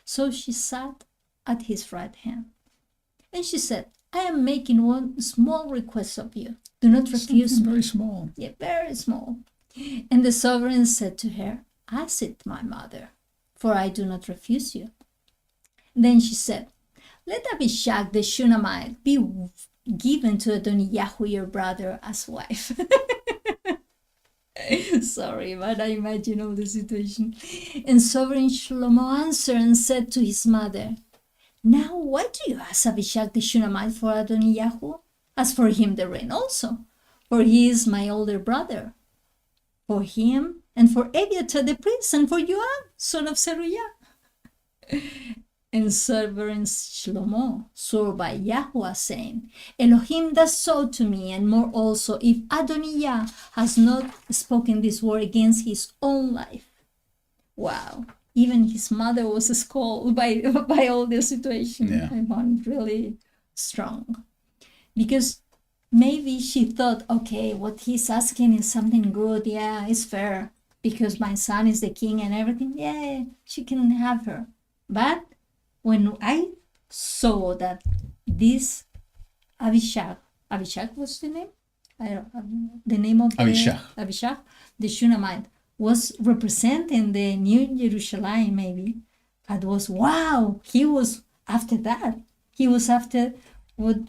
S2: So she sat at his right hand. And she said, "I am making one small request of you. Do not refuse me."
S1: Very small.
S2: Yeah, very small. And the sovereign said to her, "Ask it, my mother, for I do not refuse you." Then she said, "Let Abishag the Shunammite be given to Adonijah, your brother, as wife." Sorry, but I imagine all the situation. And Sovereign Shlomo answered and said to his mother, "Now why do you ask Abishag the Shunammite for Adonijah? As for him the reign also, for he is my older brother. For him, and for Abiathar the priest, and for Joab, son of Zeruiah." And Sovereign Shlomo swore by YaHuWaH, saying, "Elohim does so to me, and more also, if Adonijah has not spoken this word against his own life." Wow. Even his mother was scolded by all the situation.
S1: Yeah.
S2: I found really strong. Because maybe she thought, okay, what he's asking is something good. Yeah, it's fair. Because my son is the king and everything. Yeah, she can have her. But when I saw that this Abishag was the name? The name of Abishag, the Shunammite, was representing the New Jerusalem, maybe. It was, wow, he was after that. He was after what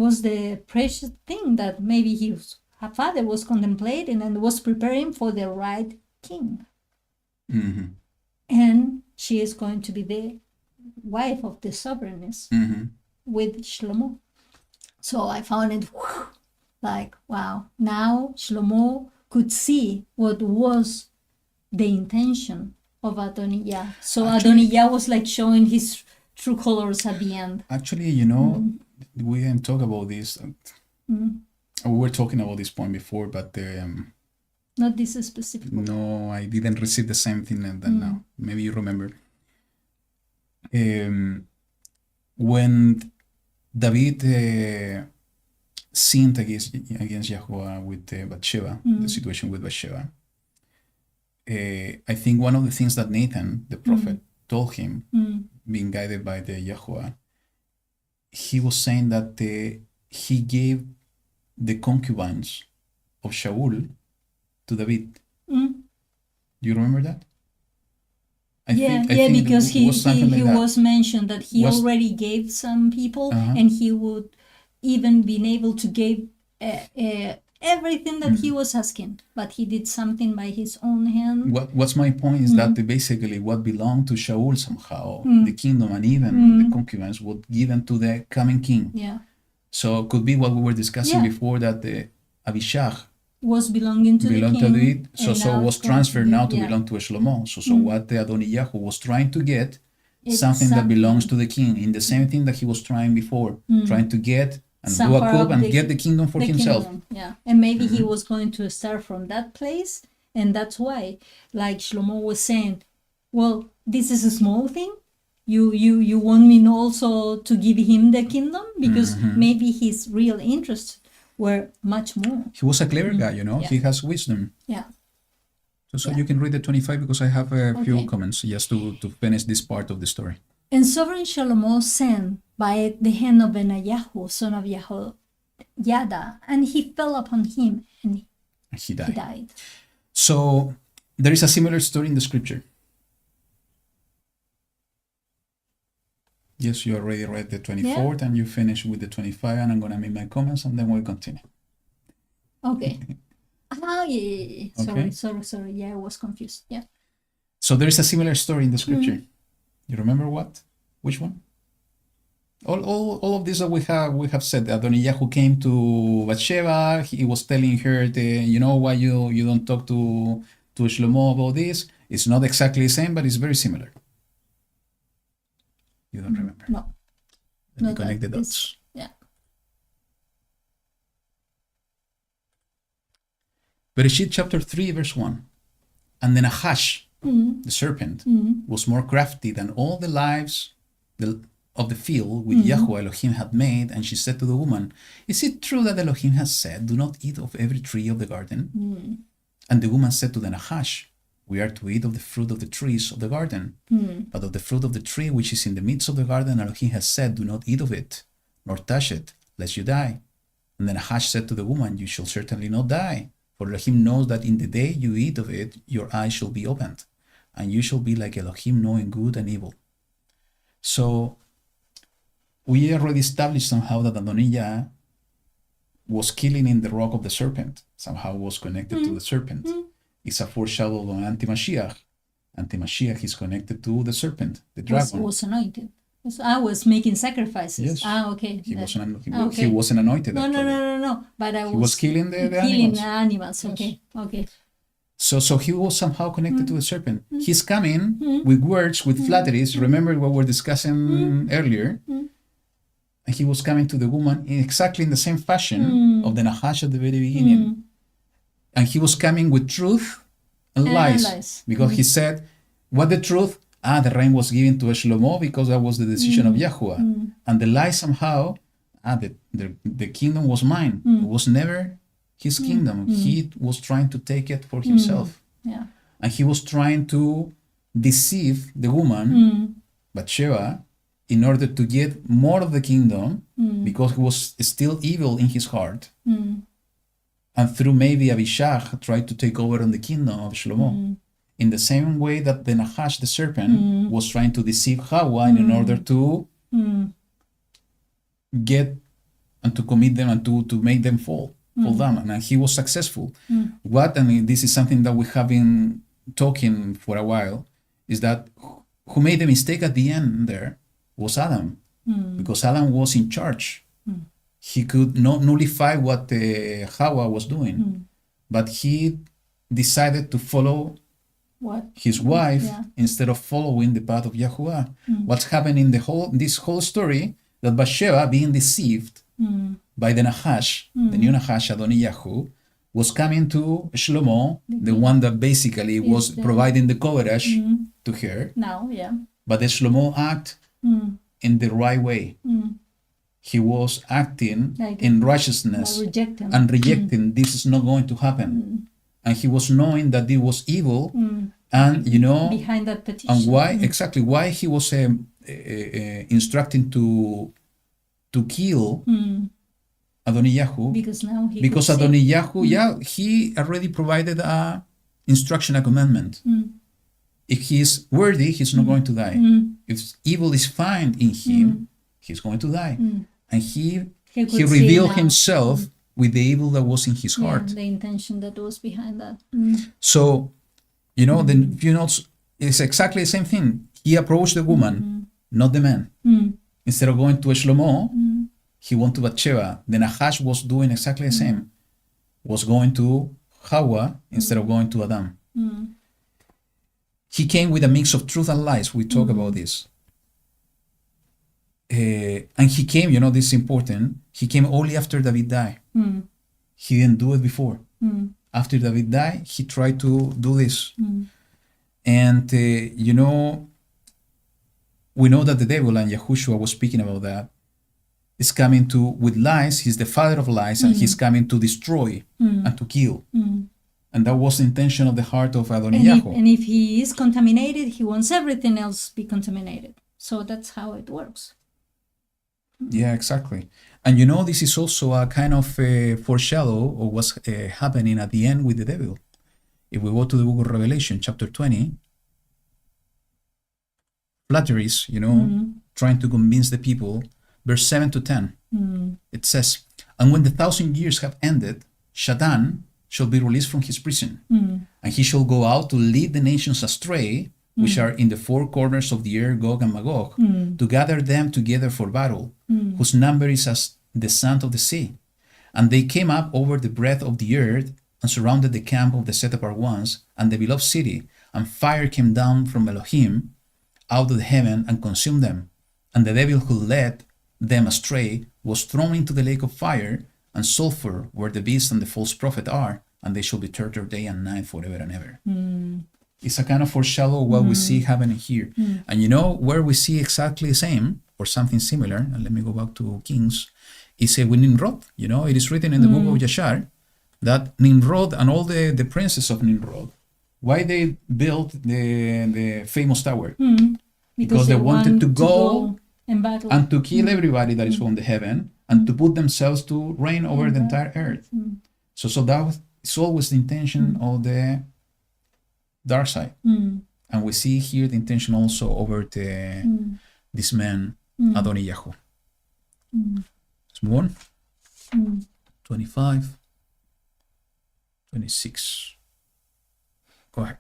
S2: was the precious thing that maybe his father was contemplating and was preparing for the right king.
S1: Mm-hmm.
S2: And she is going to be the wife of the sovereigness
S1: Mm-hmm.
S2: with Shlomo. So I found it like, wow, now Shlomo could see what was the intention of Adonijah. So
S1: Actually-
S2: Adonijah was like showing his true colors at the end.
S1: Actually, we didn't talk about this. We were talking about this point before, but
S2: Not this specific one.
S1: no, I didn't receive the same thing that now. Maybe you remember. When David sinned against YaHuWaH with Bathsheba, the situation with Bathsheba, I think one of the things that Nathan, the prophet, told him, being guided by the YaHuWaH, he was saying that he gave the concubines of Shaul to David.
S2: Mm.
S1: Do you remember that? I
S2: Yeah,
S1: think
S2: because
S1: it was something
S2: he
S1: like that.
S2: was mentioned that he
S1: Was-
S2: already gave some people,
S1: Uh-huh.
S2: and he would even been able to give everything that he was asking, but he did something by his own hand.
S1: What's my point is that basically what belonged to Shaul somehow, the kingdom and even the concubines, was given to the coming king.
S2: Yeah,
S1: So it could be what we were discussing
S2: Yeah.
S1: before, that the Abishag
S2: was belonging to
S1: belonged
S2: the
S1: to
S2: king.
S1: David, so
S2: and now
S1: was
S2: it's going
S1: transferred now to
S2: yeah.
S1: belong to Shlomo. So what the Adonijah was trying to get,
S2: It's
S1: something that
S2: something.
S1: belongs to the king, in the same thing that he was trying before, trying to get and
S2: Some
S1: do a
S2: part
S1: coup
S2: of
S1: and
S2: the-
S1: get the kingdom for
S2: the
S1: himself.
S2: kingdom, yeah, and maybe he was going to start from that place, and that's why, like Shlomo was saying, well, this is a small thing. You want me also to give him the kingdom, because maybe his real interests were much more.
S1: He was a clever guy,
S2: Yeah.
S1: He has wisdom.
S2: Yeah.
S1: So
S2: Yeah.
S1: you can read the 25 because I have a few
S2: Okay.
S1: comments just to finish this part of the story.
S2: And sovereign Shlomo sent by the hand of Benayahu, son of Jehoiada, and he fell upon him, and
S1: And he
S2: he
S1: died.
S2: died.
S1: So there is a similar story in the scripture. Yes, you already read the 24th and you finish with the 25, and I'm going to make my comments and then we'll continue.
S2: Okay. Yeah.
S1: Okay.
S2: Sorry. Yeah, I was confused. Yeah.
S1: So there is a similar story in the scripture. You remember what? Which one? All of this that we have said. Adonijah who came to Bathsheba, he was telling her, why you don't talk to Shlomo about this. It's not exactly the same, but it's very similar. You don't remember.
S2: No.
S1: Let me
S2: not
S1: connect the
S2: that.
S1: dots.
S2: Yeah.
S1: Bereshit chapter 3, verse 1. And then Nahash, the serpent, was more crafty than all the lives of the field which YaHuWaH Elohim had made. And she said to the woman, is it true that Elohim has said, do not eat of every tree of the garden? And the woman said to the Nahash, we are to eat of the fruit of the trees of the garden. But of the fruit of the tree which is in the midst of the garden, Elohim has said, do not eat of it, nor touch it, lest you die. And then Nahash said to the woman, you shall certainly not die. For Elohim knows that in the day you eat of it, your eyes shall be opened, and you shall be like Elohim, knowing good and evil. So we already established somehow that Adonijah was killing in the rock of the serpent, somehow was connected to the serpent. It's a foreshadow of an anti-Mashiach. Anti-Mashiach is connected to the serpent, the dragon.
S2: Was anointed. So I was making sacrifices.
S1: Yes.
S2: Okay.
S1: He wasn't anointed.
S2: No.
S1: actually.
S2: But I
S1: He was killing the
S2: killing
S1: animals.
S2: animals. Okay.
S1: So he was somehow connected to the serpent. He's coming with words, with flatteries. Remember what we were discussing earlier? And he was coming to the woman exactly in the same fashion of the Nahash at the very beginning. And he was coming with truth and lies. Because he said, what the truth? The rain was given to Shlomo because that was the decision of YaHuWaH. And the lie somehow, the kingdom was mine. It was never his kingdom. He was trying to take it for himself.
S2: Yeah.
S1: And he was trying to deceive the woman, Bathsheba, in order to get more of the kingdom because he was still evil in his heart. And through maybe Abishag tried to take over on the kingdom of Shlomo. In the same way that the Nahash, the serpent, was trying to deceive YaHuWaH in order to get and to commit them and to make them fall down. And he was successful. And this is something that we have been talking for a while, is that who made the mistake at the end there was Adam, because Adam was in charge. He could not nullify what YaHuWaH was doing, but he decided to follow
S2: What?
S1: his wife
S2: Yeah.
S1: instead of following the path of YaHuWaH. What's happening in this whole story, that Bathsheba, being deceived by the Nahash, the new Nahash, Adonijah, was coming to Shlomo, the one that basically was providing the coverage to her.
S2: Now, yeah.
S1: But the Shlomo act in the right way. He was acting
S2: Like
S1: in righteousness
S2: rejecting.
S1: and rejecting this is not going to happen. And he was knowing that it was evil, and
S2: Behind that petition.
S1: and why he was instructing to kill Adonijah,
S2: Because now he
S1: because
S2: could see.
S1: Adonijah, he already provided a instruction, a commandment. If he is worthy, he's not going to die. If evil is found in him, he's going to die. And he
S2: He could see
S1: revealed
S2: now.
S1: himself with the evil that was in his heart.
S2: The intention that was behind that.
S1: So, the funerals is exactly the same thing. He approached the woman, not the man. Instead of going to Shlomo, he went to Bathsheba. The Nahash was doing exactly the same. Was going to YaHuWaH instead of going to Adam. He came with a mix of truth and lies. We talk about this. And he came, this is important. He came only after David died. He didn't do it before. After David died, he tried to do this. And, we know that the devil, and Yahushua was speaking about that, is coming with lies. He's the father of lies, and he's coming to destroy and to kill. And that was the intention of the heart of Adonijah.
S2: And if he is contaminated, he wants everything else be contaminated. So that's how it works.
S1: Yeah, exactly. And this is also a kind of foreshadow of what's happening at the end with the devil. If we go to the book of Revelation, chapter 20, flatteries, trying to convince the people, verse 7 to 10, it says, "And when the 1,000 years have ended, Satan shall be released from his prison, and he shall go out to lead the nations astray, which are in the four corners of the earth, Gog and Magog, to gather them together for battle, whose number is as the sand of the sea. And they came up over the breadth of the earth and surrounded the camp of the set-apart ones and the beloved city, and fire came down from Elohim out of heaven and consumed them. And the devil who led them astray was thrown into the lake of fire and sulfur, where the beast and the false prophet are, and they shall be tortured day and night forever and ever." It's a kind of foreshadow of what we see happening here. And where we see exactly the same or something similar, and let me go back to Kings, is with Nimrod. It is written in the book of Yashar that Nimrod and all the princes of Nimrod, why they built the famous tower? Because they wanted to go
S2: and battle
S1: and to kill everybody that is from the heaven and to put themselves to reign over the entire earth. So that was, it's always the intention of the dark side. And we see here the intention also over this man, Adonijah. Let's move on. 25, 26. Go ahead.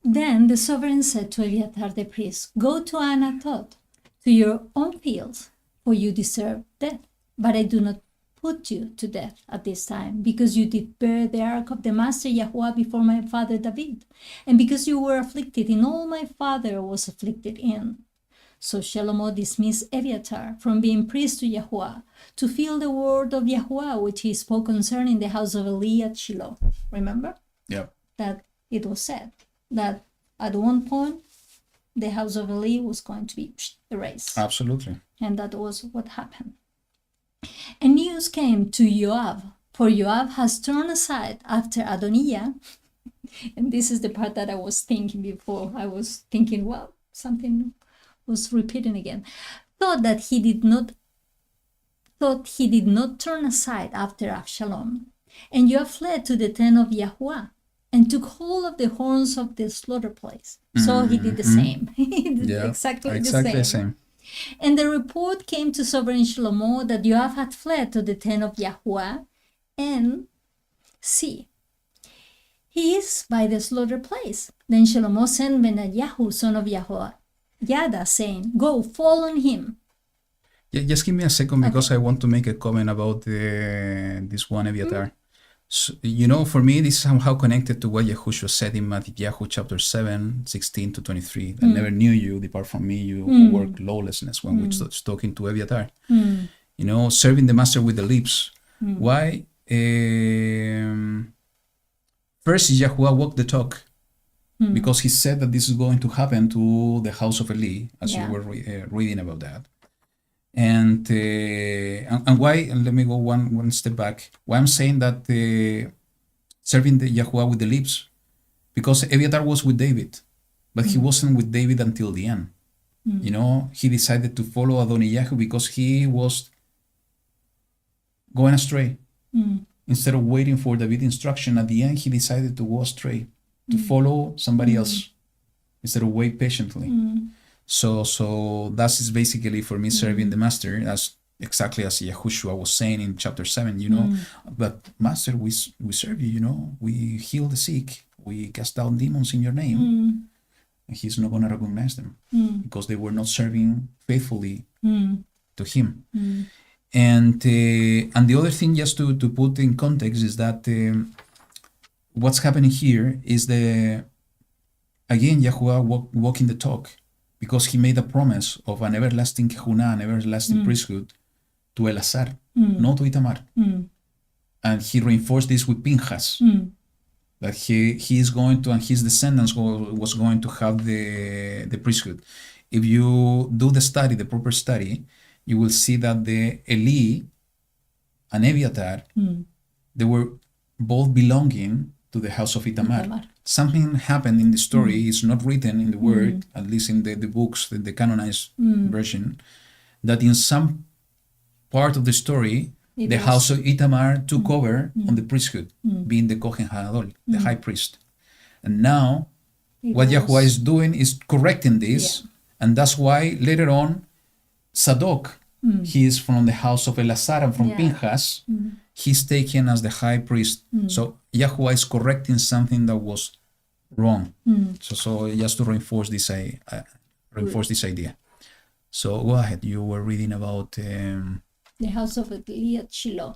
S2: Then the sovereign said to Abiathar the priest, "Go to Anatot, to your own fields, for you deserve death. But I do not put you to death at this time, because you did bear the ark of the Master YaHuWaH before my father David, and because you were afflicted in all my father was afflicted in." So Shlomo dismissed Abiathar from being priest to YaHuWaH to fill the word of YaHuWaH, which he spoke concerning the house of Eli at Shiloh. Remember?
S1: Yeah.
S2: That it was said that at one point the house of Eli was going to be erased.
S1: Absolutely.
S2: And that was what happened. And news came to Joab, for Joab has turned aside after Adonijah. And this is the part that I was thinking before. I was thinking, well, something was repeating again. Thought he did not turn aside after Absalom. And Joab fled to the tent of YaHuWaH and took hold of the horns of the slaughter place. So he did the same. He did exactly the same. And the report came to Sovereign Shlomo that Joab had fled to the tent of YaHuWaH, and see, he he is by the slaughter place. Then Shlomo sent Benadyahu, son of YaHuWaH, saying, Go, fall on him.
S1: Yeah, just give me a second because I want to make a comment about this one Eviatar. So, for me, this is somehow connected to what Yahushua said in Matthew chapter 7, 16 to 23. I never knew you, depart from me, you who work lawlessness, when we was talking to Eviatar. Serving the master with the lips. Why? First, YaHuWaH walked the talk. Because he said that this is going to happen to the house of Eli, as you were reading about that. And why, and let me go one step back, why I'm saying that serving the YaHuWaH with the lips, because Eviatar was with David, but he wasn't with David until the end. He decided to follow Adonijah because he was going astray. Instead of waiting for David's instruction, at the end he decided to go astray, to follow somebody else instead of wait patiently. So that is basically for me serving the master, as exactly as Yahushua was saying in chapter 7, but master, we serve you, we heal the sick, we cast out demons in your name. And he's not going to recognize them because they were not serving faithfully to him. And the other thing, just to put in context, is that what's happening here is again, YaHuWaH walking the talk, because he made a promise of an everlasting kehunah, an everlasting priesthood to Elazar, not to Itamar. And he reinforced this with Pinchas, that he is going to, and his descendants was going to have the priesthood. If you do the proper study, you will see that the Eli and Eviatar, they were both belonging to the house of Itamar. Something happened in the story, it's not written in the word, at least in the books, the canonized version, that in some part of the story, the house of Itamar took over on the priesthood, being the Kohen HaGadol, the high priest. And now, what YaHuWaH is doing is correcting this, and that's why later on, Sadok, he is from the house of Elazar and from Pinchas, he's taken as the high priest. So YaHuWaH is correcting something that was wrong. So just to reinforce this idea. So go ahead. You were reading about
S2: the house of Eli at Shiloh.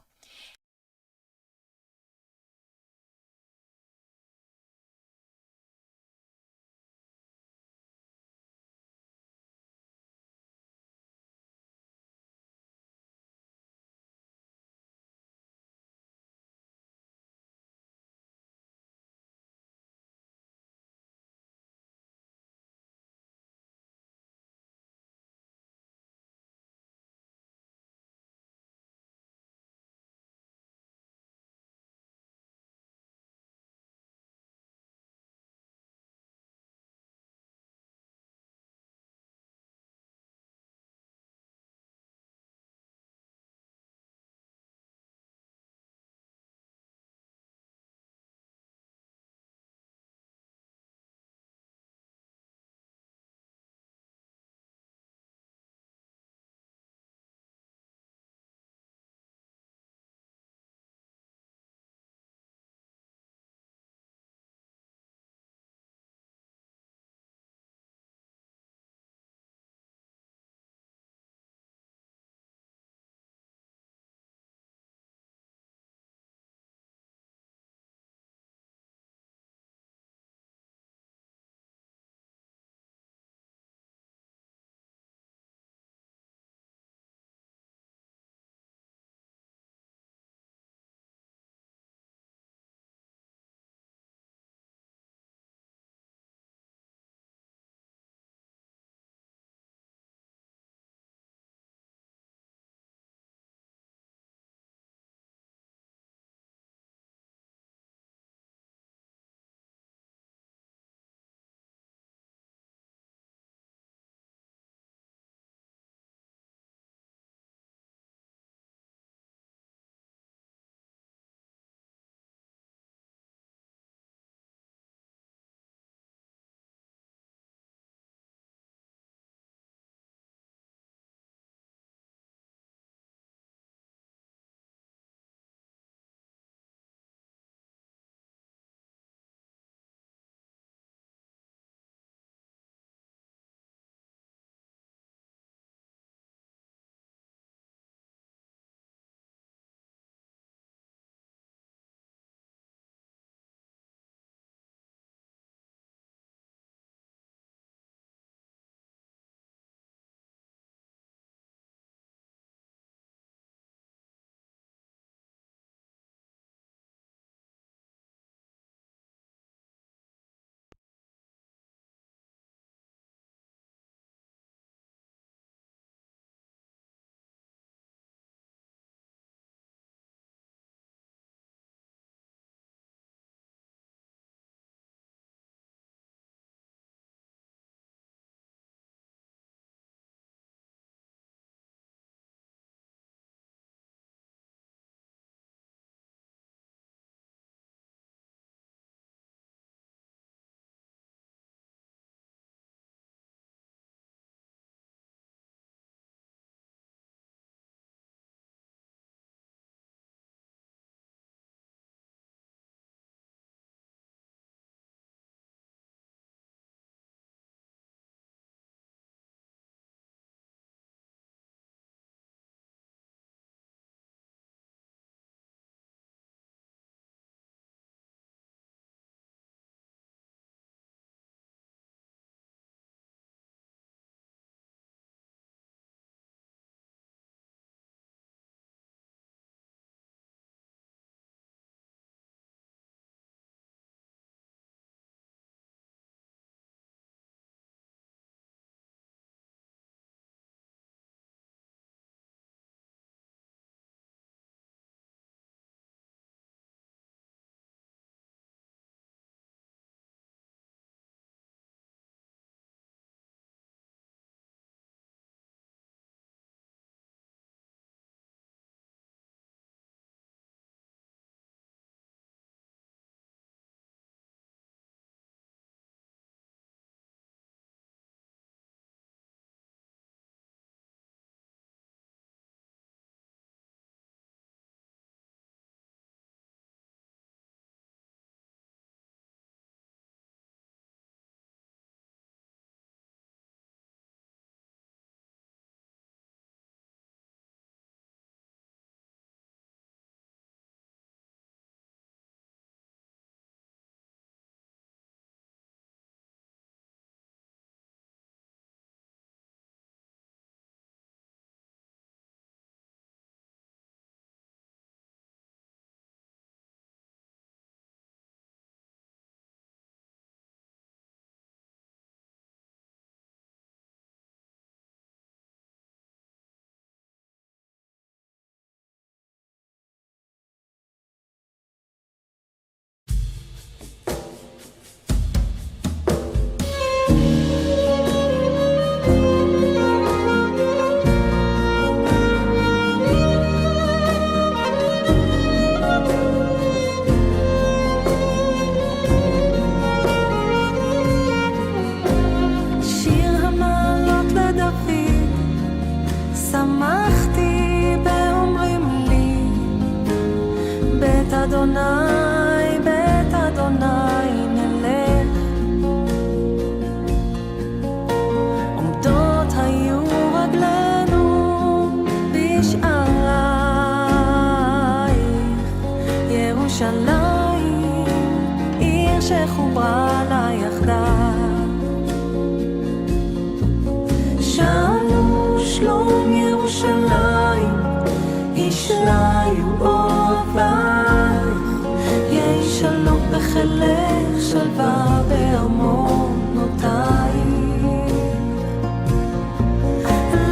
S3: בארמונותיי.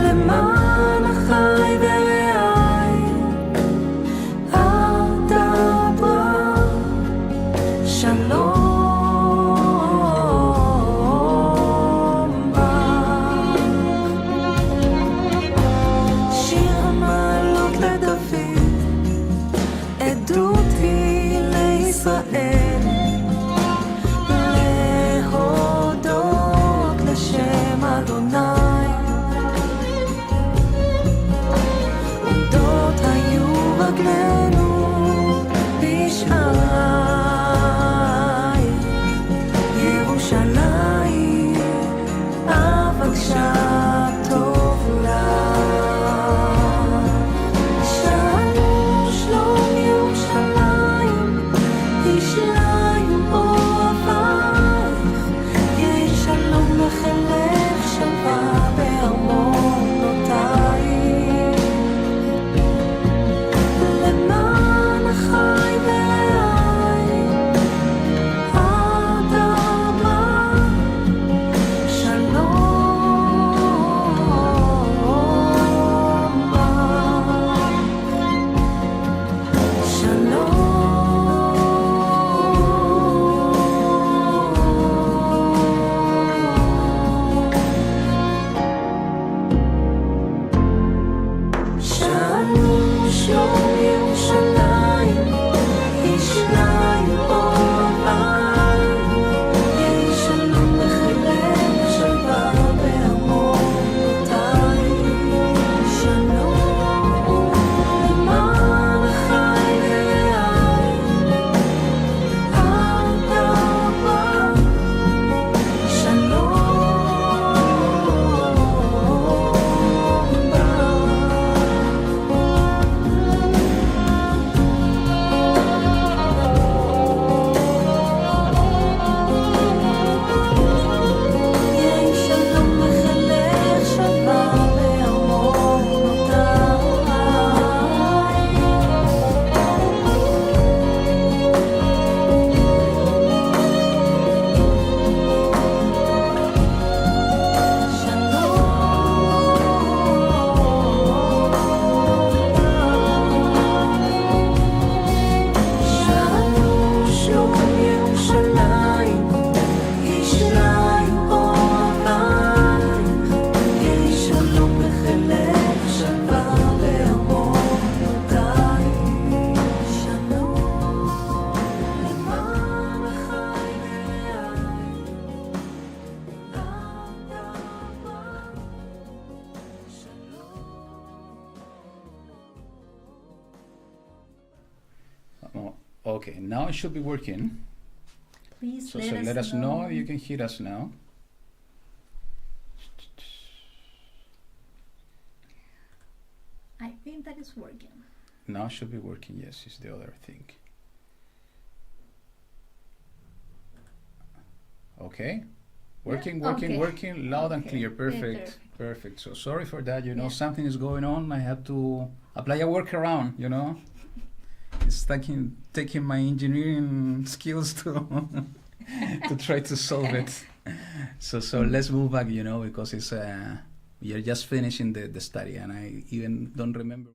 S3: למען אחי ורעי אדברה שלום בך. שיר המעלות לדוד, עדות היא לישראל, להודות לשם אדוני. עומדות היו רגלינו בשערי ירושלים, אבקשה טוב לה. שלום שלום ירושלים, ישליו אוהבייך, יהי שלום לחילך שלווה בארמונותיי. למען אחי ורעי אדברה שלום בך. שלום שלום ירושלים, ישליו אוהבייך, יהי שלום לחילך שלווה בארמונותיי. שלום למען אחי ורעי אדברה שלום יהי שלום לחילך שלווה בארמונותיי. שלום שלום ירושלים, ישליו אוהבייך, יהי שלום לחילך שלווה בארמונותיי. שלום למען אחי ורעי אדברה
S1: Oh, okay, now it should be working.
S2: Please
S1: So let us know if you can hear us now.
S2: I think that is working.
S1: Now it should be working. Yes, it's the other thing. Okay. Working, working,
S2: okay.
S1: working, loud and
S2: Okay,
S1: clear. Perfect,
S2: better.
S1: perfect. So sorry for that. You know,
S2: Yeah.
S1: something is going on. I have to apply a workaround. You know, it's taking my engineering skills to to try to solve it. So let's move back. You know, because it's we are just finishing the study, and I even don't remember.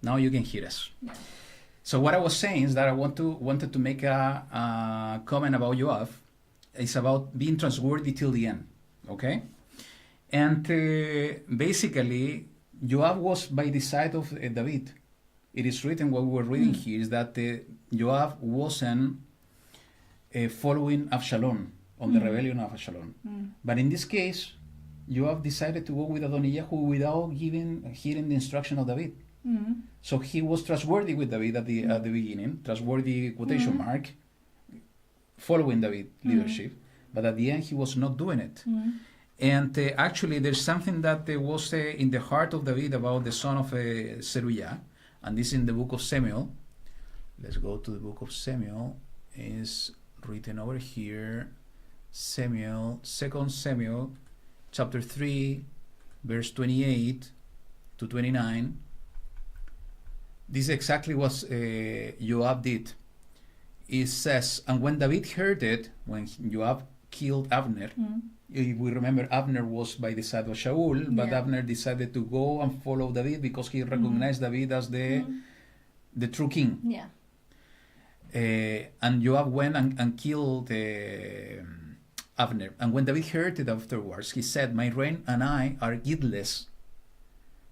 S1: Now you can hear us.
S2: Yeah.
S1: So what I was saying is that I wanted to make a comment about YaHuWaH. It's about being trustworthy till the end, okay? And basically, YaHuWaH was by the side of David. It is written, what we were reading here is that YaHuWaH wasn't following Absalom on the rebellion of Absalom. But in this case, YaHuWaH decided to go with Adonijah without hearing the instruction of David. So he was trustworthy with David at the beginning, trustworthy quotation mark, following David leadership, but at the end he was not doing it. And actually, there's something that was in the heart of David about the son of Zeruiah, and this is in the book of Samuel. Let's go to the book of Samuel. It's written over here. Samuel, 2 Samuel, chapter 3, verse 28 to 29. This is exactly what Joab did. It says, and when David heard it, when Joab killed Abner, if we remember, Abner was by the side of Shaul, but Abner decided to go and follow David because he recognized David as the true king.
S2: Yeah.
S1: And Joab went and killed Abner. And when David heard it afterwards, he said, my reign and I are guiltless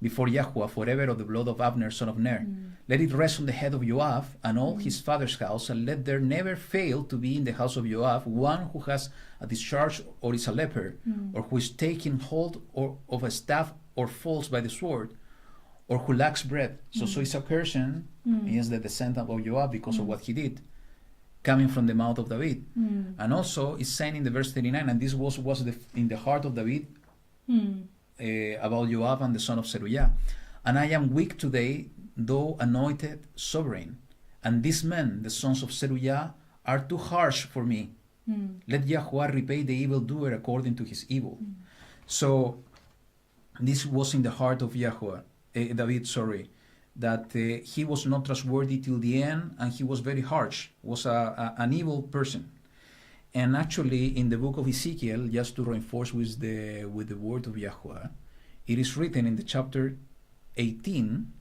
S1: before YaHuWaH forever of the blood of Abner, son of Ner. Let it rest on the head of Joab and all his father's house, and let there never fail to be in the house of Joab one who has a discharge or is a leper, or who is taking hold of a staff or falls by the sword, or who lacks bread. So it's a person, he is the descendant of Joab because of what he did, coming from the mouth of David. And also it's saying in the verse 39, and this was in the heart of David, about Joab and the son of Zeruiah. And I am weak today, though anointed sovereign. And these men, the sons of Zeruiah, are too harsh for me. Let YaHuWaH repay the evildoer according to his evil. So this was in the heart of David, that he was not trustworthy till the end, and he was very harsh, was an evil person. And actually, in the book of Ezekiel, just to reinforce with the word of YaHuWaH, it is written in the chapter 18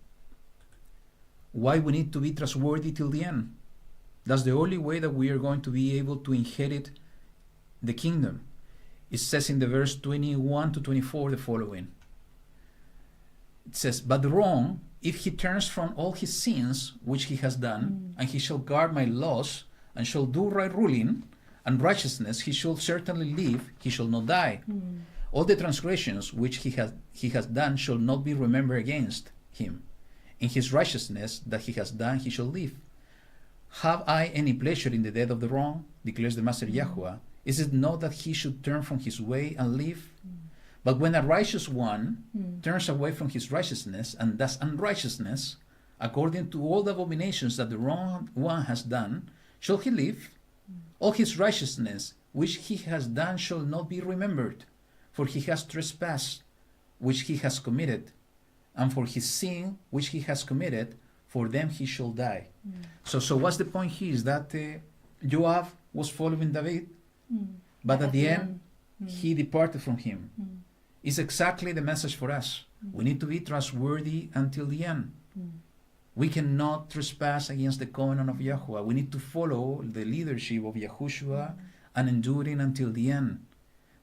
S1: why we need to be trustworthy till the end. That's the only way that we are going to be able to inherit the kingdom. It says in the verse 21 to 24 the following. It says, but the wrong, if he turns from all his sins which he has done, and he shall guard my laws, and shall do right ruling, and righteousness, he shall certainly live, he shall not die. All the transgressions which he has done shall not be remembered against him. In his righteousness that he has done, he shall live. Have I any pleasure in the death of the wrong, declares the Master YaHuWaH? Is it not that he should turn from his way and live? But when a righteous one turns away from his righteousness and does unrighteousness, according to all the abominations that the wrong one has done, shall he live? All his righteousness which he has done shall not be remembered, for he has trespassed which he has committed, and for his sin which he has committed, for them he shall die. So what's the point here is that Joab was following David, but at the end he departed from him. It's exactly the message for us. We need to be trustworthy until the end. We cannot trespass against the covenant of YaHuWaH. We need to follow the leadership of Yahushua and enduring until the end.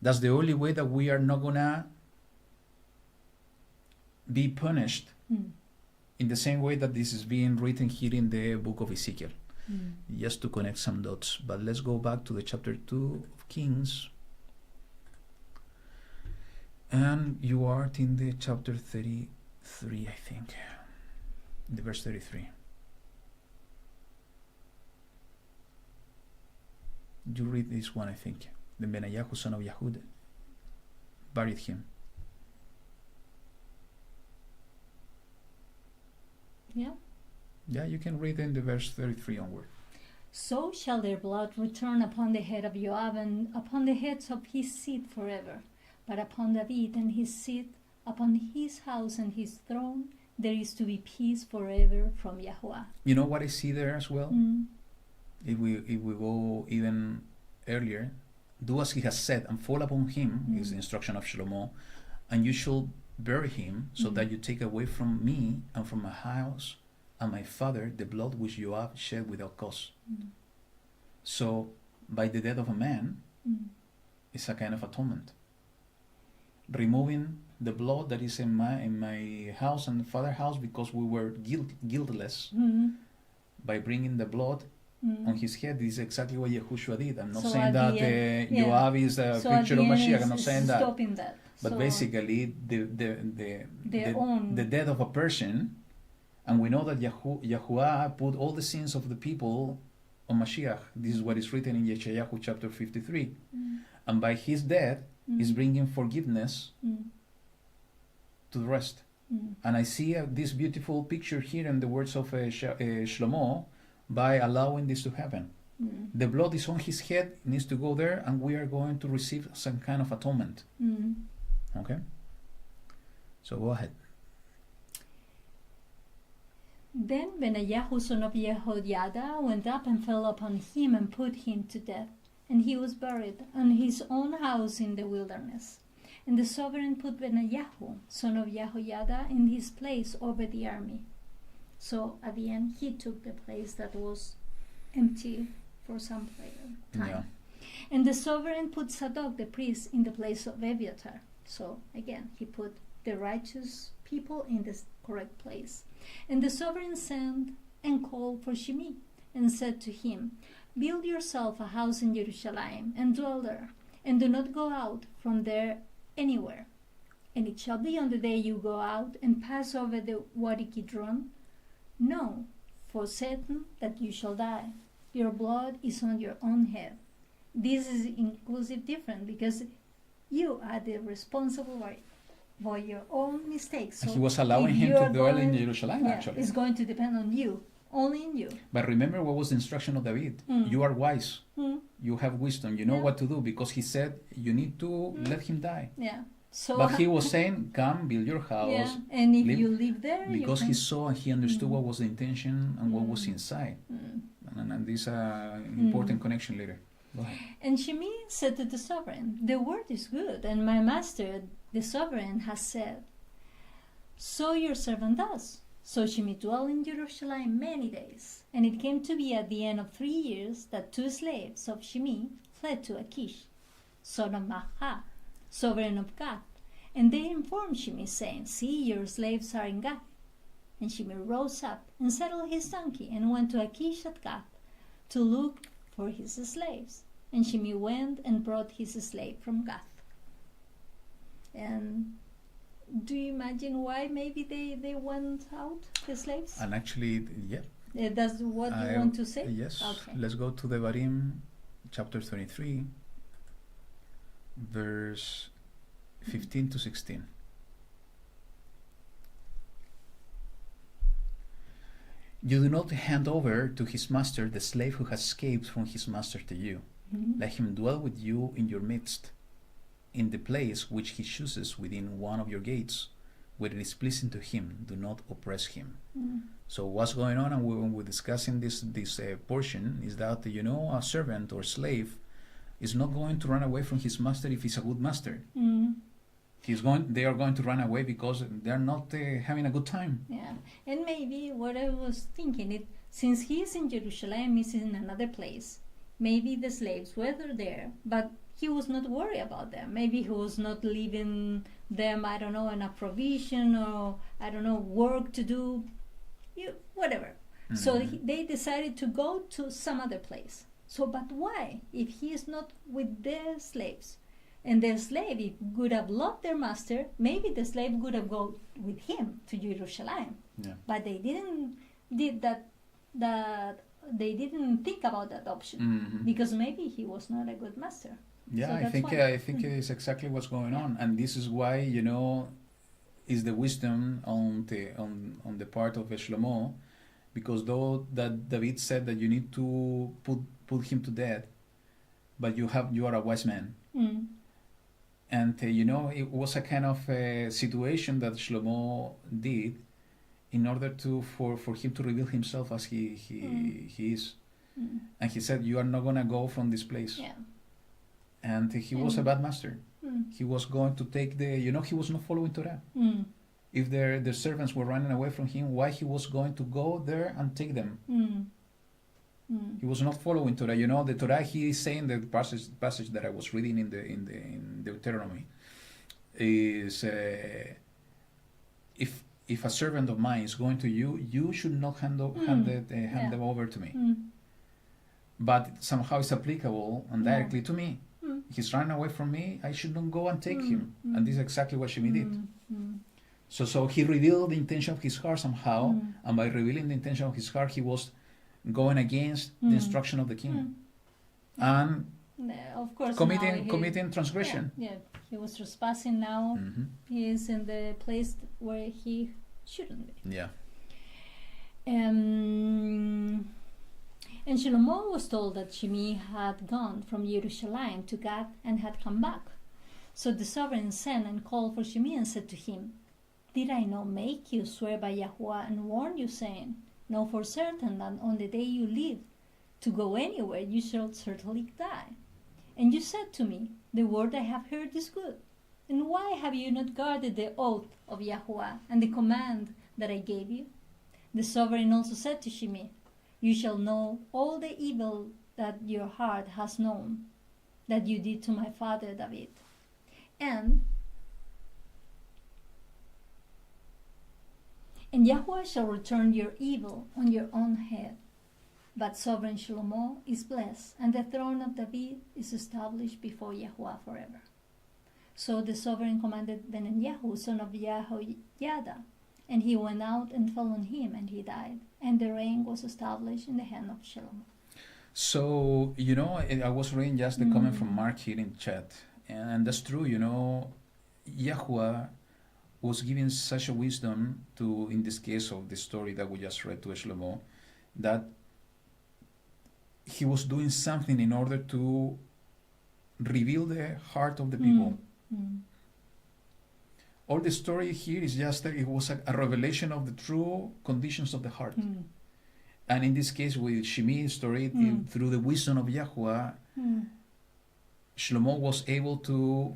S1: That's the only way that we are not gonna be punished in the same way that this is being written here in the book of Ezekiel. Just to connect some dots. But let's go back to the chapter 2 of Kings. And you are in the chapter 33, I think. The verse 33. You read this one, I think. Then Benaiah, son of Yahud, buried him. Yeah, you can read in the verse 33 onward.
S2: So shall their blood return upon the head of Joab and upon the heads of his seed forever. But upon David and his seed, upon his house and his throne, there is to be peace forever from YaHuWaH.
S1: You know what I see there as well? If we go even earlier, do as he has said and fall upon him, is the instruction of Shlomo, and you shall bury him, so that you take away from me and from my house and my father the blood which Joab shed without cause. So by the death of a man, it's a kind of atonement. Removing the blood that is in my house and father's house because we were guiltless, by bringing the blood on his head. This is exactly what Yahushua did. I'm not saying that Joab is a picture of Mashiach. I'm not saying that. But so basically, the death of a person, and we know that YaHuWaH put all the sins of the people on Mashiach. This is what is written in YaHuWaH chapter 53. And by his death is bringing forgiveness to the rest. And I see this beautiful picture here in the words of Shlomo by allowing this to happen. The blood is on his head, it needs to go there, and we are going to receive some kind of atonement. Okay? So go ahead.
S2: Then Benayahu, son of Jehoiada, went up and fell upon him and put him to death. And he was buried in his own house in the wilderness. And the sovereign put Benayahu, son of Jehoiada, in his place over the army. So at the end, he took the place that was empty for some time.
S1: Yeah.
S2: And the sovereign put Zadok, the priest, in the place of Abiathar. So again, he put the righteous people in the correct place. And the sovereign sent and called for Shimei, and said to him, Build yourself a house in Jerusalem, and dwell there, and do not go out from there anywhere. And it shall be on the day you go out and pass over the Wadi Kidron, know for certain that you shall die. Your blood is on your own head. This is inclusive different, because you are the responsible for your own mistakes. So
S1: he was allowing
S2: if
S1: him
S2: you
S1: to
S2: are
S1: dwell in
S2: going-
S1: Jerusalem, actually.
S2: It's going to depend on you, only in you.
S1: But remember what was the instruction of David. You are wise. You have wisdom. You know
S2: Yeah.
S1: what to do, because he said you need to let him die.
S2: Yeah. So
S1: But he was saying, come, build your house.
S2: yeah, and if
S1: live-
S2: you live there,
S1: Because
S2: you
S1: he
S2: can,
S1: saw and he understood what was the intention and what was inside. And this important connection later. Go ahead.
S2: And Shimei said to the sovereign, The word is good, and my master, the sovereign, has said, So your servant does. So Shimei dwelt in Jerusalem many days. And it came to be at the end of 3 years that 2 slaves of Shimei fled to Achish, son of Maachah, sovereign of Gath. And they informed Shimei, saying, See, your slaves are in Gath. And Shimei rose up and saddled his donkey and went to Achish at Gath to look for his slaves. And Shimei went and brought his slave from Gath. And do you imagine why maybe they went out, the slaves?
S1: And actually, yeah.
S2: That's what you want to say?
S1: Yes.
S2: Okay.
S1: Let's go to the Barim, chapter 23, verse 15 to 16. You do not hand over to his master the slave who has escaped from his master to you. Let him dwell with you in your midst, in the place which he chooses within one of your gates, where it is pleasing to him. Do not oppress him. So what's going on, and when we're discussing this portion, is that a servant or slave is not going to run away from his master if he's a good master. They are going to run away because they're not having a good time.
S2: Yeah, and maybe what I was thinking, since he is in Jerusalem, he's in another place. Maybe the slaves were there, but he was not worried about them. Maybe he was not leaving them, I don't know, in a provision or, I don't know, work to do, whatever. So they decided to go to some other place. So, but why? If he is not with their slaves, and their slave, if would have loved their master, maybe the slave would have gone with him to Jerusalem.
S1: Yeah.
S2: But they didn't did that. They didn't think about that option because maybe he was not a good master.
S1: Yeah,
S2: So
S1: I
S2: that's
S1: think
S2: why.
S1: I think it is exactly what's going on, and this is why is the wisdom on the part of Shlomo, because though that David said that you need to put him to death, but you are a wise man, and it was a kind of situation that Shlomo did in order for him to reveal himself as he is, and he said, you are not gonna go from this place.
S2: Yeah.
S1: And he was a bad master. He was going to take he was not following Torah. If the servants were running away from him, why he was going to go there and take them? He was not following Torah. The Torah, he is saying, the passage that I was reading in Deuteronomy is if a servant of mine is going to you, you should not hand them over to me. But somehow it's applicable and directly to me. He's running away from me, I should not go and take him. And this is exactly what Shimei did. So he revealed the intention of his heart somehow, and by revealing the intention of his heart, he was going against the instruction of the king, and
S2: Of course,
S1: committing transgression.
S2: Yeah, he was trespassing now. He is in the place where he shouldn't be.
S1: Yeah.
S2: And Shlomo was told that Shimei had gone from Jerusalem to Gad and had come back. So the sovereign sent and called for Shimei and said to him, "Did I not make you swear by YaHuWaH and warn you, saying, Know for certain that on the day you leave to go anywhere you shall certainly die? And you said to me, The word I have heard is good. And why have you not guarded the oath of YaHuWaH and the command that I gave you?" The sovereign also said to Shimei, "You shall know all the evil that your heart has known, that you did to my father David. And YaHuWaH shall return your evil on your own head. But sovereign Shlomo is blessed, and the throne of David is established before YaHuWaH forever." So the sovereign commanded Benyahu, son of YaHoiada, and he went out and fell on him, and he died. And the reign was established in the hand of Shlomo.
S1: So, I was reading just the comment from Mark here in chat, and that's true, YaHuWaH was giving such a wisdom to, in this case of the story that we just read to Shlomo, that he was doing something in order to reveal the heart of the people. All the story here is just that it was a revelation of the true conditions of the heart. And in this case, with Shimei's story, through the wisdom of YaHuWaH, Shlomo was able to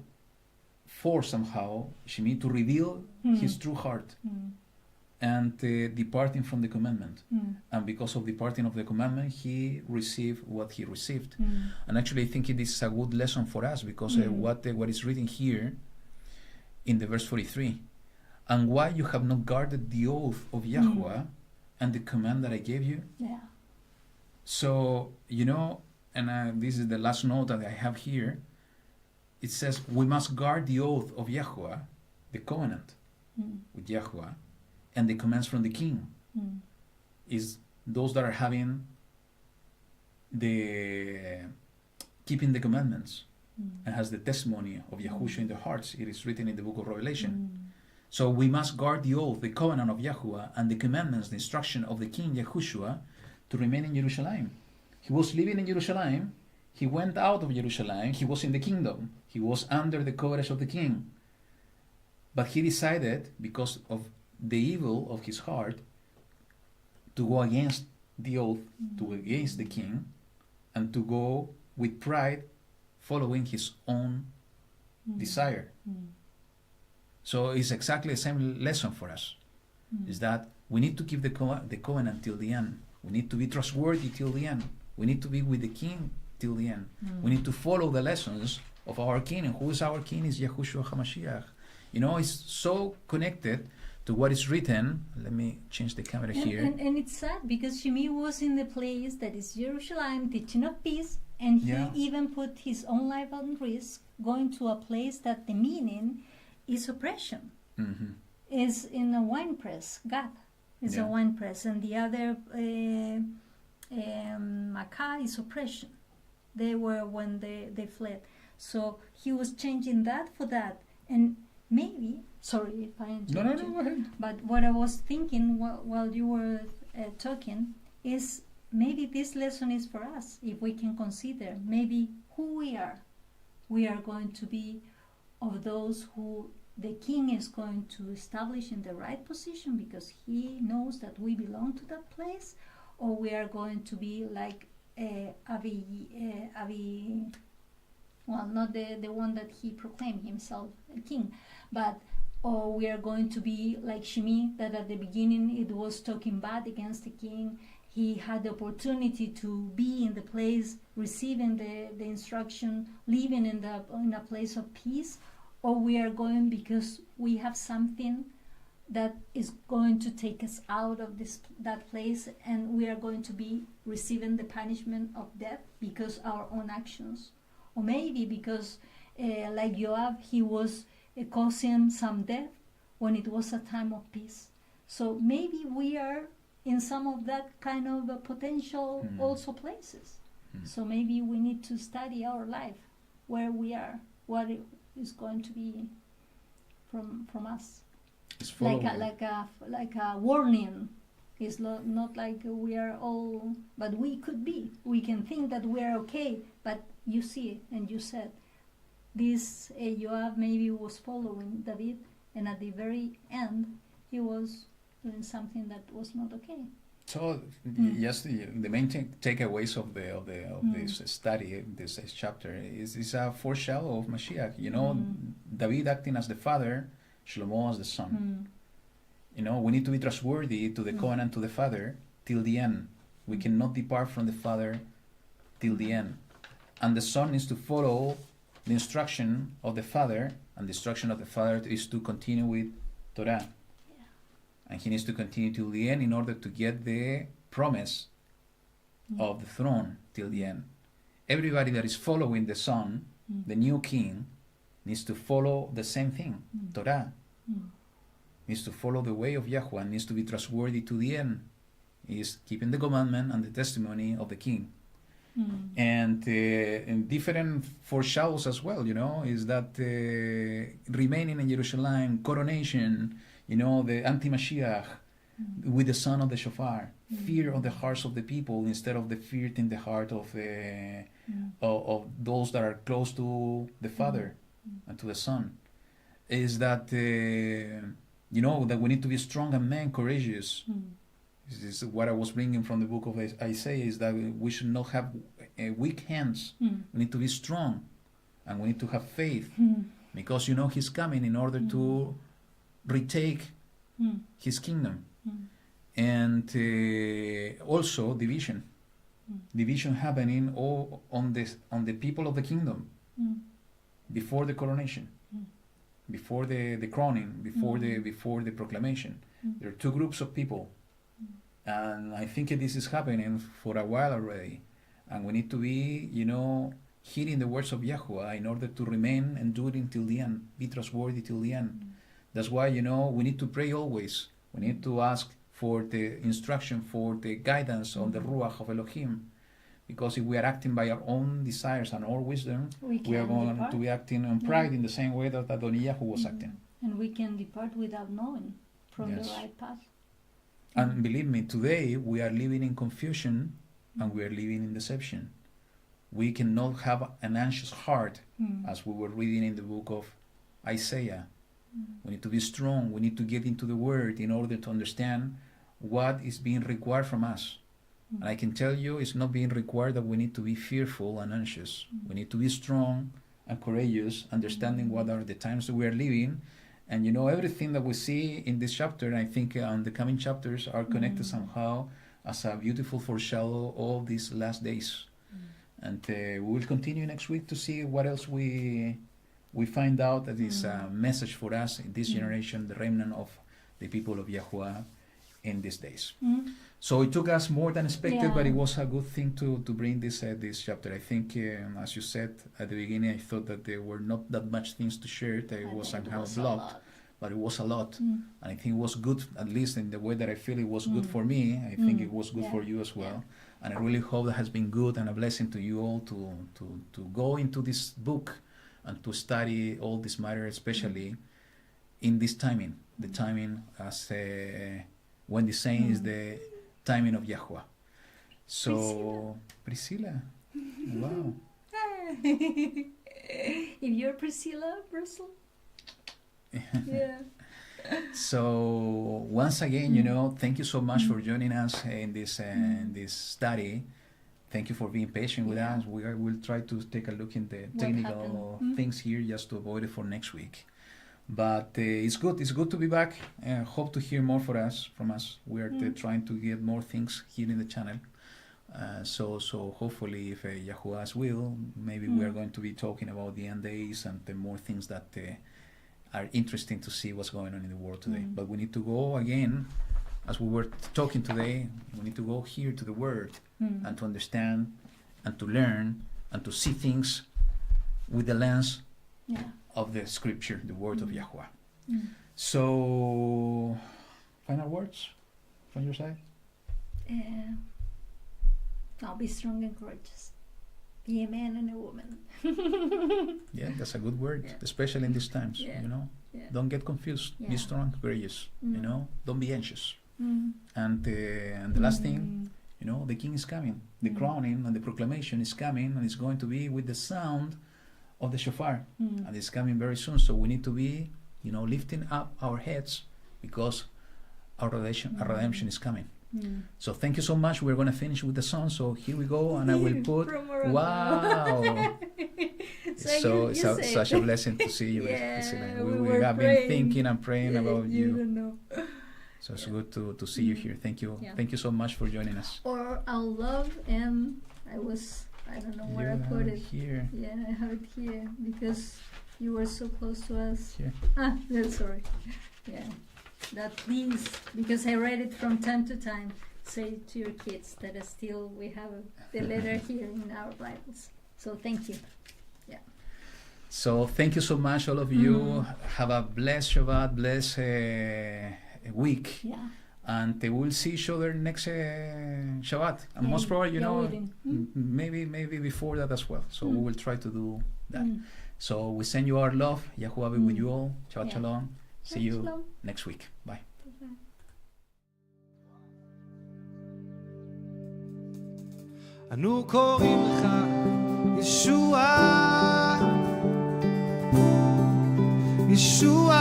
S1: force somehow Shimei to reveal his true heart and departing from the commandment. And because of departing of the commandment, he received what he received. And actually, I think it is a good lesson for us, because what is written here in the verse 43, "And why you have not guarded the oath of YaHuWaH and the command that I gave you?"
S2: Yeah.
S1: So, and this is the last note that I have here. It says, we must guard the oath of YaHuWaH, the covenant with YaHuWaH, and the commands from the king. Is those that are having keeping the commandments and has the testimony of Yahushua in their hearts. It is written in the book of Revelation. So we must guard the oath, the covenant of YaHuWaH, and the commandments, the instruction of the king Yahushua, to remain in Jerusalem. He was living in Jerusalem. He went out of Jerusalem. He was in the kingdom. He was under the coverage of the king. But he decided, because of the evil of his heart, to go against the oath, to go against the king, and to go with pride, following his own desire. So it's exactly the same lesson for us. Is that we need to keep the covenant till the end. We need to be trustworthy till the end. We need to be with the king till the end. We need to follow the lessons of our king. And who is our king? Is Yahushua HaMashiach. It's so connected to what is written. Let me change the camera here.
S2: And it's sad, because Shimei was in the place that is Jerusalem, teaching of peace, and he even put his own life on risk, going to a place that the meaning is oppression. Is in a wine press. God is a wine press, and the other Makkah is oppression. They were when they fled. So he was changing that for that. And maybe, sorry if I interrupt you,
S1: go ahead.
S2: but what I was thinking while you were talking is, maybe this lesson is for us, if we can consider maybe who we are. We are going to be of those who the king is going to establish in the right position because he knows that we belong to that place, or we are going to be like well, not the one that he proclaimed himself a king, but or we are going to be like Shimei, that at the beginning it was talking bad against the king. He had the opportunity to be in the place, receiving the instruction, living in a place of peace, or we are going because we have something that is going to take us out of that place, and we are going to be receiving the punishment of death because our own actions, or maybe because like Joab, he was causing some death when it was a time of peace. So maybe we are in some of that kind of potential also places. So maybe we need to study our life, where we are, what is going to be from us.
S1: It's
S2: Like a warning. It's not like we are all, but we could be. We can think that we are okay, but you see, and you said, this Joab maybe was following David, and at the very end, he was doing something that was not okay.
S1: So yes, the main takeaways of this study, this chapter, is a foreshadow of Mashiach. You know, David acting as the father, Shlomo as the son. You know, we need to be trustworthy to the covenant to the father till the end. We cannot depart from the father till the end. And the son is to follow the instruction of the father, and the instruction of the father is to continue with Torah. And he needs to continue till the end in order to get the promise of the throne till the end. Everybody that is following the son, the new king, needs to follow the same thing, Torah. Needs to follow the way of YaHuWaH, needs to be trustworthy to the end. He is keeping the commandment and the testimony of the king. And in different foreshadows as well, you know, is that remaining in Jerusalem, coronation, you know, the anti-Mashiach with the sound of the shofar, fear of the hearts of the people instead of the fear in the heart of those that are close to the Father and to the Son. Is that, you know, that we need to be strong and man, courageous. This is what I was bringing from the book of Isaiah, is that we should not have weak hands. We need to be strong, and we need to have faith, because, you know, he's coming in order to retake his kingdom. And also division happening all on the people of the kingdom before the coronation, before the crowning, before the proclamation. There are two groups of people. And I think this is happening for a while already. And we need to be, you know, hearing the words of YaHuWaH in order to remain and do it until the end. Be trustworthy till the end. That's why, you know, we need to pray always. We need to ask for the instruction, for the guidance of the Ruach of Elohim. Because if we are acting by our own desires and our wisdom, we are going to be acting on pride in the same way that Adonijah was acting.
S2: And we can depart without knowing from the right path.
S1: And believe me, today we are living in confusion and we are living in deception. We cannot have an anxious heart, as we were reading in the book of Isaiah. We need to be strong. We need to get into the Word in order to understand what is being required from us. And I can tell you, it's not being required that we need to be fearful and anxious. We need to be strong and courageous, understanding what are the times that we are living. And, you know, everything that we see in this chapter, I think on the coming chapters, are connected somehow as a beautiful foreshadow of these last days. And we will continue next week to see what else we find out that is a message for us in this generation, the remnant of the people of YaHuWaH in these days. So it took us more than expected, but it was a good thing to bring this chapter. I think, as you said at the beginning, I thought that there were not that much things to share. That it was somehow blocked, but it was a lot. And I think it was good, at least in the way that I feel it was good for me. I think it was good for you as well. And I really hope that has been good and a blessing to you all to go into this book and to study all this matter, especially in this timing. The timing, as Wendy saying, is the timing of YaHuWaH. So, Priscilla. Wow.
S2: If you're Priscilla, Brussels. Yeah.
S1: So once again, you know, thank you so much for joining us in this study. Thank you for being patient with us. We'll try to take a look in the technical things here just to avoid it for next week. But it's good to be back. Hope to hear more from us. We are trying to get more things here in the channel. So hopefully, if YaHuWaH's will, maybe we are going to be talking about the end days and the more things that are interesting to see what's going on in the world today. But we need to go again, as we were talking today, we need to go here to the Word and to understand and to learn and to see things with the lens of the Scripture, the Word of YaHuWaH. So, final words from your side?
S2: Now be strong and courageous. Be a man and a woman.
S1: Yeah, that's a good word,
S2: Yeah.
S1: especially in these times.
S2: Yeah.
S1: You know,
S2: Yeah.
S1: don't get confused. Be
S2: Yeah.
S1: strong, courageous. You
S2: Mm.
S1: know, don't be anxious.
S2: Mm.
S1: And the last thing, you know, the king is coming. The
S2: Mm.
S1: crowning and the proclamation is coming, and it's going to be with the sound of the shofar,
S2: Mm.
S1: and it's coming very soon. So we need to be, you know, lifting up our heads because our redemption is coming.
S2: Mm.
S1: So thank you so much. We're going to finish with the song. So here we go, and I will put.
S2: From Morocco.
S1: Wow! So
S2: you
S1: it's
S2: say
S1: such a blessing to see you.
S2: Yeah,
S1: Priscilla.
S2: we
S1: We
S2: were
S1: have been
S2: praying.
S1: thinking and praying
S2: Yeah,
S1: about you.
S2: don't know.
S1: So it's
S2: Yeah.
S1: good to see you here. Thank you.
S2: Yeah.
S1: Thank you so much for joining us.
S2: Or our love, and I don't know where I
S1: You
S2: put
S1: have
S2: it.
S1: here.
S2: Yeah, I have it here because you were so close to us.
S1: Here.
S2: That's sorry. Yeah, that please, because I read it from time to time. Say to your kids that we have the letter here in our Bibles. So thank you.
S1: So thank you so much, all of you.
S2: Mm.
S1: Have a blessed Shabbat, blessed week,
S2: Yeah.
S1: and we'll see each other next Shabbat. And most probably, you know, maybe before that as well. So we will try to do that. So we send you our love. YaHuWaH be with you all. Shabbat
S2: Yeah.
S1: Shalom. See you
S2: Shalom.
S1: next week. Bye.
S4: אנו קוראים לך ישוע, ישוע,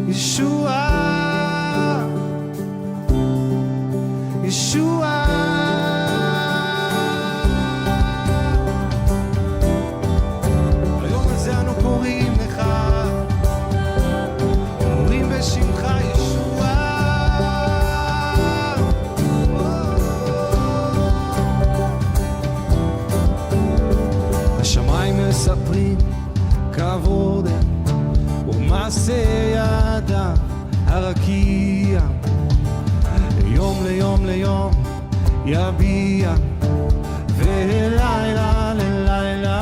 S4: ישוע, ישוע. היום הזה אנו קוראים לך, אומרים בשמך ישוע. השמיים מספרים כבודם ומעשה ידיו הרקיע, יום ליום ליום יביע, ולילה ללילה.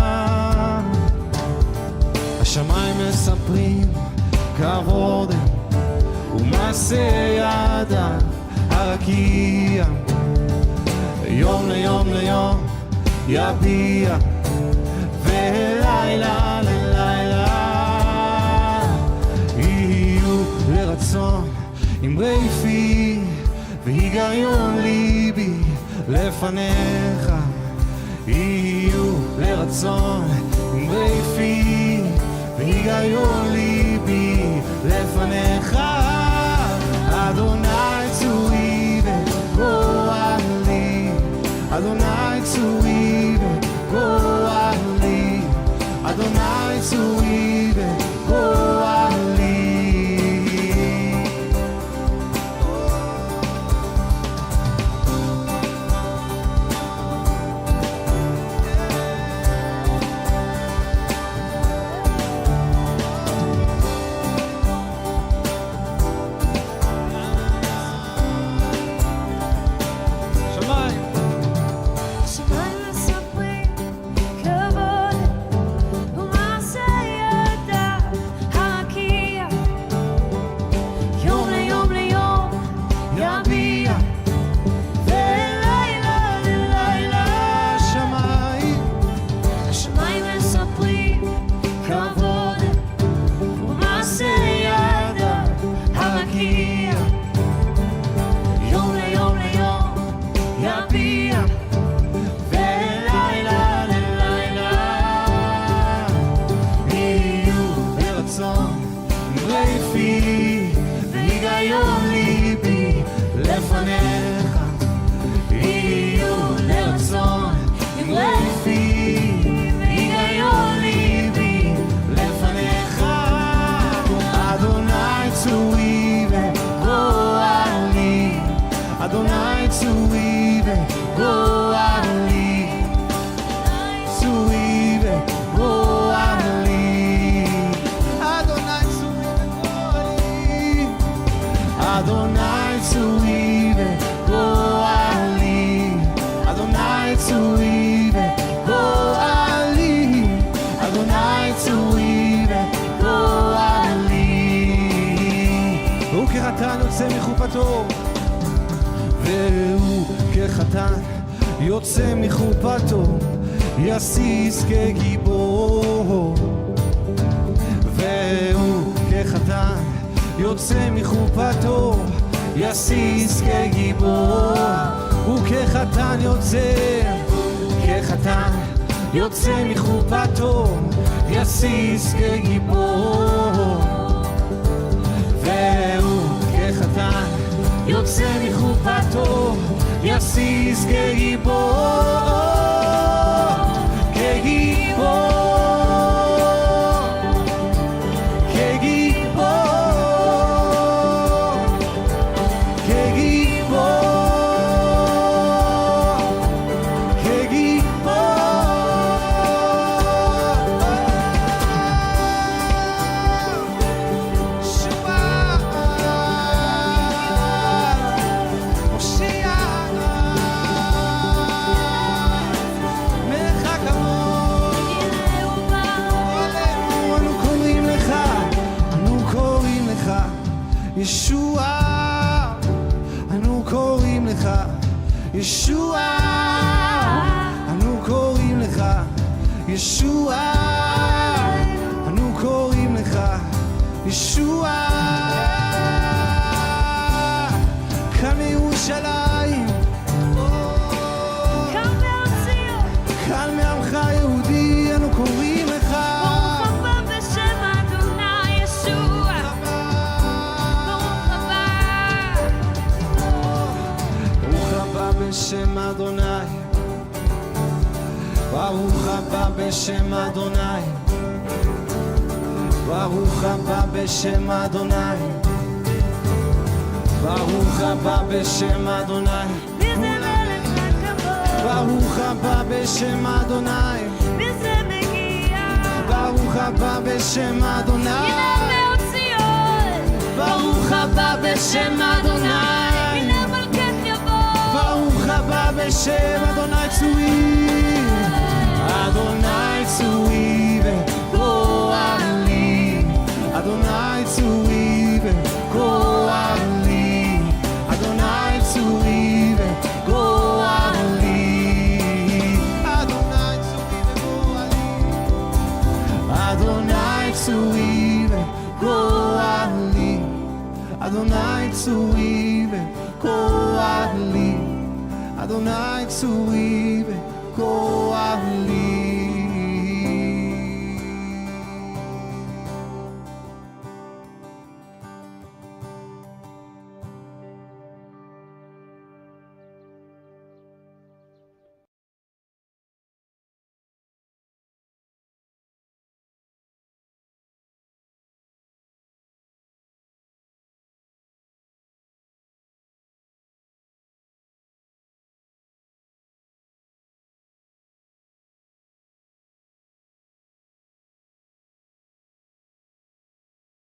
S4: השמיים מספרים כבודם ומעשה ידיו הרקיע, יום ליום ליום יביע, ולילה ללילה. יהיו לרצון אמרי פי והיגיון ליבי לפניך. יהיו לרצון אמרי פי והיגיון ליבי לפניך. אדוני צורי וגואלי, אדוני צורי וגואלי, אדוני צורי וגואלי. שמיים
S3: השמיים מספרים
S4: כחתן יוצא מחופתו, והוא כחתן יוצא מחופתו, יסיס כגיבור. והוא כחתן יוצא מחופתו, יסיס כגיבור. הוא כחתן יוצא, כחתן יוצא מחופתו, יסיס כגיבור. והוא כחתן יוצא מחופתו, יסיס כגיבור. כגיבור, כגיבור, כגיבור, כגיבור. שובע, הושיע, מלך הכבוד. אנו קוראים לך, אנו קוראים לך ישוע, אנו קוראים לך ישוע, אנו קוראים לך ישוע, אנו קוראים לך ישוע. כאן מירושלים, כאן מעמך היהודי, אנו קוראים לך ברוך הבא בשם אדוני, ברוך הבא בשם אדוני, ברוך הבא בשם אדוני, ברוך הבא בשם אדוני, ברוך הבא בשם אדוני, ברוך הבא בשם אדוני, ברוך הבא בשם אדוני, ברוך הבא בשם אדוני צורי, אדוני צורי וגואלי, אדוני צורי וגואלי, אדוני צורי וגואלי, אדוני צורי וגואלי, אדוני צורי וגואלי, אדוני צורי וגואלי, אדוני צורי וגואלי.